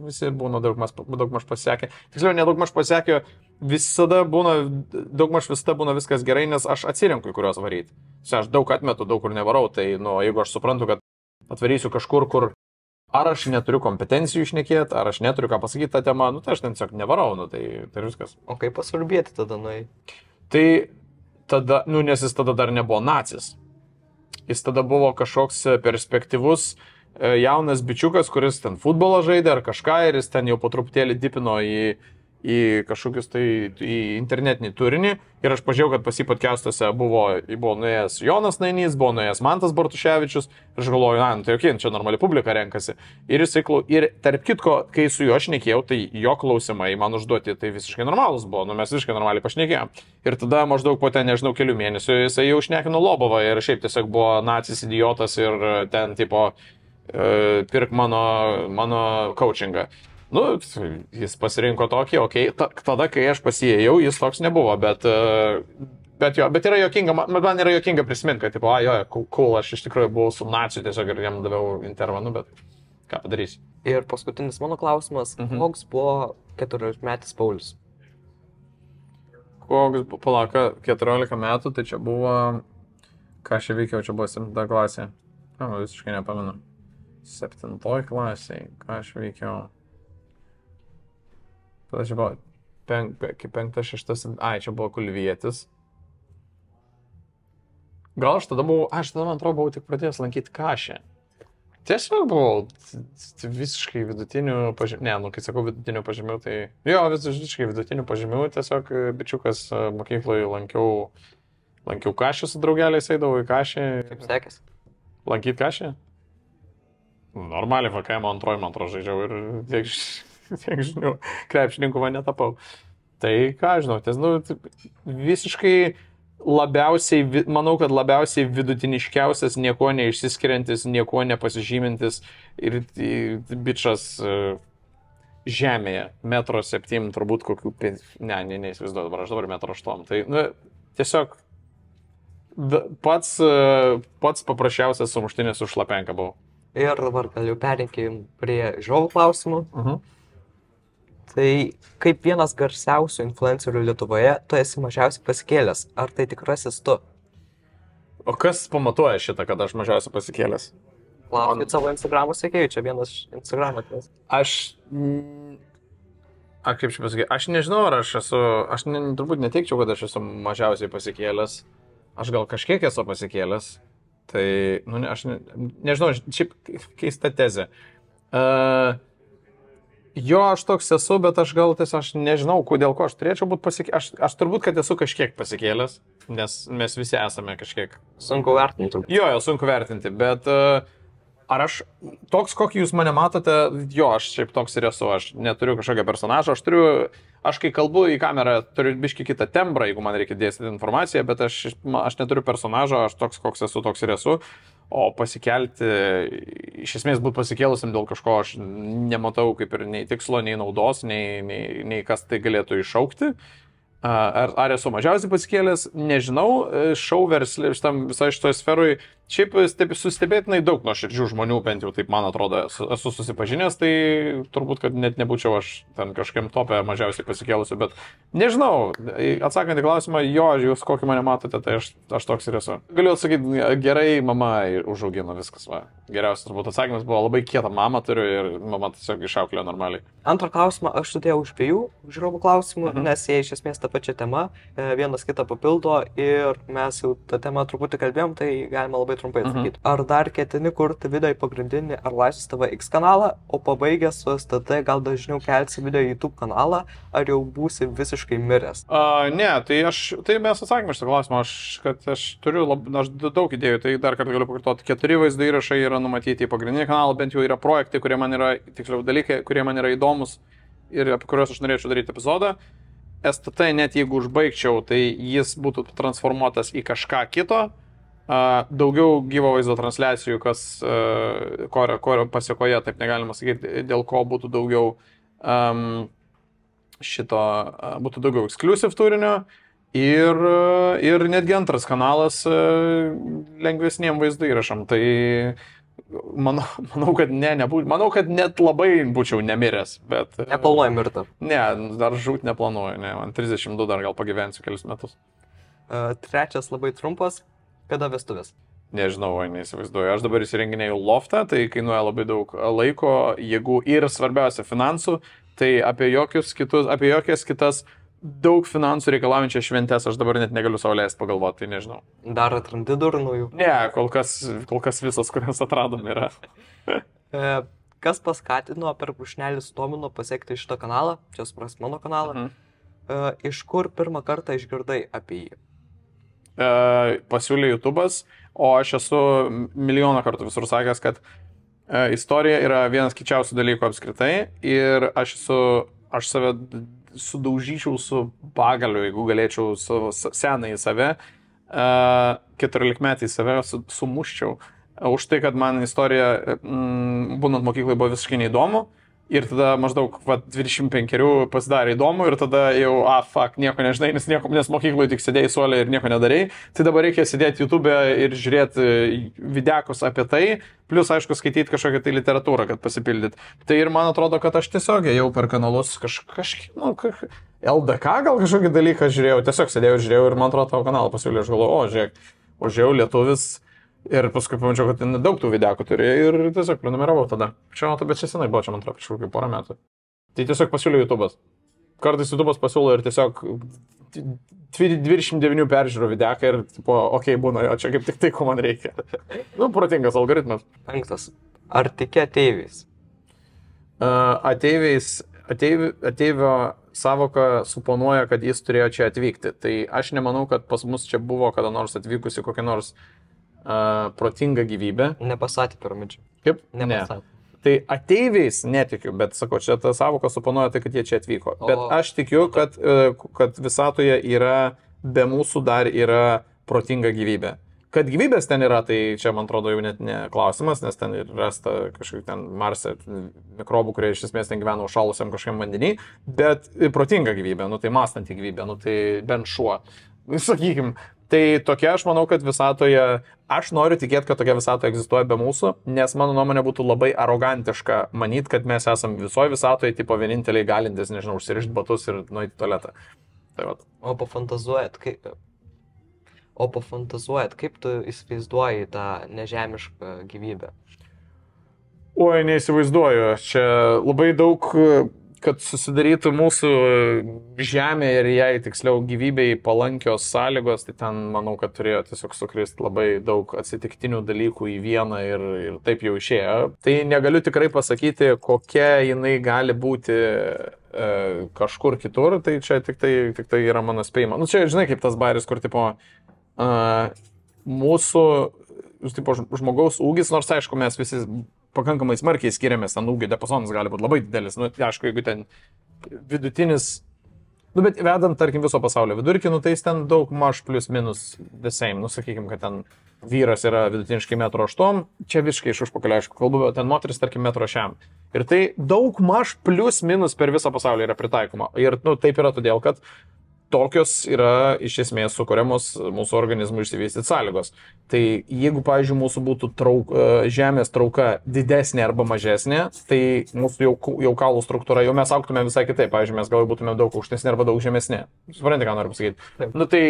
visi būna daugmaž pasisekę. Tiksliau, nedaugmaž pasisekę, visada būna viskas gerai, nes aš atsirenku, į kuriuos varyti. Aš daug atmetu, daug kur nevarau, tai jeigu aš suprantu, kad atvarysiu kažkur, kur ar aš neturiu kompetencijų išnekėti, ar aš neturiu ką pasakyti tą temą, tai aš ten tiesiog nevarau, tai viskas. O kaip pasvarbėti tada nuai? Tai tada, nes jis tada dar nebuvo nacis. Jis tada buvo kažkoks perspektyvus jaunas bičiukas, kuris ten futbolą žaidė ar kažką ir jis ten jau po truputėlį dipino į į kažkokius tai į internetinį turinį ir aš pažiūrėjau, kad pas jį podcastuose buvo nuėjęs Jonas Nainys, buvo nuėjęs Mantas Bartuševičius ir aš galvoju, tai okei, čia normali publika renkasi. Ir tarp kitko, kai su juo aš šnekėjau, tai jo klausimai man užduoti, tai visiškai normalus buvo, mes visiškai normaliai pašnekėjom. Ir tada maždaug po ten, nežinau, kelių mėnesių jisai jau šnekino Lobovą ir šiaip tiesiog buvo nacis idiotas ir ten tipo pirk mano coachingą. Jis pasirinko tokį, tada, kai aš pasijėjau, jis toks nebuvo, bet yra jokinga, man yra jokinga prisiminti, kad, cool, aš iš tikrųjų buvau su naciu tiesiog ir jam daviau intervą, bet ką padarysiu. Ir paskutinis mano klausimas, koks buvo 14-metis Paulius? Koks buvo, palaka, 14 metų, tai čia buvo, ką aš veikiau, čia buvo 7 klasė, visiškai nepamenu, 7 klasė, ką aš veikiau. Tada čia buvo 5, 6, čia buvo Kulvietis. Gal aš tada man atrodo, buvau tik pradėjęs lankyti Kašę. Tiesiog buvau visiškai vidutinių pažymių, kai sakau vidutinių pažymių, tai visiškai vidutinių pažymių, tiesiog bičiukas mokykloje lankiau Kašę su draugeliais, eidavau į Kašę. Kaip sekės? Lankyti Kašę? Normaliai VKM antroji, man atrodo, žaidžiau ir tiek žinių, krepšininkų man netapau. Tai ką žinau, visiškai manau, kad labiausiai vidutiniškiausias, nieko neišsiskiriantis, nieko nepasižymintis ir bičas žemėje, 1,7 m, turbūt kokių, neįsivaizduoju dabar, aš dabar 1,8 m. Tai tiesiog pats paprasčiausias sumuštinis už šlapenką buvau. Ir dabar gal jau perinkim prie žiūrovų klausimų. Tai kaip vienas garsiausių influencerių Lietuvoje, tu esi mažiausiai pasikėlęs. Ar tai tikrasis tu? O kas pamatuoja šitą, kad aš mažiausiai pasikėlęs? Klauskit savo Instagramo sekėjų, čia vienas Instagramo. Kaip čia pasakyti, aš nežinau, ar turbūt neteikčiau, kad aš esu mažiausiai pasikėlęs. Aš gal kažkiek esu pasikėlęs. Tai, aš nežinau, šiaip keista tezė. Aš toks esu, bet aš gal tiesiog nežinau, dėl ko aš turėčiau būti pasikėlęs. Aš turbūt, kad esu kažkiek pasikėlęs, nes mes visi esame kažkiek. Sunku vertinti. Sunku vertinti, bet ar aš toks, kokį jūs mane matote, aš šiaip toks ir esu. Aš neturiu kažkokio personažo, aš kai kalbu į kamerą, turiu biškį kitą tembrą, jeigu man reikia dėstyti informaciją, bet aš neturiu personažo, aš toks, koks esu, toks ir esu. O pasikelti, iš esmės būti pasikėlusiam dėl kažko, aš nematau kaip ir nei tikslo, nei naudos, nei kas tai galėtų iššaukti. Ar esu mažiausiai pasikėlęs, nežinau, šou versle, visai šitoje sferoje, šiaip sustebėtinai daug nuoširdžių žmonių, bent jau taip man atrodo, esu susipažinęs, tai turbūt, kad net nebūčiau aš ten kažkiam topę mažiausiai pasikėlusiu, bet nežinau, atsakant į klausimą, jūs kokį mane matote, tai aš toks ir esu. Galiu atsakyti, gerai mama užaugino viskas, va. Geriausias turbūt atsakymas buvo labai kietą mamą turiu ir mama tiesiog išauklėjo normaliai. Antrą klausimą aš sudėjau už 2 žiūrovų klausimų, nes jie iš esmės tą pačią temą, vienas kitą papildo ir mes jau tą temą truputį kalbėjom, tai galima labai trumpai atsakyti. Ar dar ketini kurti video į pagrindinį ar Laisvės TV X kanalą, o pabaigęs su STT gal dažniau kelsi video į YouTube kanalą, ar jau būsi visiškai miręs? Ne, tai mes atsakėme šitą klausimą, aš turiu daug idėjų, tai dar kartą galiu pakartoti, 4 vaizdo įrašai yra numatyti į pagrindinį kanalą, bent jau yra projektai, kurie man yra, tiksliau dalykai, kurie man yra įdomus ir apie kuriuos aš norėčiau daryti epizodą. STT net jeigu užbaigčiau, tai jis būtų transformuotas į kažką kito. Daugiau gyvo vaizdo transliacijų, ko pasiekoje, taip negalima sakyti, dėl ko būtų daugiau būtų daugiau exclusive turinio ir netgi antras kanalas lengvesniem vaizdo įrašam. Tai manau, kad net labai būčiau nemiręs, bet... Neplanuoju mirti? Ne, dar žūt neplanuoju, man 32 dar gal pagyvensiu kelius metus. Trečias labai trumpas, kada vestuvės? Nežinau, neįsivaizduoju. Aš dabar įsirenginėjau loftą, tai kainuoja labai daug laiko, jėgų ir svarbiausia finansų, tai apie jokias kitas daug finansų reikalaujančias šventės aš dabar net negaliu sau leisti pagalvoti, tai nežinau. Dar atrandi durų naujų? Ne, kol kas visas, kurias atradom yra. Kas paskatino per brūkšnelį Stomino pasiekti šitą kanalą, čia supras mano kanalą, iš kur pirmą kartą išgirdai apie jį? Pasiūlė YouTube'as, o aš esu milijoną kartų visur sakęs, kad istorija yra vienas kičiausių dalykų apskritai ir aš save sudaužyčiau su pagaliu, jeigu galėčiau senąjį save, 14-metį save sumuščiau. Už tai, kad man istorija, būnant mokyklai, buvo visiškai neįdomu. Ir tada maždaug 25 pasidarė įdomu ir tada jau, nieko nežinai, nes mokykloje tik sėdėjai suolė ir nieko nedarėjai. Tai dabar reikia sėdėti YouTube'e ir žiūrėti videkus apie tai, plus, aišku, skaityti kažkokią tai literatūrą, kad pasipildyt. Tai ir man atrodo, kad aš tiesiog jau per kanalus LDK gal kažkokį dalyką žiūrėjau, tiesiog sėdėjau ir žiūrėjau ir man atrodo tavo kanalą pasiūlė, aš galvoju, žiūrėk, žiūrėjau lietuvis. Ir paskui pamačiau, kad daug tų videokų turi ir tiesiog prenumeravau tada. Bet čia senai buvo, čia man atrodo, prieš kokį porą metų. Tai tiesiog pasiūlė YouTube'as. Kartais YouTube'as pasiūlo ir tiesiog 29 peržiūrų videoką ir, tipo, būna, o čia kaip tik tai, ko man reikia. Protingas algoritmas. 5. Ar tiki ateiviais? Ateivio savoka suponuoja, kad jis turėjo čia atvykti. Tai aš nemanau, kad pas mus čia buvo kada nors atvykusi kokia nors protinga gyvybė. Nepasatė piramidžių. Kaip? Nepasatė. Ne. Tai ateiviais netikiu, bet sakau, čia ta savoka suponuoja tai, kad jie čia atvyko. Bet aš tikiu, kad visatoje yra, be mūsų dar yra protinga gyvybė. Kad gyvybės ten yra, tai čia, man atrodo, jau net ne klausimas, nes ten ir rasta kažkaip ten Marse mikrobų, kurie iš esmės ten gyvena užšalusiam kažkokiam vandenį, bet protinga gyvybė, tai mąstanti gyvybė, tai bent šuo. Sakykim, tai tokia aš manau, kad visatoje, aš noriu tikėti, kad tokia visatoje egzistuoja be mūsų, nes mano nuomonė būtų labai arogantiška manyti, kad mes esam visoje visatoje, tipo vieninteliai galintis, nežinau, užsirišti batus ir nueiti į tualetą. Tai vat. O pafantazuojat, kaip tu įsivaizduoji tą nežemišką gyvybę? Oi, neįsivaizduoju. Čia labai daug, kad susidarytų mūsų žemė ir jai tiksliau gyvybei palankios sąlygos, tai ten manau, kad turėjo tiesiog sukristi labai daug atsitiktinių dalykų į vieną ir taip jau išėjo. Tai negaliu tikrai pasakyti, kokia jinai gali būti kažkur kitur, tai čia tik tai yra mano spėjima. Čia žinai kaip tas bairis, kur tipo mūsų tipo, žmogaus ūgis, nors aišku mes visi pakankamai smarkiai skiriamės, ten ūgio diapasonas gali būti labai didelis, aišku, jeigu ten vidutinis, bet vedant, tarkim, viso pasaulio vidurkį, tai jis ten daug maž plus minus the same, sakykim, kad ten vyras yra vidutiniškai 1,8 m, čia visiškai iš užpakalio, aišku, kalbu, bet ten moteris, tarkim, 1,6 m. Ir tai daug maž plus minus per visą pasaulį yra pritaikoma. Ir taip yra todėl, kad tokios yra iš esmės sukuriamos mūsų organizmų išsivystyti sąlygos. Tai jeigu, pavyzdžiui, mūsų būtų žemės trauka didesnė arba mažesnė, tai mūsų jau kaulų struktūra, jau mes augtume visai kitaip. Pavyzdžiui, mes gal būtume daug aukštesnė arba daug žemesnė. Suprantate, ką noriu pasakyti? Tai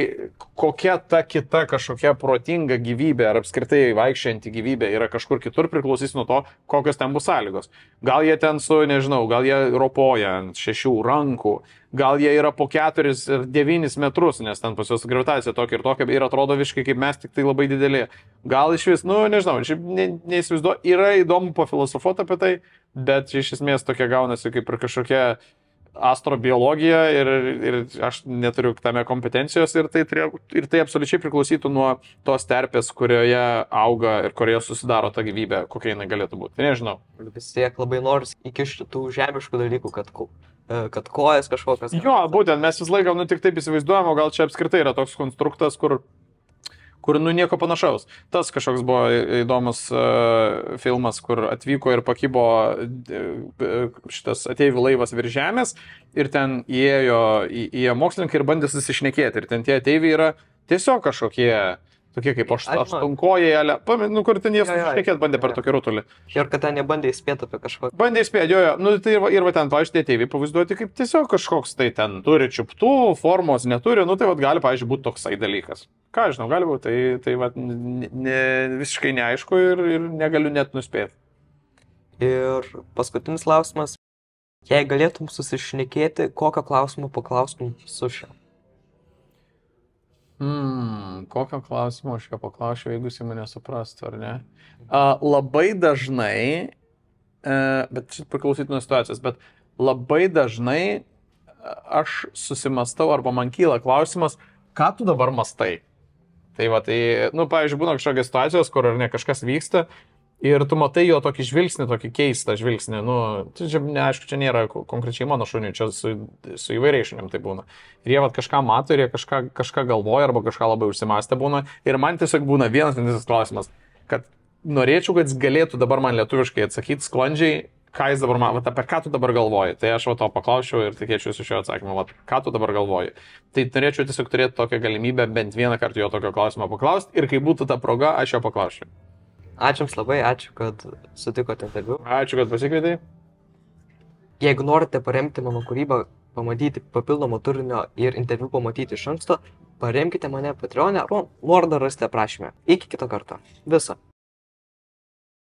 kokia ta kita kažkokia protinga gyvybė ar apskritai vaikščianti gyvybė yra kažkur kitur, priklausys nuo to, kokios ten bus sąlygos. Gal jie ten gal jie ropoja ant 6 rankų, gal jie yra po 4 ir 9 metrus, nes ten pas juos gravitacija tokia ir tokia ir atrodo visiškai kaip mes, tik tai labai dideli. Gal iš vis, nežinau, neįsivaizduoju, yra įdomu pafilosofuoti apie tai, bet iš esmės tokia gaunasi kaip ir kažkokia astrobiologija ir aš neturiu tame kompetencijos ir tai absoliučiai priklausytų nuo tos terpės, kurioje auga ir kurioje susidaro ta gyvybė, kokia jinai galėtų būti. Tai nežinau. Vis tiek labai nors įkišti tų žemiškų dalykų, kad kojas kažkokias. Jo, būtent mes vis laiką tik taip įsivaizduojam, o gal čia apskritai yra toks konstruktas, kur nieko panašaus. Tas kažkoks buvo įdomus filmas, kur atvyko ir pakibo šitas ateivių laivas virš žemės ir ten įėjo mokslininkai ir bandė susišnekėti. Ir ten tie ateiviai yra tiesiog kažkokie, tokie kaip aštunkojai, kur ten jie susišnekėti bandė per tokį rutulį. Ir kad ten jie bandė įspėti apie kažkokį. Bandė įspėti, jo. Tai ir va ten, pavyzdžiui, tie ateiviai pavaizduoti kaip tiesiog kažkoks tai ten turi čiuptų, formos neturi, tai va gali, pavyzdžiui, būti toksai dalykas. Ką žinau, gali būti, tai va visiškai neaišku ir negaliu net nuspėti. Ir paskutinis klausimas. Jei galėtum susišnekėti, kokio klausimo paklaustum Sušio? Kokio klausimo aš jo paklausiu, jeigu jis mane suprastų, ar ne? Labai dažnai bet šit priklausytų nuo situacijos, bet labai dažnai aš susimastau arba man kyla klausimas, ką tu dabar mastai. Tai va, pavyzdžiui, būna kažkokios situacijos, kur ar ne kažkas vyksta ir tu matai jo tokį žvilgsnį, tokį keistą žvilgsnį. Aišku, čia nėra konkrečiai mano šuniui, čia su įvairiai šunim tai būna. Ir jie kažką mato ir jie kažką galvoja arba kažką labai užsimastę būna. Ir man tiesiog būna vienas klausimas, kad norėčiau, kad jis galėtų dabar man lietuviškai atsakyti sklandžiai, ką jis dabar man, apie ką tu dabar galvoji. Tai aš to paklausčiau ir tikėčiausi šio atsakymą, ką tu dabar galvoji. Tai norėčiau tiesiog turėti tokią galimybę bent vieną kartą jo tokio klausimo paklausti ir kai būtų ta proga, aš jo paklausčiau. Ačiū Jums labai, ačiū, kad sutikote interviu. Ačiū, kad pasikvietei. Jeigu norite paremti mano kūrybą, pamatyti papildomo turinio ir interviu pamatyti iš anksto, paremkite mane Patreon'e, nuorodą rasite aprašyme. Iki kito karto. Viso.